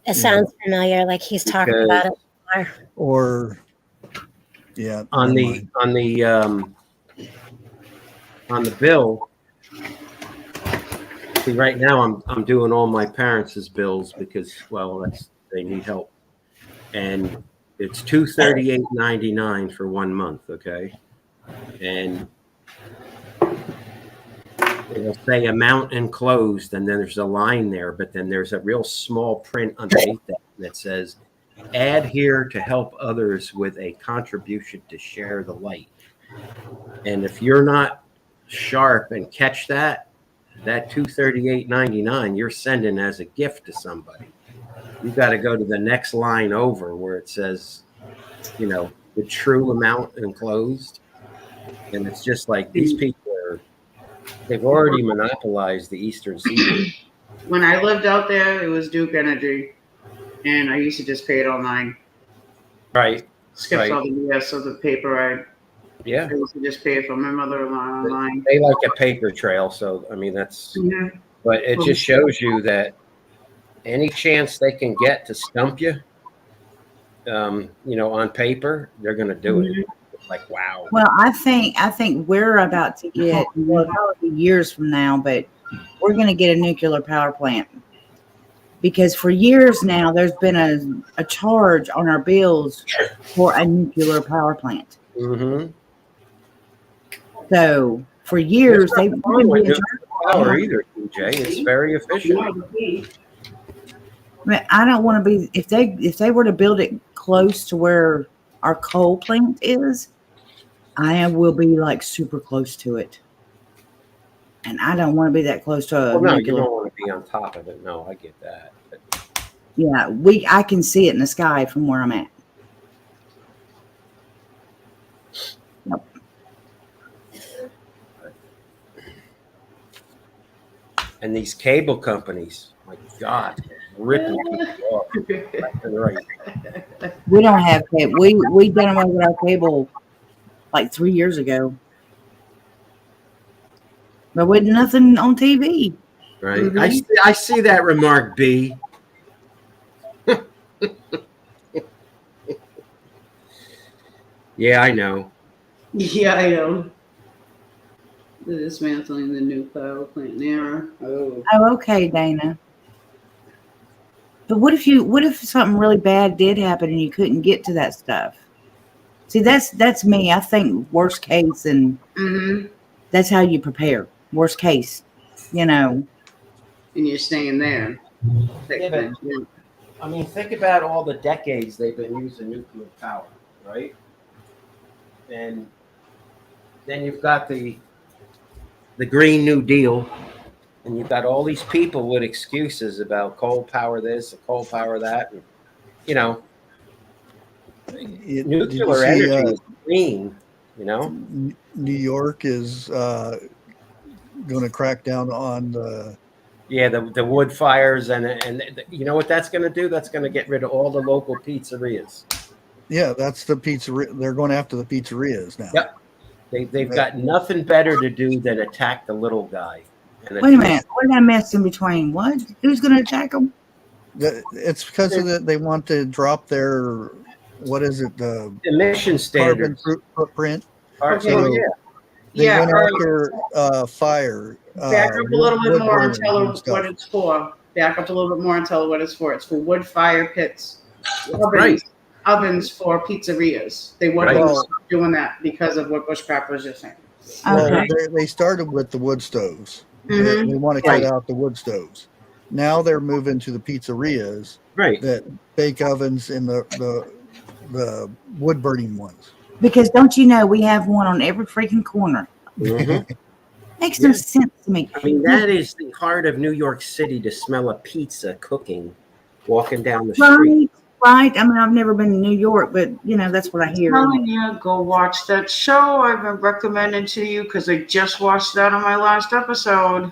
it sounds familiar, like he's talking about it before. Or yeah, On never the mind. on the bill. See, right now I'm doing all my parents' bills because, well, they need help, and it's $238.99 for 1 month. Okay, and it'll say amount enclosed, and then there's a line there, but then there's a real small print underneath that says, "Add here to help others with a contribution to share the light." And if you're not sharp and catch that $238.99 you're sending as a gift to somebody. You got to go to the next line over where it says, the true amount enclosed. And it's just like these people they've already monopolized the Eastern Seaboard. When I lived out there, it was Duke Energy, and I used to just pay it online. Right. Skipped all the BS of the paper. I used to just pay it from my mother-in-law online. They like a paper trail, so I mean that's. Yeah. But it just shows you that any chance they can get to stump you, on paper, they're going to do it. It's like, wow. Well, I think we're about to get, well, probably years from now, but we're going to get a nuclear power plant. Because for years now, there's been a charge on our bills for a nuclear power plant. Mm-hmm. So for years, they've been power either, DJ. It's very efficient. I mean, I don't want to be, if they were to build it close to where our coal plant is, I will be like super close to it. And I don't want to be that close to a no, nuclear. You don't want to be on top of it. No, I get that. But yeah, I can see it in the sky from where I'm at. Yep. And these cable companies, my God, ripping people off left and right. We don't have cable. We done away with our cable like 3 years ago. But with nothing on TV. Right. Mm-hmm. I see that remark, B. Yeah, I know. Yeah, I know. The dismantling the new power plant there. Oh, okay, Dana. But what if something really bad did happen and you couldn't get to that stuff? See, that's me. I think worst case, and that's how you prepare. Worst case, And you're staying there. Yeah, I mean, think about all the decades they've been using nuclear power, right? And then you've got the Green New Deal, and you've got all these people with excuses about coal power this, coal power that, and nuclear energy is green. New York is going to crack down on the wood fires, and you know what that's going to do? That's going to get rid of all the local pizzerias. Yeah, that's the pizzeria. They're going after the pizzerias now. Yep. They've got nothing better to do than attack the little guy. Wait a minute. What did I mess in between? What? Who's going to attack them? It's because of that they want to drop their, what is it? The emission standards. Carbon footprint. Okay. So they went after fire. Back up a little bit more and tell them what it's for. Back up a little bit more and tell them what it's for. It's for wood fire pits. Ovens for pizzerias. They want to stop doing that because of what Bushcraft was just saying. Well, they started with the wood stoves. They want to cut out the wood stoves. Now they're moving to the pizzerias. Right. That bake ovens and the wood burning ones. Because don't you know we have one on every freaking corner? Mm-hmm. Makes no sense to me. I mean, that is the heart of New York City, to smell a pizza cooking, walking down the street. Right. I mean, I've never been to New York, but that's what I hear. Telling you, go watch that show I've been recommending to you because I just watched that on my last episode.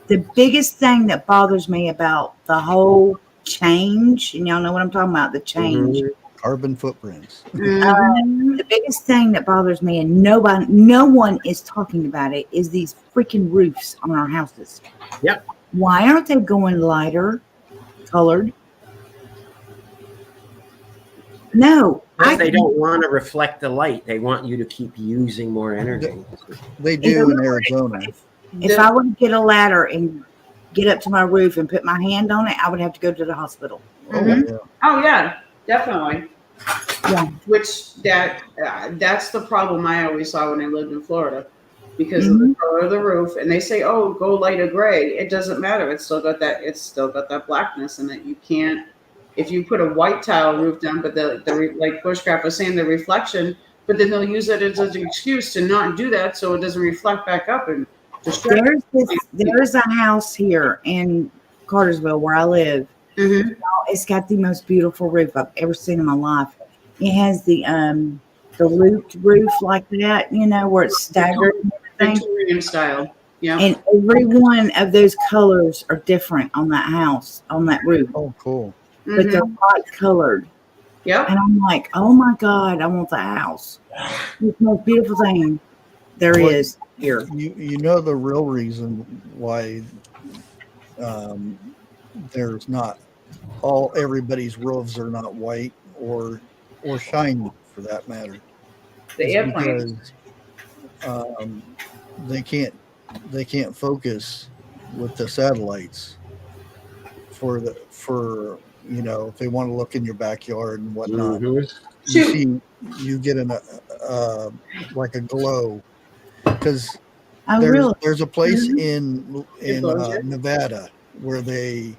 The biggest thing that bothers me about the whole change, and y'all know what I'm talking about, the change, carbon footprints. Mhm. The biggest thing that bothers me, and no one is talking about it, is these freaking roofs on our houses. Yep. Why aren't they going lighter colored? No, Well, they don't want to reflect the light. They want you to keep using more energy. They do in Arizona. If I were to get a ladder and get up to my roof and put my hand on it, I would have to go to the hospital. Mhm. yeah. Oh yeah, definitely. Yeah. Which that's the problem I always saw when I lived in Florida, because of Mhm. the color of the roof. And they say, "Oh, go lighter gray." It doesn't matter. It's still got that. It's still got that blackness in it. You can't. If you put a white tile roof down, but like Bushcraft was saying, the reflection. But then they'll use it as an excuse to not do that, so it doesn't reflect back up and distract. There's a house here in Cartersville where I live. Mhm. It's got the most beautiful roof I've ever seen in my life. It has the looped roof like that, where it's staggered and everything. Victorian style. Yeah. And every one of those colors are different on that house, on that roof. Oh, cool. But they're light colored. Yep. And I'm like, oh my God, I want the house. It's the most beautiful thing there Well, is here. You know the real reason why there's not everybody's roofs are not white or shiny for that matter. The is airplanes. because they can't focus with the satellites for if they want to look in your backyard and whatnot. Mhm. You get like a glow because Oh, really? there's a place Mm-hmm. in Nevada where they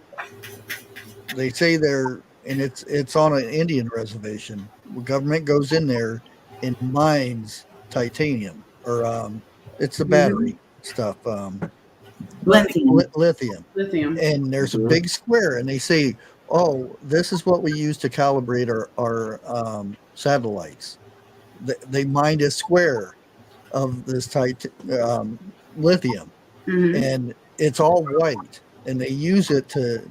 say and it's on an Indian reservation. The government goes in there and mines titanium or it's the battery stuff, Lithium. lithium. And there's a big square, and they say, "Oh, this is what we use to calibrate our satellites." They mined a square of this lithium, Mhm. and it's all white, and they use it to.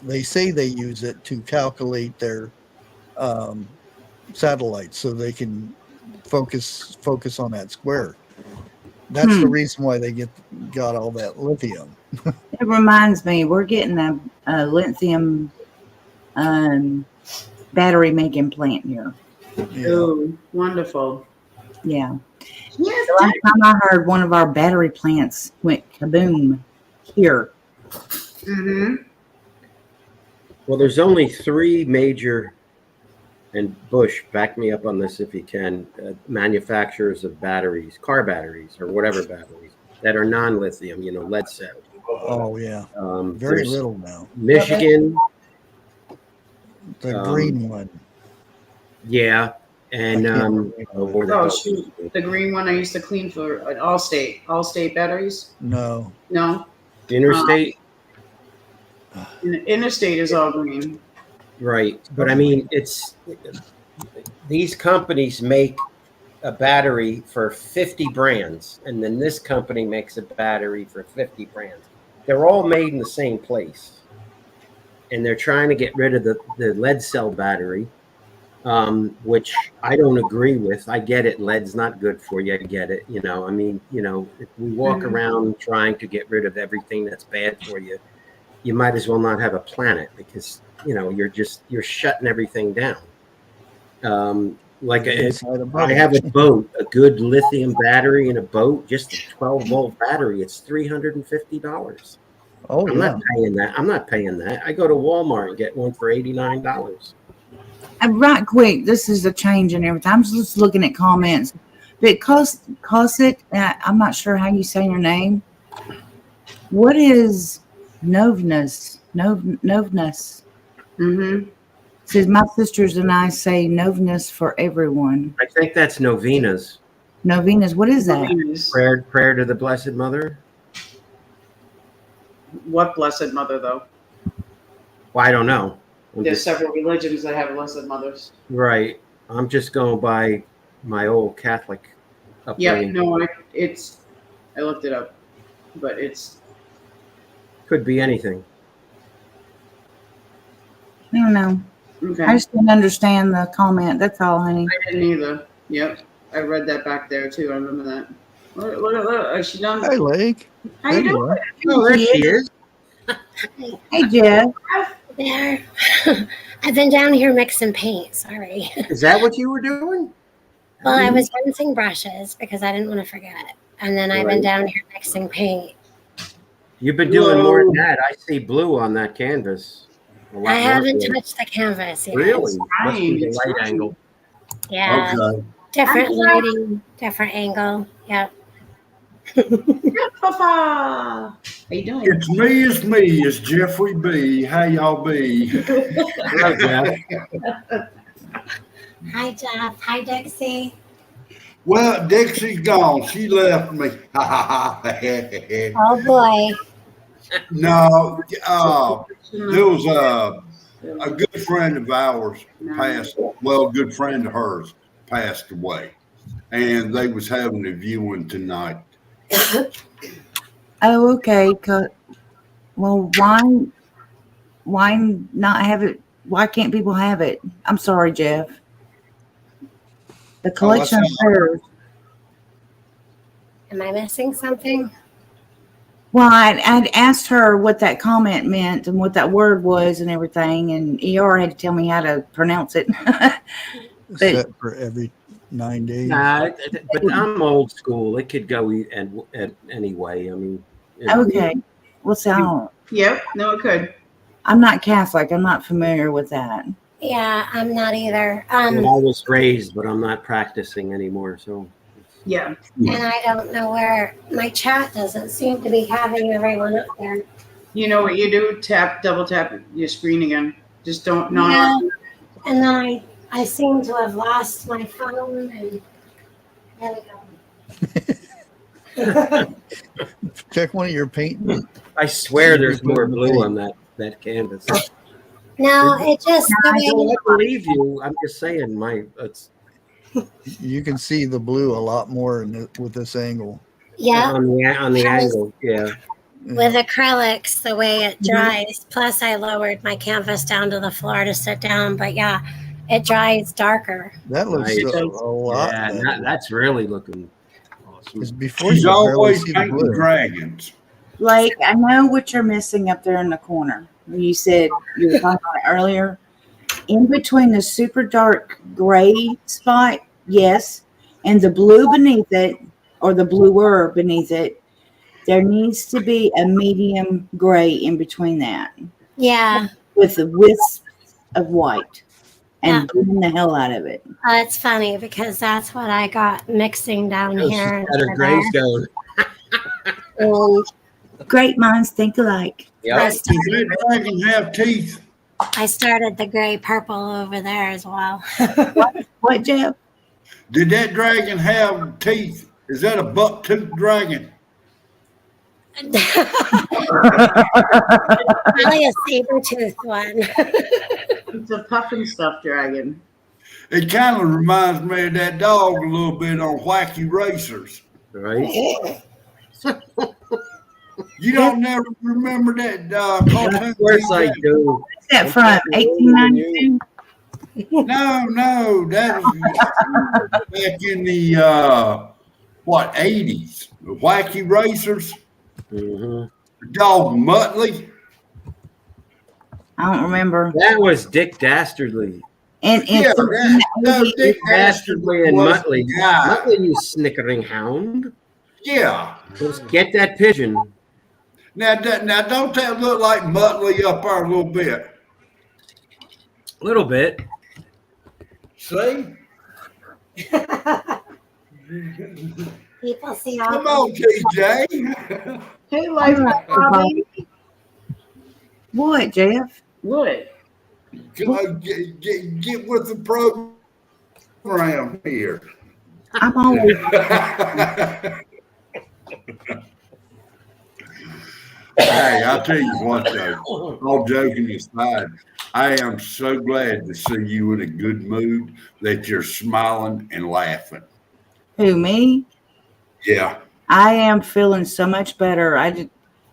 They say they use it to calculate their satellites, so they can focus on that square. That's the reason why they got all that lithium. It reminds me, we're getting a lithium battery making plant here. Yeah. Oh, wonderful. Yeah. Yes, The last time I heard, one of our battery plants went kaboom here. Mm-hmm. Well, there's only 3 major, and Bush, back me up on this if you can, manufacturers of batteries, car batteries or whatever batteries that are non-lithium, lead cell. Oh yeah. Very There's little now. Michigan, The green one. yeah, and I can't remember. where the Oh hell- shoot, the green one I used to clean for Allstate batteries. No. No, Interstate, Interstate is all green. right? But I mean, these companies make a battery for 50 brands, and then this company makes a battery for 50 brands. They're all made in the same place, and they're trying to get rid of the lead cell battery, which I don't agree with. I get it. Lead's not good for you. I get it. I mean, if we walk around trying to get rid of everything that's bad for you, you might as well not have a planet, because, you're shutting everything down. I have a boat, a good lithium battery in a boat, just a 12-volt battery. It's $350. Oh, I'm not paying that. I'm not paying that. I go to Walmart and get one for $89. Right quick, this is a change in everything. I'm just looking at comments. But Cosset, I'm not sure how you say your name. What is Novness? Novness. Mm-hmm. Says my sisters and I say Novness for everyone. I think that's novenas. Novenas, what is that? Prayer to the Blessed Mother. What Blessed Mother though? Well, I don't know. There's several religions that have Blessed Mothers. Right. I'm just going by my old Catholic upbringing. Yeah, no, I looked it up, but it's could be anything. I don't know. Okay. I just didn't understand the comment. That's all, honey. I didn't either. Yep. I read that back there too. I remember that. Look. Is she done? Hey, Lake. How There you you doing? are. Oh, there she is. Hey, Jeff. There. I've been down here mixing paint. Sorry. Is that what you were doing? Well, I was rinsing brushes because I didn't want to forget. And then I've been down here mixing paint. You've been doing more than that. I see blue on that canvas. I haven't touched the canvas yet. Really? Must be the It's light fine. angle. Yeah. Okay. Different lighting, different angle. Yep. Papa. How you doing? It's me. It's Jeffrey B. How y'all be? Hello, Jeff. Hi, Jeff. Hi, Dixie. Well, Dixie's gone. She left me. Oh, boy. No, there was a good friend of ours passed. Well, a good friend of hers passed away, and they was having a viewing tonight. Oh, okay. Well, why not have it? Why can't people have it? I'm sorry, Jeff. The collection of hers. Am I missing something? Well, I'd asked her what that comment meant and what that word was and everything, and ER had to tell me how to pronounce it. Set for every 9 days. Nah, but I'm old school. It could go anyway. I mean, Okay. Well, so Yep. No, it could. I'm not Catholic. I'm not familiar with that. Yeah, I'm not either. I was raised, but I'm not practicing anymore. So Yeah. And I don't know where my chat doesn't seem to be having everyone up there. You know what you do? Double tap your screen again. Just don't Yeah. And then I seem to have lost my phone and there we go. Check one of your paint. I swear there's more blue on that canvas. No, it just I believe you. I'm just saying, You can see the blue a lot more with this angle. yeah. on the angle, yeah. With acrylics, the way it dries. Plus, I lowered my canvas down to the floor to sit down. But yeah, it dries darker. That looks Nice. a lot. Yeah, better. that's really looking awesome. Because before She's you could barely always see the painting blue. dragons. Like, I know what you're missing up there in the corner. You said you were talking about it earlier. In between the super dark gray spot, yes, and the blue beneath it, or the bluer beneath it, there needs to be a medium gray in between that. Yeah. With the wisp of white. And blowing the hell out of it. It's funny because that's what I got mixing down here. She's got her grays going. And great minds think alike. Yeah. Does that dragon have teeth? I started the gray purple over there as well. What, Jeff? Did that dragon have teeth? Is that a buck-toothed dragon? Probably a saber-toothed one. It's a puff and stuff dragon. It kind of reminds me of that dog a little bit on Wacky Racers. Right? You don't never remember that cartoon? Of course I do. What's that from? 1892? No, that was back in the 80s. The Wacky Racers. Mm-hmm. The dog Muttley. I don't remember. That was Dick Dastardly. And Yeah, Dick Dastardly and was Muttley. the guy. Muttley, you snickering hound. Yeah. Let's get that pigeon. Now, don't that look like Muttley up there a little bit? A little bit. See? People see all. Come on, TJ. Hey, life, Bobby. What, Jeff? What? Come on, get with the program here. I'm always. Hey, I'll tell you what, though, all joking aside, I am so glad to see you in a good mood that you're smiling and laughing. Who, me? Yeah. I am feeling so much better.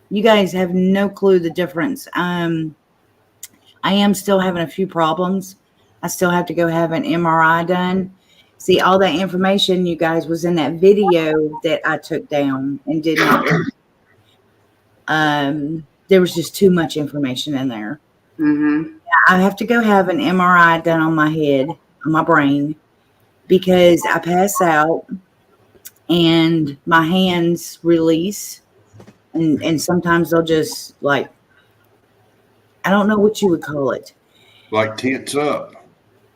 You guys have no clue the difference. I I am still having a few problems. I still have to go have an MRI done. See, all that information, you guys, was in that video that I took down and did not. There was just too much information in there. Mm-hmm. I have to go have an MRI done on my head, on my brain, because I pass out and my hands release, and sometimes they'll just like, I don't know what you would call it. Like tense up.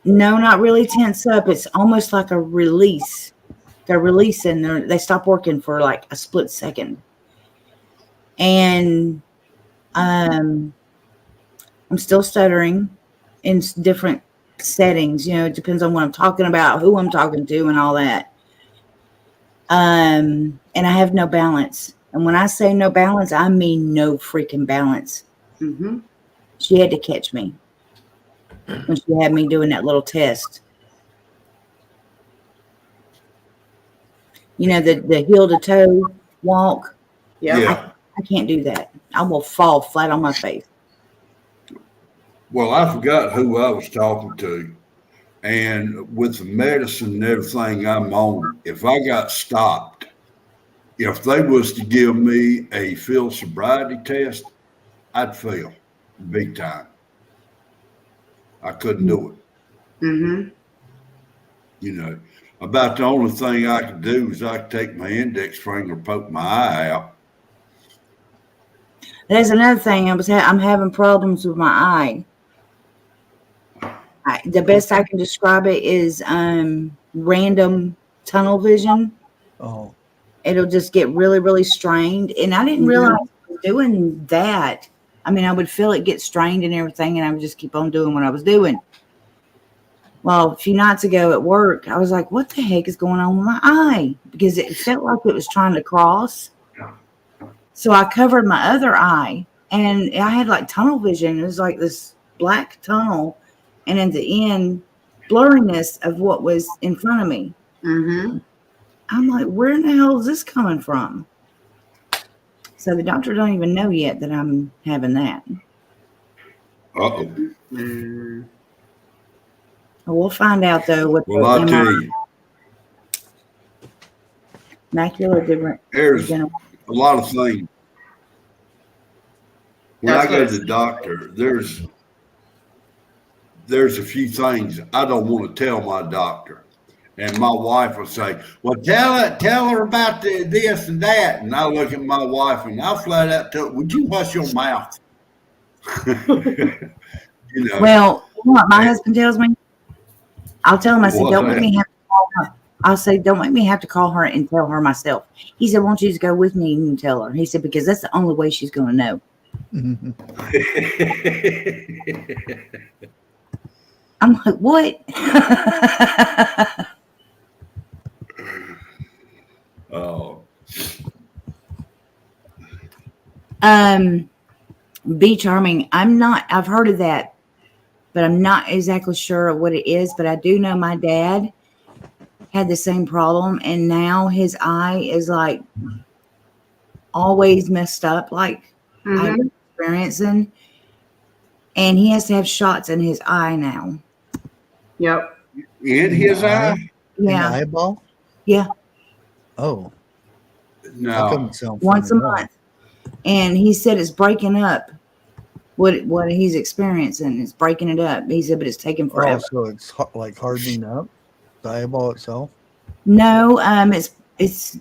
No, not really tense up. It's almost like a release. They're releasing. They stop working for like a split second. And I'm still stuttering in different settings. You know, it depends on what I'm talking about, who I'm talking to, and all that. And I have no balance. And when I say no balance, I mean no freaking balance. Mm-hmm. She had to catch me when she had me doing that little test. You know, the heel to toe walk. Yeah. I can't do that. I will fall flat on my face. Well, I forgot who I was talking to. And with the medicine and everything I'm on, if I got stopped, if they was to give me a field sobriety test, I'd fail big time. I couldn't do it. Mm-hmm. You know, about the only thing I could do is I could take my index finger and poke my eye out. There's another thing. I'm having problems with my eye. The best I can describe it is random tunnel vision. Oh, It'll just get really, really strained. And I didn't realize I was doing that. I mean, I would feel it get strained and everything, and I would just keep on doing what I was doing. Well, a few nights ago at work, I was like, what the heck is going on with my eye? Because it felt like it was trying to cross. So I covered my other eye, and I had like tunnel vision. It was like this black tunnel, and at the end, blurriness of what was in front of me. Mm-hmm. I'm like, where in the hell is this coming from? So the doctor don't even know yet that I'm having that. Uh-oh. Mm-hmm. We'll find out, though. Well, I'll tell you. Macular different. There's a lot of things. When I go to the doctor, there's a few things I don't want to tell my doctor. And my wife will say, well, tell her about this and that. And I look at my wife and I flat out tell her, would you hush your mouth? You know. Well, what my husband tells me, I'll tell him, I said, don't make me have to call her. I'll say, don't make me have to call her and tell her myself. He said, won't you just go with me and tell her? He said, because that's the only way she's going to know. I'm like, what? Oh. Be charming. I've heard of that, but I'm not exactly sure what it is. But I do know my dad had the same problem, and now his eye is like always messed up, like I'm experiencing, and he has to have shots in his eye now. Yep. In his eye? Yeah. In the eyeball? Yeah. Oh. No. How come it sounds Once a funny? month. And he said it's breaking up what he's experiencing. It's breaking it up. He said, but it's taking forever. Oh, so it's like hardening up the eyeball itself? No, it's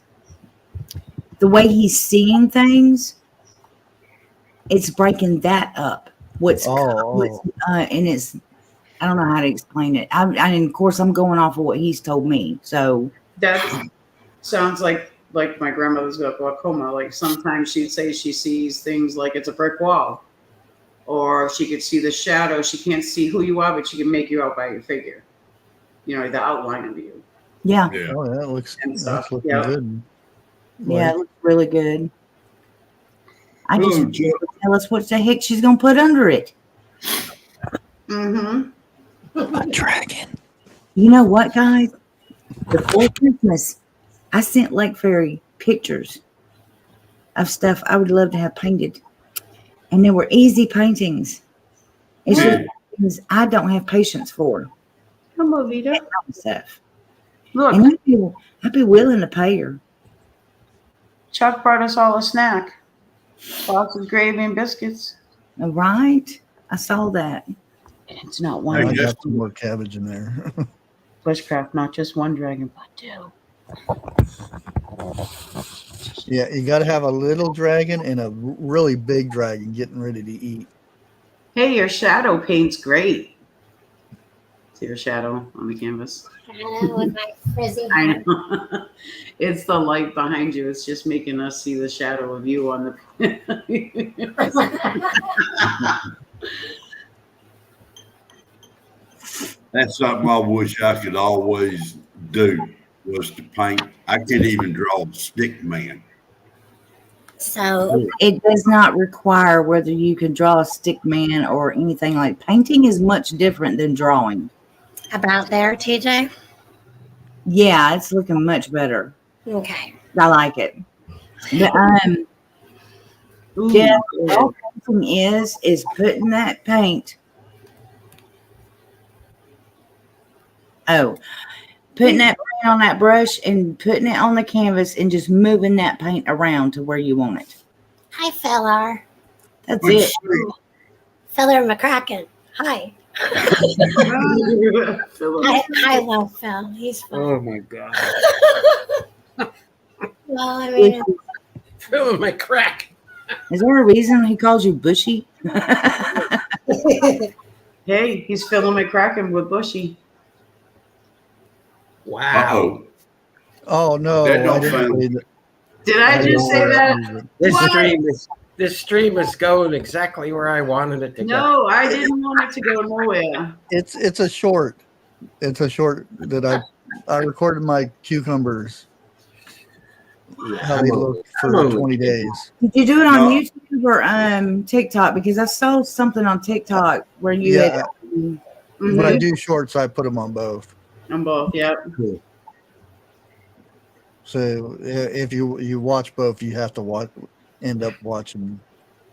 the way he's seeing things. It's breaking that up. And it's, I don't know how to explain it. And of course, I'm going off of what he's told me. So That sounds like my grandmother's got glaucoma. Like sometimes she'd say she sees things like it's a brick wall, or she could see the shadow. She can't see who you are, but she can make you out by your figure. You know, the outline of you. yeah. Oh, that looks And stuff. that's looking Yeah. good. Yeah, it looks really good. I just Oh, Joe. tell us what the heck she's gonna put under it. Mm-hmm. A dragon. You know what, guys? Before Christmas, I sent Lake Fairy pictures of stuff I would love to have painted, and they were easy paintings. It's Yeah. just things I don't have patience for. Come on, Vita. That kind of stuff. Look, And I'd be willing to pay her. Chuck brought us all a snack. Sausage, gravy, and biscuits. Right? I saw that. And it's not I one Hey, got some more cabbage in there. bushcraft, not just one dragon, but two. Yeah, you got to have a little dragon and a really big dragon getting ready to eat. Hey, your shadow paint's great. See your shadow on the canvas? With my frizzy I hair. know. It's the light behind you. It's just making us see the shadow of you on the. That's something I wish I could always do was to paint. I could even draw a stick man. So It does not require whether you can draw a stick man or anything like painting is much different than drawing. about there, TJ. Yeah, it's looking much better. Okay. I like it. But Ooh, yeah, yeah. all painting is putting that paint. Putting that paint on that brush and putting it on the canvas and just moving that paint around to where you want it. Hi, Feller. That's But it. see, Feller McCracken. Hi. I love Phil. He's fun. Oh my God. Well, I mean, Feeling my crack. Is there a reason he calls you Bushy? Hey, he's filling my cracking with Bushy. Wow. Oh no, That don't I didn't sound- say that. Did I just say that? This stream is going exactly where I wanted it to go. No, I didn't want it to go nowhere. It's a short. It's a short that I recorded my cucumbers how they look for 20 days. Did you do it on No. YouTube or TikTok? Because I saw something on TikTok where you Yeah, had. when I do shorts, I put them on both. On both, yeah. So if you watch both, you have to end up watching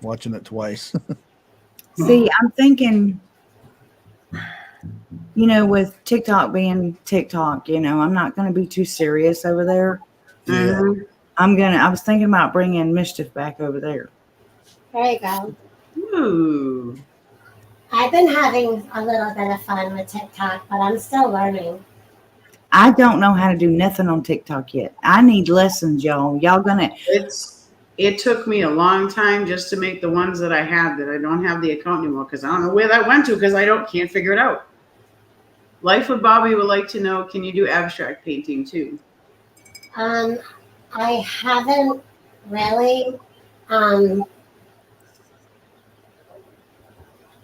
it twice. See, I'm thinking, with TikTok being TikTok, I'm not going to be too serious over there. Yeah. I was thinking about bringing Mischief back over there. there you go. Ooh. I've been having a little bit of fun with TikTok, but I'm still learning. I don't know how to do nothing on TikTok yet. I need lessons, y'all. Y'all gonna. It took me a long time just to make the ones that I had that I don't have the account anymore because I don't know where that went to because can't figure it out. Life with Bobby would like to know, can you do abstract painting too? I haven't really.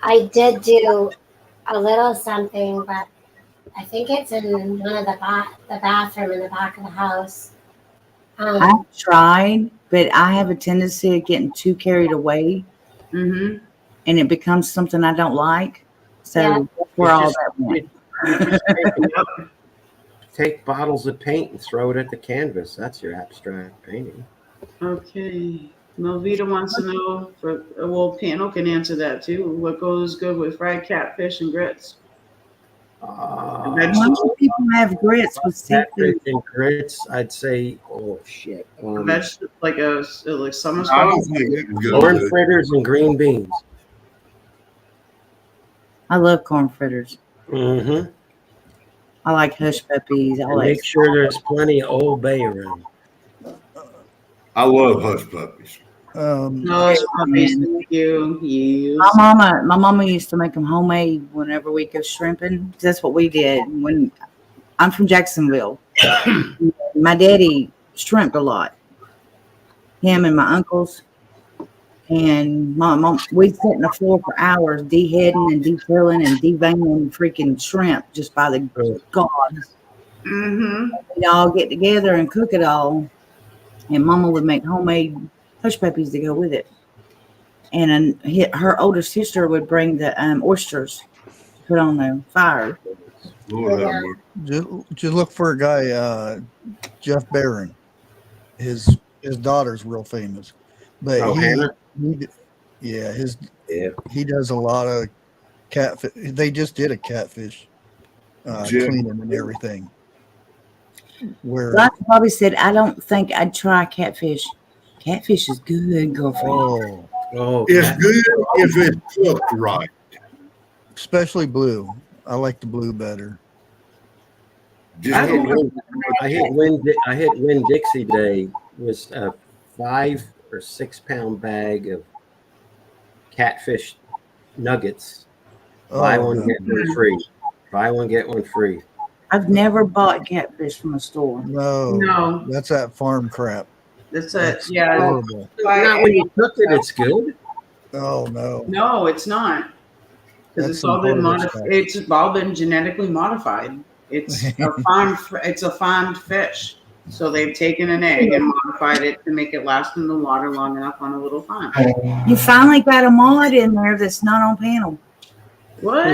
I did do a little something, but I think it's in one of the bathroom in the back of the house. I've tried, but I have a tendency of getting too carried away, Mm-hmm. and it becomes something I don't like. So Yeah. that's where all that went. Take bottles of paint and throw it at the canvas. That's your abstract painting. Okay. Melvita wants to know, Pano can answer that too. What goes good with fried catfish and grits? Most people have grits with seafood. Catfish and grits, I'd say, oh shit. Vegetable, like summer I don't squash? think it can go Corn good. fritters and green beans. I love corn fritters. Mm-hmm. I like hush puppies. I like. Make sure there's plenty of Old Bay around. I love hush puppies. No, puppies. Thank you. My mama used to make them homemade whenever we go shrimping. That's what we did. When I'm from Jacksonville, my daddy shrimped a lot. Him and my uncles and my mom. We'd sit on the floor for hours, deheading and detailing and deveining freaking shrimp just by the gods. Mm-hmm. We'd all get together and cook it all, and Mama would make homemade hush puppies to go with it. And her older sister would bring the oysters to put on the fire. Lord have mercy. Just look for a guy, Jeff Barron. His daughter's real famous, but Hannah? he does a lot of catfish. They just did a catfish cleaning and everything. Where Dr. Bobby said, I don't think I'd try catfish. Catfish is good, girlfriend. It's good if it's cooked right. Especially blue. I like the blue better. I hit Winn Dixie Day was a 5 or 6 pound bag of catfish nuggets. Buy one, get one free. Buy one, get one free. I've never bought catfish from a store. No. That's that farm crap. That's horrible. Not when you cook it, it's good. Oh no. No, it's not. Because it's all been modified. It's all been genetically modified. It's a farmed fish. So they've taken an egg and modified it to make it last in the water long enough on a little farm. You finally got a mod in there that's not on panel. What?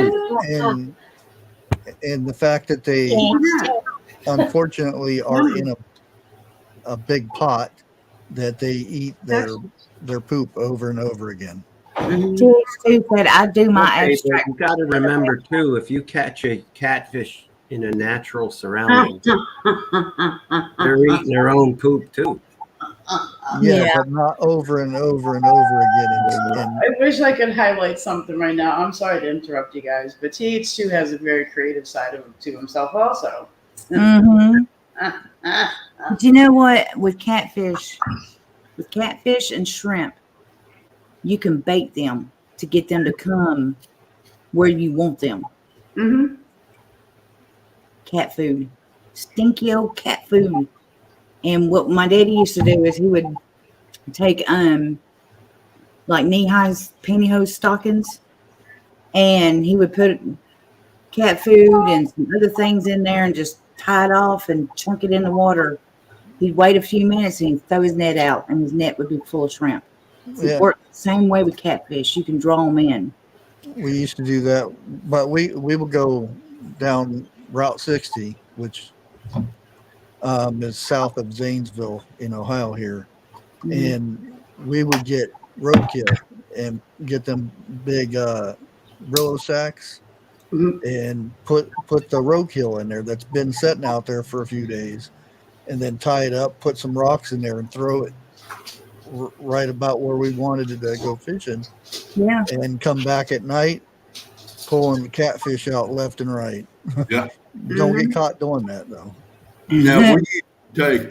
And the fact that they unfortunately are in a big pot that they eat their poop over and over again. Stu said, I do my extract. You got to remember too, if you catch a catfish in a natural surrounding, they're eating their own poop too. Yeah, but not over and over and over again. I wish I could highlight something right now. I'm sorry to interrupt you guys, but TH2 has a very creative side to himself also. Mm-hmm. Do you know what? With catfish and shrimp, you can bait them to get them to come where you want them. Mm-hmm. Cat food. Stinky old cat food. And what my daddy used to do is he would take like knee-high pantyhose stockings, and he would put cat food and some other things in there and just tie it off and chunk it in the water. He'd wait a few minutes and he'd throw his net out, and his net would be full of shrimp. It worked the same way with catfish. You can draw them in. We used to do that, but we would go down Route 60, which is south of Zanesville in Ohio here, and we would get roadkill and get them big Brillo sacks and put the roadkill in there that's been sitting out there for a few days, and then tie it up, put some rocks in there, and throw it right about where we wanted it to go fishing. Yeah, and come back at night, pulling the catfish out left and right. Yeah. Don't get caught doing that though. Now we take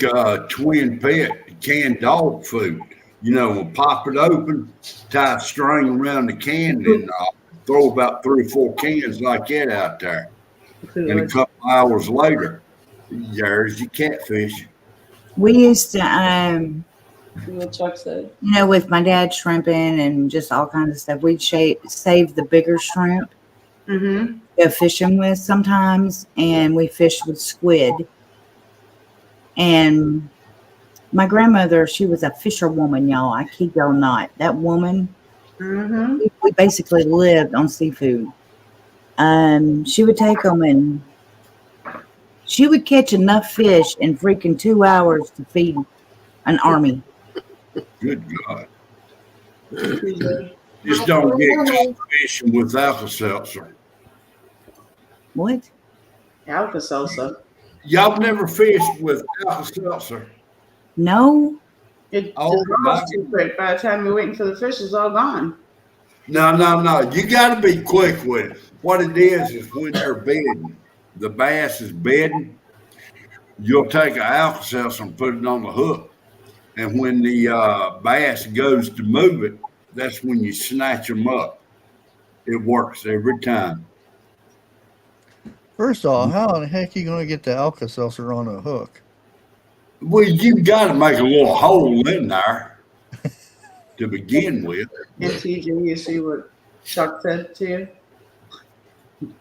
twin pet canned dog food. We'll pop it open, tie a string around the can, and throw about 3 or 4 cans like that out there. And a couple hours later, there's your catfish. we used to What Chuck said. with my dad shrimping and just all kinds of stuff, we'd save the bigger shrimp. Mm-hmm. Go fishing with sometimes, and we fished with squid. And my grandmother, she was a fisherwoman, y'all. I kid y'all not. That woman, we basically lived on seafood. She would take them, and she would catch enough fish in freaking 2 hours to feed an army. Good God. Just don't get caught fishing with Alka-Seltzer. What? Alka-Seltzer. Y'all never fished with Alka-Seltzer? No. It Oh, dissolves too quick. By the time you're waiting for the fish, it's all gone. No. You got to be quick with it. What it is when they're bedding, the bass is bedding, you'll take an Alka-Seltzer and put it on the hook. And when the bass goes to move it, that's when you snatch them up. It works every time. First off, how in the heck are you going to get the Alka-Seltzer on a hook? Well, you got to make a little hole in there to begin with. And TJ, you see what Chuck said to you?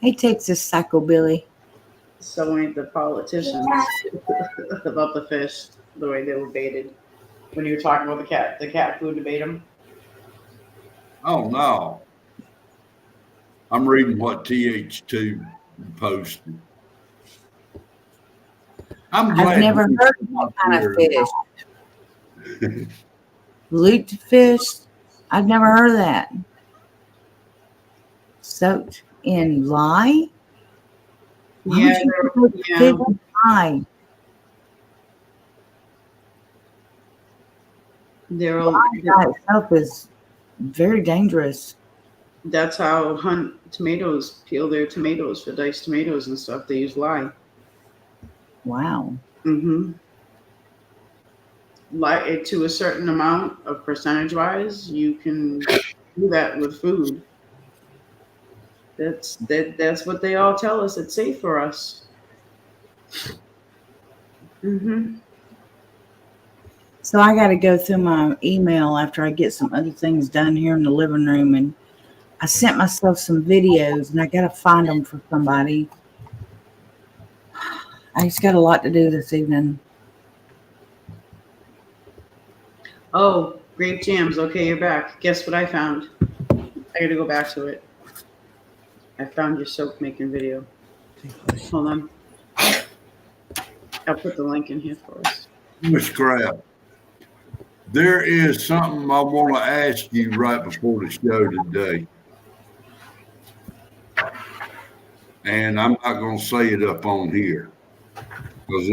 Hey, Texas Psychobilly. So ain't the politicians about the fish the way they were baited. When you were talking about the cat food to bait them. Oh, no. I'm reading what TH2 posted. I've never heard of that kind of fish. Lutefish? I've never heard of that. soaked in lye? Why Yeah, would you put yeah. fig in lye? They're Lye by itself is very dangerous. that's how hunt tomatoes peel their tomatoes for diced tomatoes and stuff. They use lye. Wow. Mm-hmm. Lye to a certain amount of percentage wise, you can do that with food. That's what they all tell us. It's safe for us. Mm-hmm. So I got to go through my email after I get some other things done here in the living room, and I sent myself some videos, and I got to find them for somebody. I just got a lot to do this evening. Oh, grape jams. Okay, you're back. Guess what I found? I got to go back to it. I found your soap making video. Hold on. I'll put the link in here for us. Miss Crab, there is something I want to ask you right before the show today. And I'm not going to say it up on here because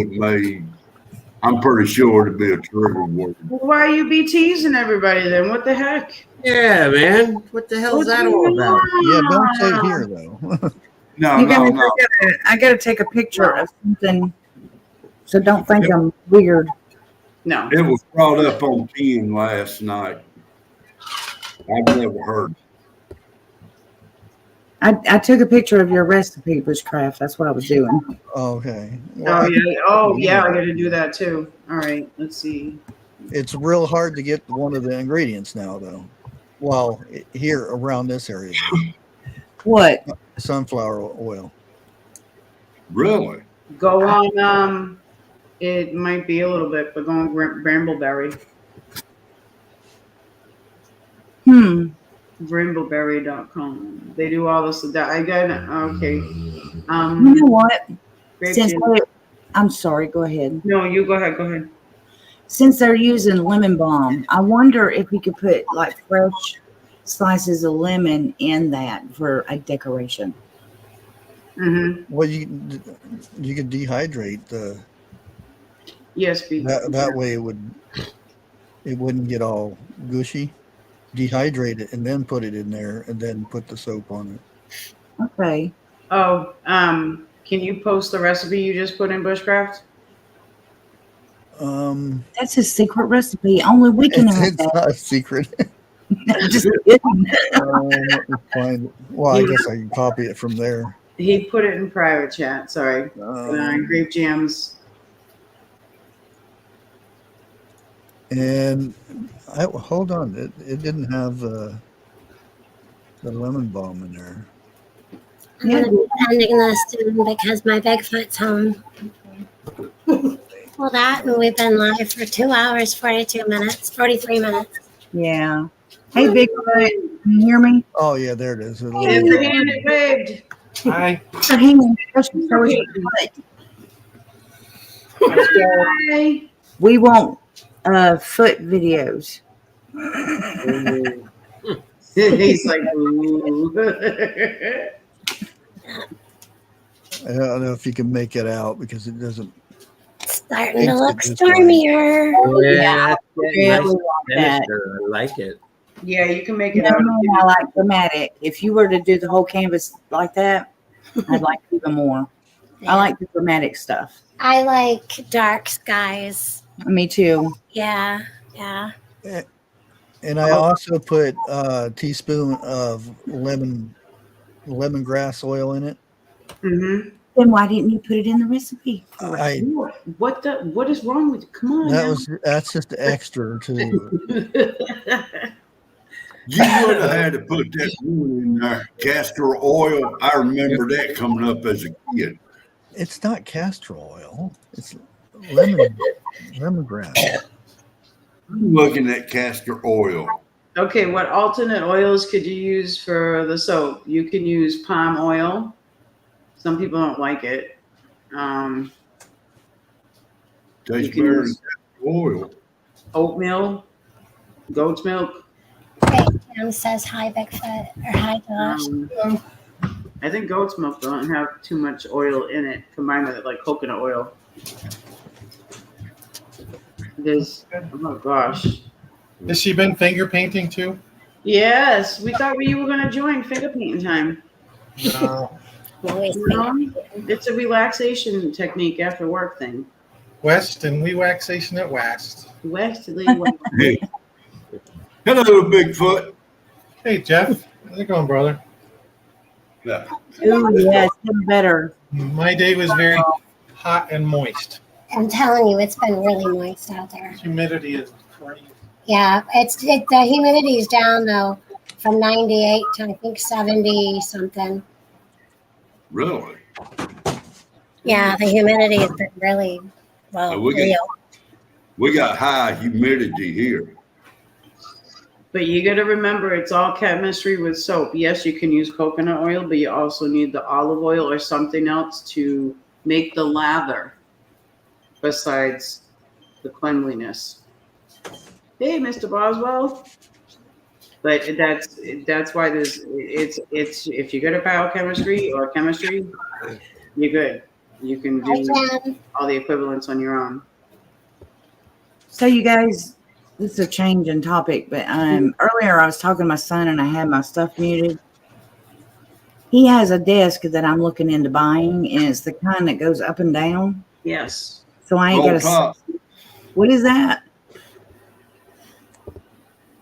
I'm pretty sure it'll be a trigger word. Why you be teasing everybody then? What the heck? Yeah, man. What the hell's that all about? Yeah, don't say it here though. No, You guys, no. I got to take a picture of something, so don't think I'm weird. No. It was brought up on 10 last night. I've never heard it. I took a picture of your recipe, Bushcraft. That's what I was doing. Okay. Oh yeah. Oh yeah. I got to do that too. All right. Let's see. It's real hard to get one of the ingredients now, though. Well, here around this area, What? sunflower oil. Really? Go on. It might be a little bit, but go on Brambleberry. Brambleberry.com. They do all this. I got okay. You know what? I'm sorry. Go ahead. No, you go ahead. Go ahead. Since they're using lemon balm, I wonder if we could put like fresh slices of lemon in that for a decoration. Mm-hmm. Well, you could dehydrate the. Yes, that way it wouldn't get all gushy. Dehydrate it and then put it in there and then put the soap on it. Okay. Oh, can you post the recipe you just put in Bushcraft? That's a secret recipe. Only we can have it's that. not a secret. Just kidding. Let me find it. Well, I guess I can copy it from there. He put it in private chat. Sorry. Grape jams. And hold on, it didn't have the lemon balm in there. I'm going to be ending this soon because my Bigfoot's home. Well, that, and we've been live for 2 hours, 43 minutes. Yeah. Hey, Bigfoot, can you hear me? Oh, yeah, there it is. Give the hand it waved. Hi. So hang on. Hi. We want foot videos. He's like, ooh. I don't know if you can make it out because it doesn't. Starting to look stormier. Yeah, Really nice want that. finisher. I like it. Yeah, you can make it No, out. I like dramatic. If you were to do the whole canvas like that, I'd like even more. I like the dramatic stuff. I like dark skies. Me too. Yeah. And I also put a teaspoon of lemongrass oil in it. Mm-hmm. Then why didn't you put it in the recipe? What is wrong with you? Come on. That's just extra too. You would have had to put that one in there, castor oil. I remember that coming up as a kid. It's not castor oil. It's lemongrass. I'm looking at castor oil. Okay, what alternate oils could you use for the soap? You can use palm oil. Some people don't like it. Tastes better than castor oil. Oatmeal, goat's milk. Great. Jam says hi, Bigfoot, or hi, Josh. I think goat's milk don't have too much oil in it, combined with like coconut oil. This, oh my gosh. Has she been finger painting too? Yes, we thought you were gonna join finger painting time. No. Always You know, it's a relaxation technique after work thing. West and we waxation at West. Westerly. Hey. Hello, Bigfoot. Hey Jeff, how's it going, brother? Yeah. Ooh, yes, better. My day was very hot and moist. I'm telling you, it's been really moist out there. Humidity is crazy. Yeah, the humidity is down though, from 98 to I think 70 something. Really? Yeah, the humidity has been really real. We got high humidity here. But you got to remember, it's all chemistry with soap. Yes, you can use coconut oil, but you also need the olive oil or something else to make the lather besides the cleanliness. Hey, Mr. Boswell. But that's why it's if you go to biochemistry or chemistry, you're good. You can do all the equivalents on your own. So you guys, this is a change in topic, but earlier I was talking to my son and I had my stuff muted. He has a desk that I'm looking into buying, and it's the kind that goes up and down. Yes. So I ain't got to. What is that?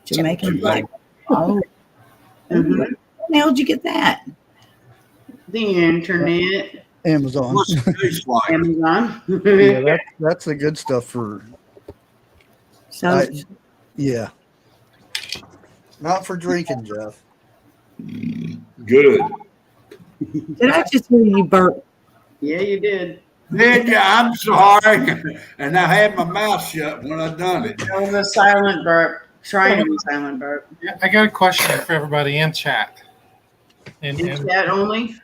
Jamaican black. Oh. Mm-hmm. Where the hell did you get that? The internet. Amazon. Amazon. Yeah, that's the good stuff for. Yeah. Not for drinking, Jeff. Good. Did I just hear you burp? Yeah, you did. Yeah, I'm sorry. And I had my mouth shut when I done it. That was a silent burp. Trying to be silent burp. I got a question for everybody in chat. In chat only?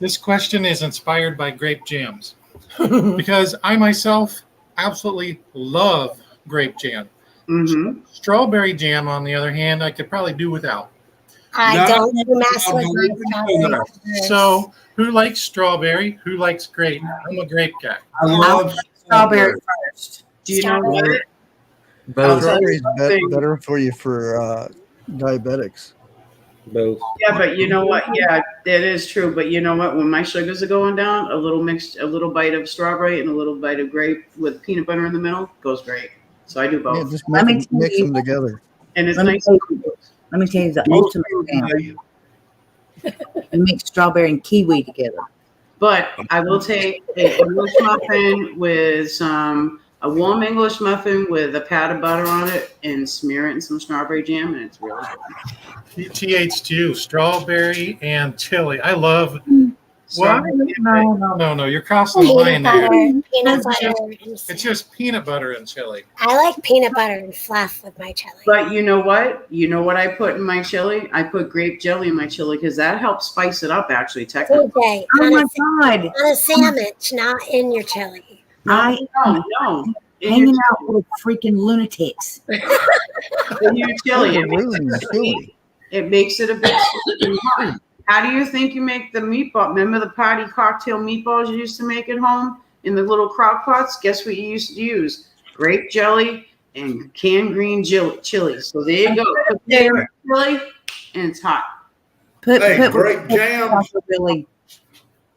This question is inspired by grape jams. Because I myself absolutely love grape jam. Mm-hmm. Strawberry jam, on the other hand, I could probably do without. I don't mess with my strawberry. So, who likes strawberry? Who likes grape? I'm a grape guy. I love strawberry first. Do you know what? Strawberry's better for you for diabetics. Both. Yeah, but you know what? Yeah, that is true. But you know what? When my sugars are going down, a little bite of strawberry and a little bite of grape with peanut butter in the middle goes great. So I do both. Yeah, just mix them together. And it's Let nice. me tell you the ultimate thing. You mix strawberry and kiwi together. But I will take an English muffin with a warm English muffin with a pat of butter on it and smear it in some strawberry jam, and it's really good. TH2, strawberry and chili. I love. Well, no, you're crossing the line there. Peanut butter. It's just peanut butter and chili. I like peanut butter and fluff with my chili. But you know what? You know what I put in my chili? I put grape jelly in my chili because that helps spice it up, actually, technically. Okay. Oh my God. On a sandwich, not in your chili. No. Hanging out with freaking lunatics. In your chili. It makes it a bit hot. How do you think you make the meatball? Remember the party cocktail meatballs you used to make at home in the little crock pots? Guess what you used to use? Grape jelly and canned green chili. So there you go. Put chili and it's hot. Put grape jam. Really,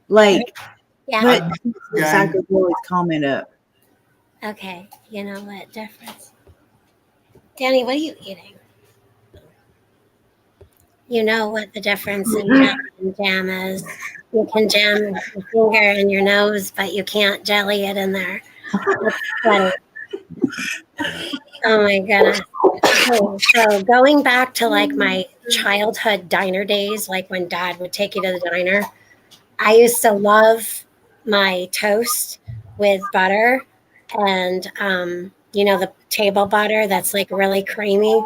like, Yeah. put exactly Willie's comment up. Okay. You know what difference? Danny, what are you eating? You know what the difference in jelly and jam is. You can jam your finger in your nose, but you can't jelly it in there. Oh my goodness. So going back to like my childhood diner days, like when Dad would take you to the diner, I used to love my toast with butter and the table butter that's like really creamy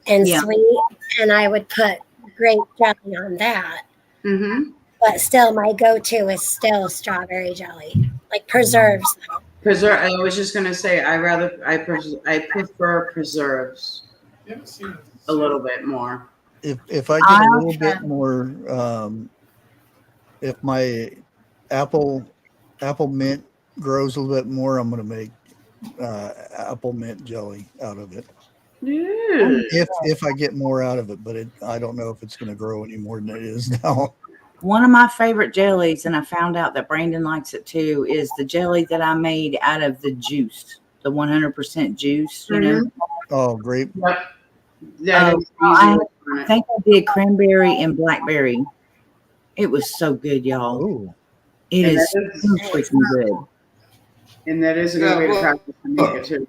and sweet, and I would put grape jelly on that. Mm-hmm. But still, my go-to is still strawberry jelly, like preserves. I was just gonna say I prefer preserves. a little bit more. If I get a little bit more, if my apple mint grows a little bit more, I'm going to make apple mint jelly out of it. If I get more out of it, but I don't know if it's going to grow any more than it is now. One of my favorite jellies, and I found out that Brandon likes it too, is the jelly that I made out of the juice, the 100% juice. You know. Oh, grape. Yep. That is easy. I think I did cranberry and blackberry. It was so good, y'all. Ooh. It is so freaking good. And that is a good way to practice to make it too.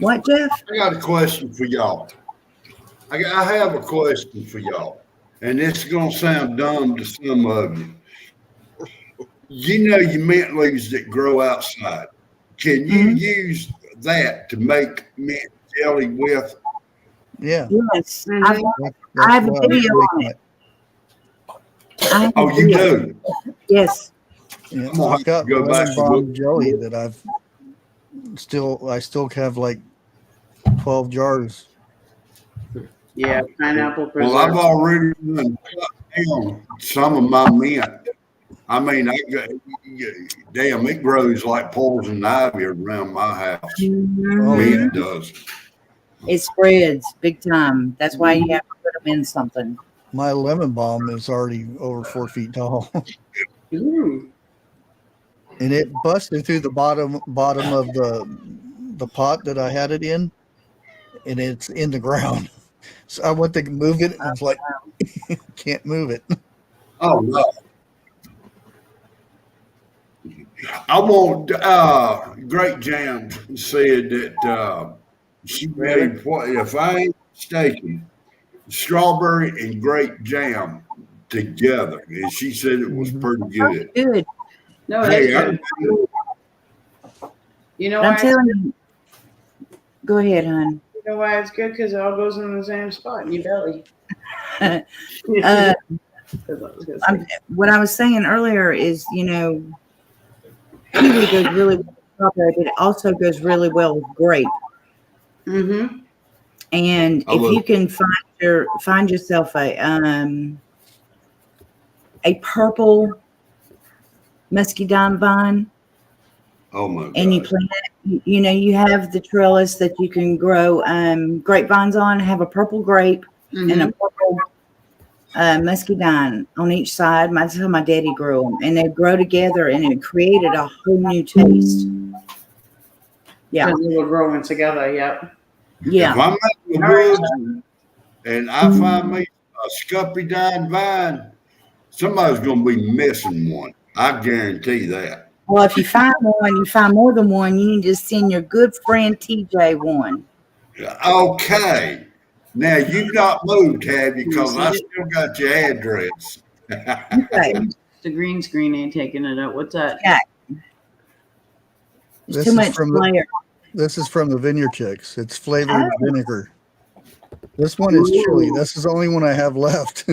What, Jeff? I got a question for y'all. I have a question for y'all. And it's going to sound dumb to some of you. You know your mint leaves that grow outside. Can you use that to make mint jelly with? Yeah. Yes. I have a video on it. Oh, you do? Yes. Yeah, I've got lemon balm jelly that I still have like 12 jars. Yeah, pineapple preserve. Well, I've already cut down some of my mint. I mean, damn, it grows like poison ivy around my house. Mint does. It spreads big time. That's why you have to put them in something. My lemon balm is already over 4 feet tall. Ooh. And it busted through the bottom of the pot that I had it in, and it's in the ground. So I went to move it, and I was like, can't move it. Oh no! I want. Great Jam said that she made, if I ain't mistaken, strawberry and grape jam together, and she said it was pretty good. Good. No, it is good. You know, I'm telling you. Go ahead, hon. You know why it's good? Because it all goes in the same spot in your belly. What I was saying earlier is, you know, kiwi goes really well with strawberry, but it also goes really well with grape. Mm-hmm. And if you can find yourself a purple muscadine vine. Oh my God. And you plant it, you know, you have the trellis that you can grow grapevines on, have a purple grape and a purple muscadine on each side. That's how my daddy grew them. And they grow together and it created a whole new taste. Yeah. Because they were growing together, yep. Yeah. If I'm out in the woods and I find me a scuppy-dine vine, somebody's going to be missing one. I guarantee that. Well, if you find one, you find more than one, you need to send your good friend TJ one. Okay. Now, you've not moved, have you? Because I still got your address. Okay. The green screen ain't taking it up. What's that? Yeah. This too is much from flair. This is from the Vineyard Chicks. It's flavored vinegar. This one is chili. This is the only one I have left.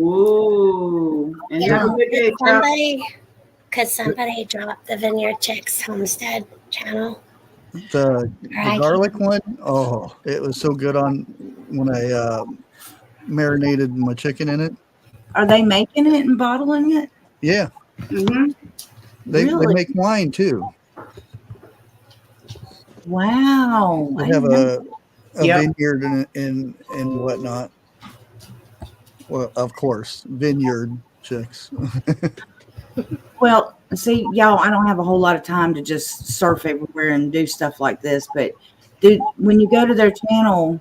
Ooh. And you have a big day, Could somebody drop the Vineyard Chicks Homestead channel? The garlic one, oh, it was so good on when I marinated my chicken in it. Are they making it and bottling it? Yeah. Mm-hmm. They make wine too. Wow. They have a vineyard and whatnot. Well, of course, Vineyard Chicks. Well, see, y'all, I don't have a whole lot of time to just surf everywhere and do stuff like this, but when you go to their channel,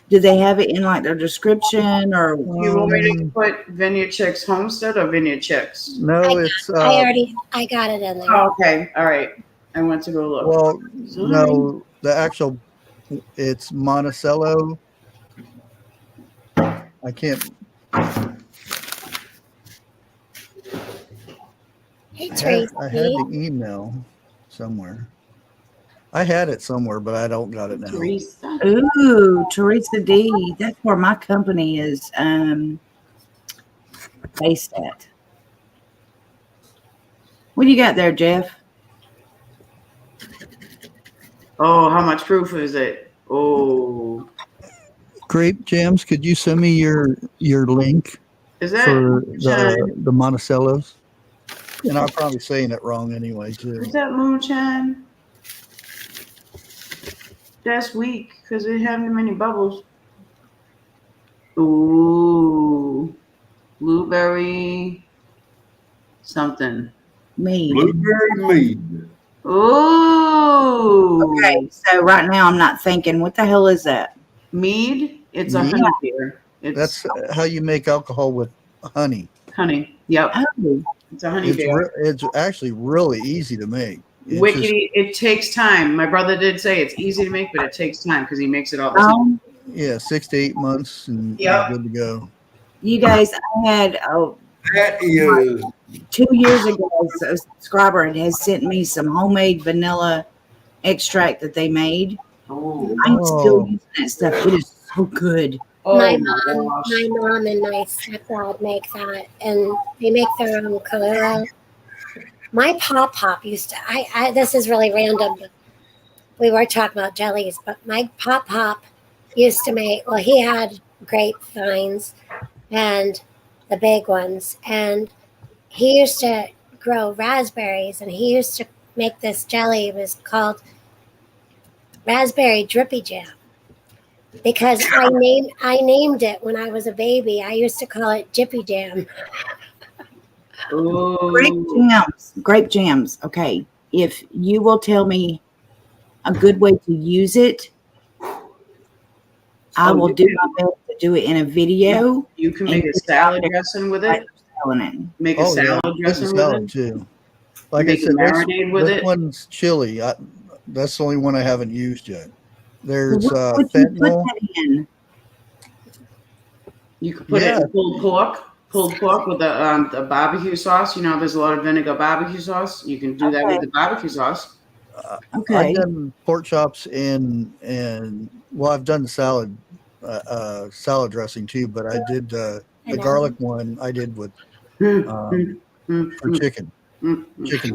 do they have it in like their description or? You want me to put Vineyard Chicks Homestead or Vineyard Chicks? No, it's. I got it in there. Oh, okay, all right. I went to go look. Well, no, the actual, it's Monticello. I can't. Hey, Tracy. I had the email somewhere. I had it somewhere, but I don't got it now. Teresa. Ooh, Teresa D. That's where my company is based at. What do you got there, Jeff? Oh, how much proof is it? Oh, Grape jams. Could you send me your link is that for moonshine? the Monticello's? And I'm probably saying it wrong anyway too. Is that moonshine? That's weak because it had many bubbles. Ooh, blueberry something. Me. Blueberry mead. Ooh, Okay, so right now I'm not thinking, what the hell is that? mead. It's a Mead? honey beer. It's That's how you make alcohol with honey. honey. Yep, Oh, it's a honey beer. It's actually really easy to make. It's Wicked. just, It takes time. My brother did say it's easy to make, but it takes time because he makes it all the time. yeah, 6 to 8 months and Yep. you're good to go. you guys, I had That is 2 years ago, a subscriber has sent me some homemade vanilla extract that they made. Oh, I'm still Oh. using that stuff. It is so good. my oh mom and my stepdad make that, and they make their own Kahlua. My pop used to. I this is really random. But we were talking about jellies, but my pop used to make. Well, he had grapevines and the big ones, and he used to grow raspberries, and he used to make this jelly. It was called raspberry drippy jam. Because I named it when I was a baby. I used to call it Jippy Jam. Grape jams. Okay. If you will tell me a good way to use it, I will do my best to do it in a video. You can make a salad dressing with it. Make a salad dressing with it too. Like make I said, a marinade with this it. one's chili. That's the only one I haven't used yet. There's What would you put fentanyl. that in? You could put it in pulled pork with the barbecue sauce. You know, there's a lot of vinegar barbecue sauce. You can do that with the barbecue sauce. I've done pork chops and well, I've done salad dressing too, but I did the garlic one. I did with for chicken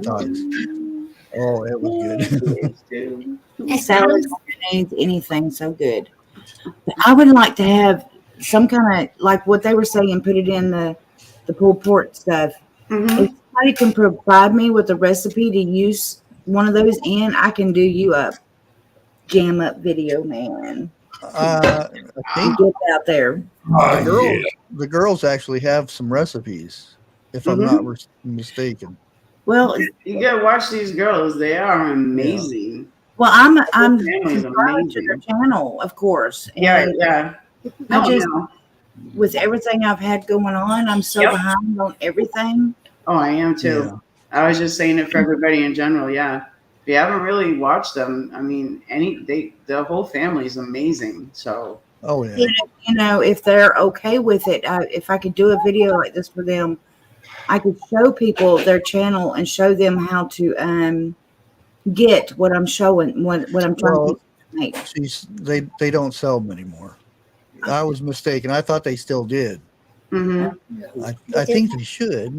thighs. Oh, it was good. Salads, marinades, anything so good. But I would like to have some kind of, like what they were saying, put it in the pulled pork stuff. If somebody can provide me with a recipe to use one of those in, I can do you a jam up video, man. I think get out there. The girls actually have some recipes, if I'm not mistaken. Well, you gotta watch these girls; they are amazing. Well, I'm family's subscribed to their channel, of course. Yeah. I just with everything I've had going on, I'm so behind on everything. Oh, I am too. Yeah. I was just saying it for everybody in general. Yeah, if you haven't really watched them, I mean, the whole family is amazing. So. Oh yeah. You know, if they're okay with it, if I could do a video like this for them, I could show people their channel and show them how to get what I'm showing, what I'm trying to make. They don't sell them anymore. I was mistaken. I thought they still did. I think they should.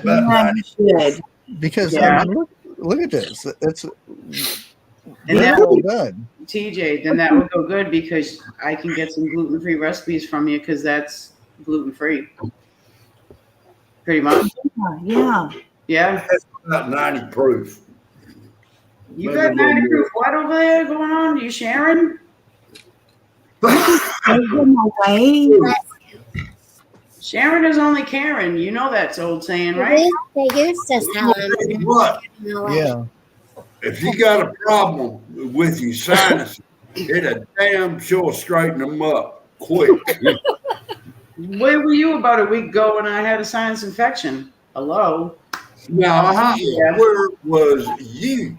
You should. Because I mean, look at this. It's well done. TJ, then that would go good because I can get some gluten-free recipes from you because that's gluten-free. Pretty much. Yeah. Yeah. That's about 90 proof. You got 90 proof what over there going on? You sharing? Sharon is only Karen. You know that's old saying, right? They used to sell them. What? Yeah. If you got a problem with your sinus, it'll damn sure straighten them up quick. Where were you about a week ago when I had a sinus infection? Hello? Now, where was you?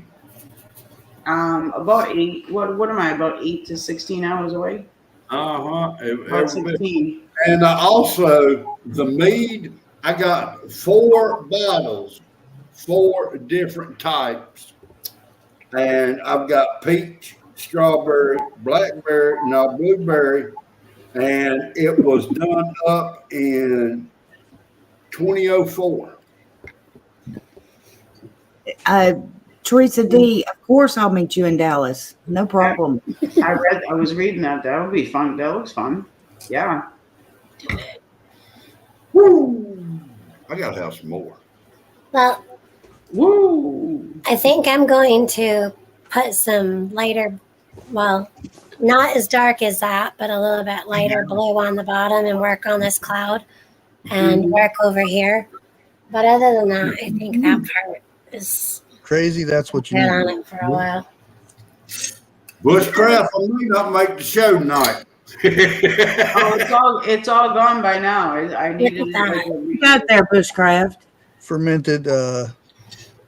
About 8. What am I? About 8 to 16 hours away? About 16. And also the mead, I got 4 bottles, 4 different types. And I've got peach, strawberry, blackberry, blueberry. And it was done up in 2004. Teresa D, of course I'll meet you in Dallas. No problem. I was reading that. That would be fun. That looks fun. Yeah. Woo! I gotta have some more. Well, Woo! I think I'm going to put some lighter, well, not as dark as that, but a little bit lighter blue on the bottom and work on this cloud and work over here. But other than that, I think that part is Crazy, that's what you good need. on it for a while. Bushcraft, I may not make the show tonight. It's all gone by now. I needed You got there, Bushcraft. Fermented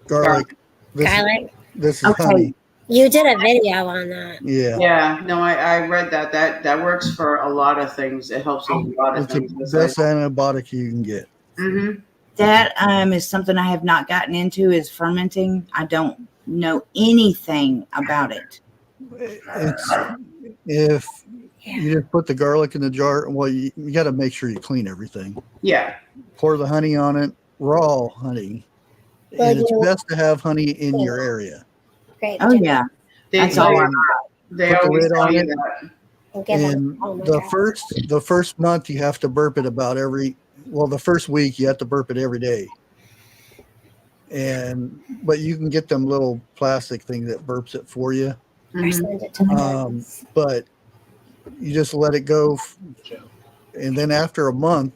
garlic. Garlic. This is Okay. honey. You did a video on that. Yeah. Yeah, no, I read that. That works for a lot of things. It helps with a lot of It's things. the best antibiotic you can get. Mm-hmm. That is something I have not gotten into is fermenting. I don't know anything about it. It's if you just put the garlic in the jar. Well, you got to make sure you clean everything. Yeah. Pour the honey on it, raw honey, Well, and it's you- best to have honey in your area. Great. Oh yeah. That's all I They Put the always lid tell on you it. that. And the first month you have to burp it about the first week you have to burp it every day. But you can get them little plastic thing that burps it for you. Or send it to the kids. But you just let it go, and then after a month,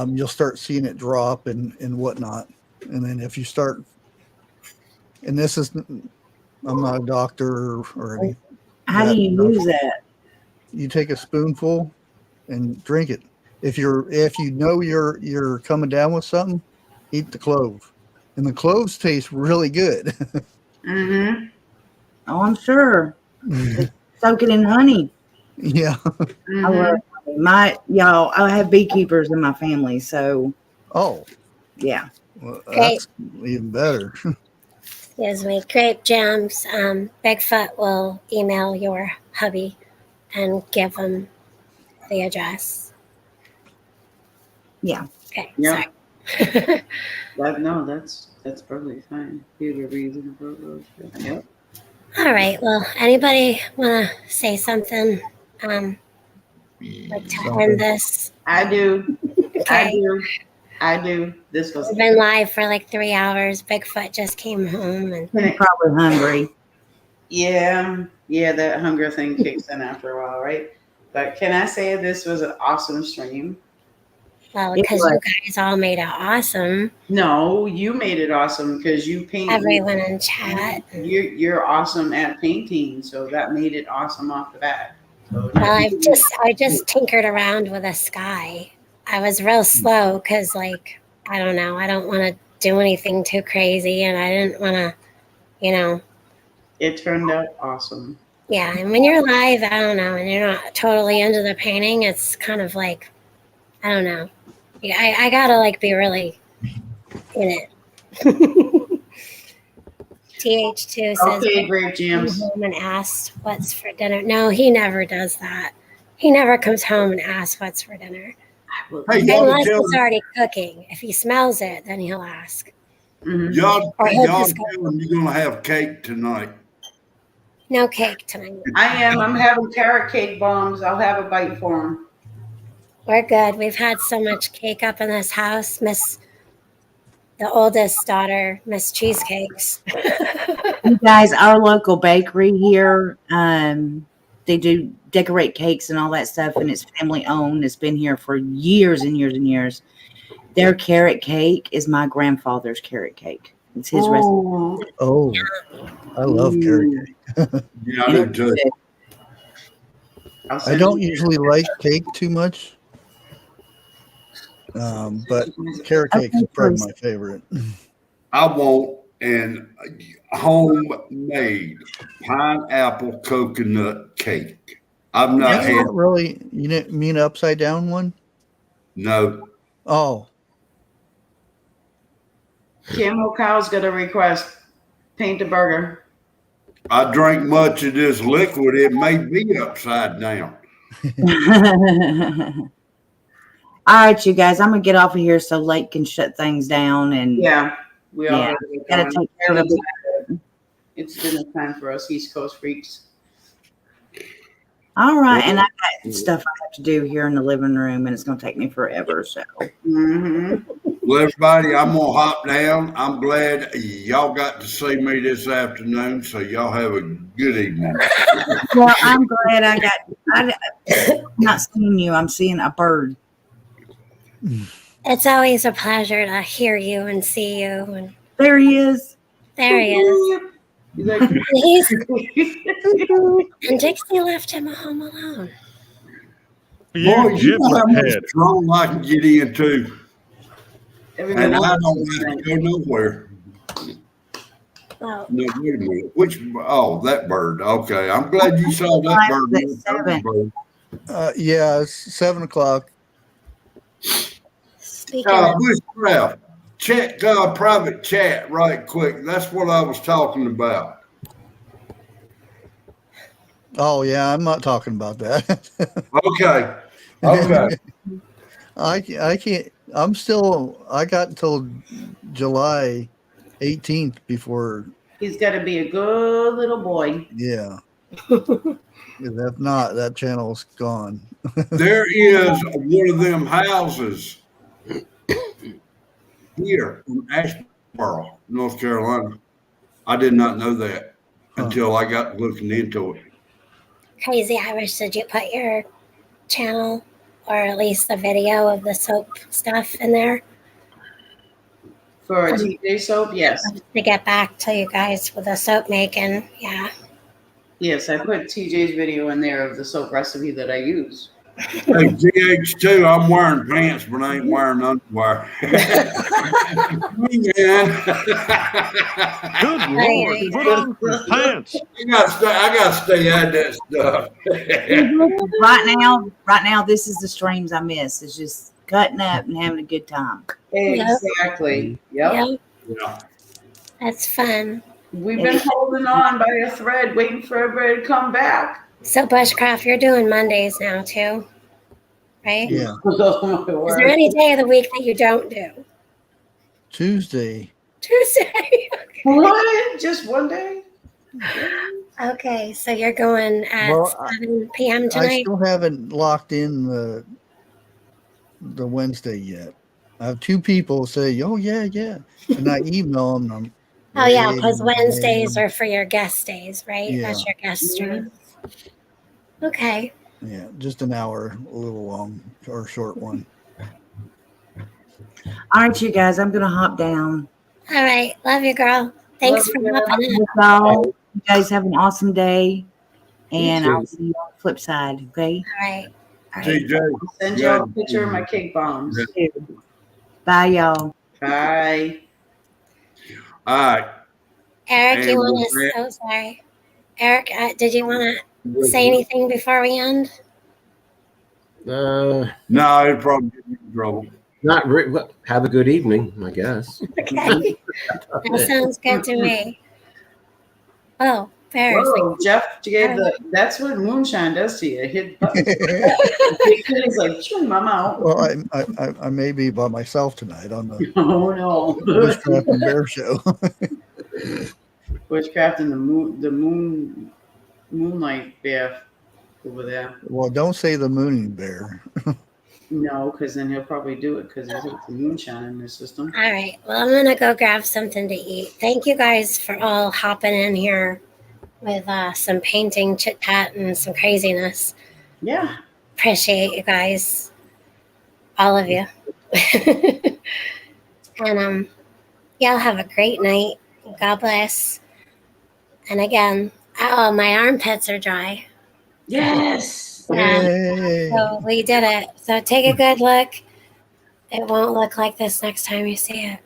you'll start seeing it drop and whatnot. And then if you start, and this is, I'm not a doctor or anything. How do you use that? You take a spoonful and drink it. If you know you're coming down with something, eat the clove, and the cloves taste really good. Mm-hmm. Oh, I'm sure. Soak it in honey. Yeah. Mm-hmm. I love honey. I have beekeepers in my family, so Oh, yeah. well, Great. that's even better. Excuse me. Grape jams. Bigfoot will email your hubby and give him the address. Yeah. Okay. Yeah. Sorry. That's perfectly fine. HeatherElizabeth. Yep. All right. Well, anybody want to say something? Like to end this? I do. Okay. I do. This was We've been live for like 3 hours. Bigfoot just came home and Probably hungry. yeah, that hunger thing kicks in after a while, right? But can I say this was an awesome stream? well, It because was. you guys all made it awesome. No, you made it awesome because you paint. Everyone in chat. You're awesome at painting, so that made it awesome off the bat. So, Well, I just tinkered around with a sky. I was real slow because, like, I don't know. I don't want to do anything too crazy, and I didn't want to, it turned out awesome. Yeah. And when you're live, I don't know, and you're not totally into the painting, it's kind of like, I don't know. Yeah, I gotta like be really in it. TH2 says, Okay, Grape came Jams. home and asked what's for dinner. No, he never does that. He never comes home and asks what's for dinner. Hey, y'all Unless tell it's already cooking. If he smells it, then he'll ask. Mhm. y'all Or he'll tell just go, them you're gonna have cake tonight. no cake tonight. I am. I'm having carrot cake bombs. I'll have a bite for him. We're good. We've had so much cake up in this house. The oldest daughter, Miss Cheesecakes. You guys, our local bakery here, they do decorate cakes and all that stuff, and it's family owned. It's been here for years and years and years. Their carrot cake is my grandfather's carrot cake. It's his recipe. Oh, I love carrot cake. Yeah, I do too. I'll I send don't you- usually like cake too much, but carrot cake is probably my favorite. I want an homemade pineapple coconut cake. I've not That's had not really. You didn't mean an upside down one? no. Oh, Camel Cow's got a request. Paint a burger. I drank much of this liquid. It may be upside down. All right, you guys, I'm gonna get off of here so Lake can shut things down and Yeah, we all Yeah, gotta get gotta going. take care of it. It's dinner time for us East Coast freaks. All right, and I got stuff I have to do here in the living room, and it's going to take me forever. So, Well, everybody, I'm gonna hop down. I'm glad y'all got to see me this afternoon. So y'all have a good evening. well, I'm glad I'm not seeing you. I'm seeing a bird. It's always a pleasure to hear you and see you. And there he is. There he is. And Dixie left him home alone. Boy, you know how much trouble I can get into. And I don't have to go nowhere. Well, no, wait a minute. That bird. Okay. I'm glad you saw that bird. Yeah, it's 7 o'clock. Bushcraft, check private chat right quick. That's what I was talking about. Oh, yeah, I'm not talking about that. Okay. I can't. I got until July 18th before. He's got to be a good little boy. Yeah. If not, that channel's gone. There is one of them houses here in Asheboro, North Carolina. I did not know that until I got looking into it. Crazy Irish, did you put your channel or at least the video of the soap stuff in there? For TJ soap, yes. To get back to you guys with the soap making, yeah. Yes, I put TJ's video in there of the soap recipe that I use. Hey, GH2, I'm wearing pants, but I ain't wearing underwear. Good Lord, put on some pants. I gotta stay out of that stuff. Right now, this is the streams I miss. It's just cutting up and having a good time. Exactly. Yep. Yeah. That's fun. We've been holding on by a thread, waiting for everybody to come back. So, Bushcraft, you're doing Mondays now, too, right? Yeah. Is there any day of the week that you don't do? Tuesday. Tuesday. What? Just one day? Okay, so you're going at 7 p.m. tonight? I still haven't locked in the Wednesday yet. I have 2 people say, "Oh yeah," and I email them. Oh yeah, because Wednesdays are for your guest days, right? Yeah. That's your guest stream. Okay. Yeah, just an hour, a little long or short one. All right, you guys, I'm gonna hop down. All right, love you, girl. Thanks for hopping in. You guys have an awesome day, and I'll see you on the flip side. Okay. All right. TJ, send y'all a picture of my cake bombs. Bye, y'all. Bye. All right. Eric, you want to? Oh, sorry. Eric, did you want to say anything before we end? No, it'd probably get me in trouble. Not really. Have a good evening, I guess. Okay. That sounds good to me. Oh, Bears. Whoa, Jeff gave that's what moonshine does to you. It hit buttons. It's like, chewing my mouth. Well, I may be by myself tonight on the Bushcraft and Bear show. Bushcraft and the moonlight bear over there. Well, don't say the mooning bear. No, because then he'll probably do it because there's moonshine in his system. All right. Well, I'm going to go grab something to eat. Thank you guys for all hopping in here with some painting, chit chat, and some craziness. Yeah. Appreciate you guys. All of you. And y'all have a great night. God bless. And again, my armpits are dry. Yes. Yeah. So we did it. So take a good look. It won't look like this next time you see it.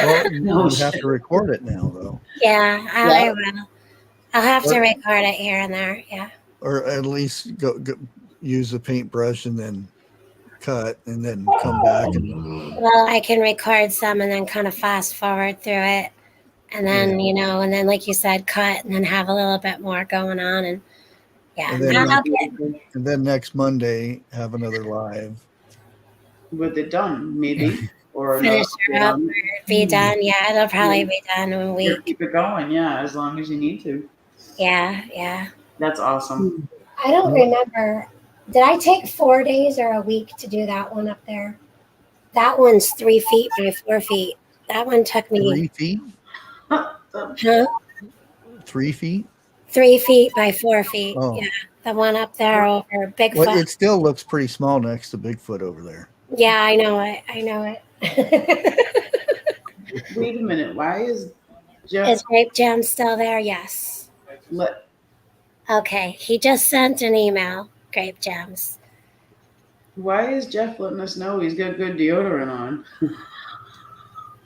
Well, you have to record it now, though. Yeah, I will. I'll have to record it here and there. Yeah. Or at least go use a paintbrush and then cut and then come back. Well, I can record some and then kind of fast forward through it. And then, and then, like you said, cut and then have a little bit more going on. And and then next Monday, have another live. With it done, maybe. or Finish her up another or be done. Yeah, it'll probably be done in a Or week. keep it going, yeah, as long as you need to. Yeah. That's awesome. I don't remember. Did I take 4 days or a week to do that one up there? That one's 3 feet by 4 feet. That one took 3 me, feet, huh? 3 feet. 3 feet by 4 feet. Oh, Yeah, the one up there over well, Bigfoot. it still looks pretty small next to Bigfoot over there. Yeah, I know it. Wait a minute. Why is Jeff? Is Grape Jam still there? Yes. Okay, he just sent an email. Grape Jams. Why is Jeff letting us know he's got good deodorant on?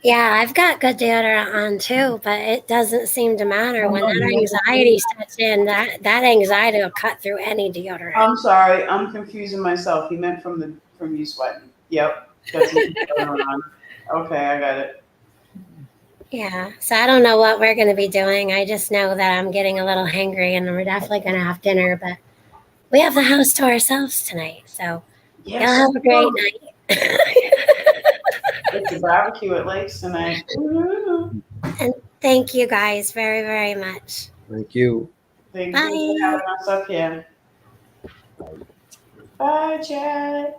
Yeah, I've got good deodorant on too, but it doesn't seem to matter when that anxiety sets in. That anxiety will cut through any deodorant. I'm sorry, I'm confusing myself. He meant from you sweating. Yep, got some deodorant on. Okay, I got it. Yeah, so I don't know what we're going to be doing. I just know that I'm getting a little hangry, and we're definitely going to have dinner. But we have the house to ourselves tonight, so y'all have a great night. It's a barbecue at Lakes tonight. And thank you guys very, very much. Thank you. Thank you for having us up here. Bye, Chad.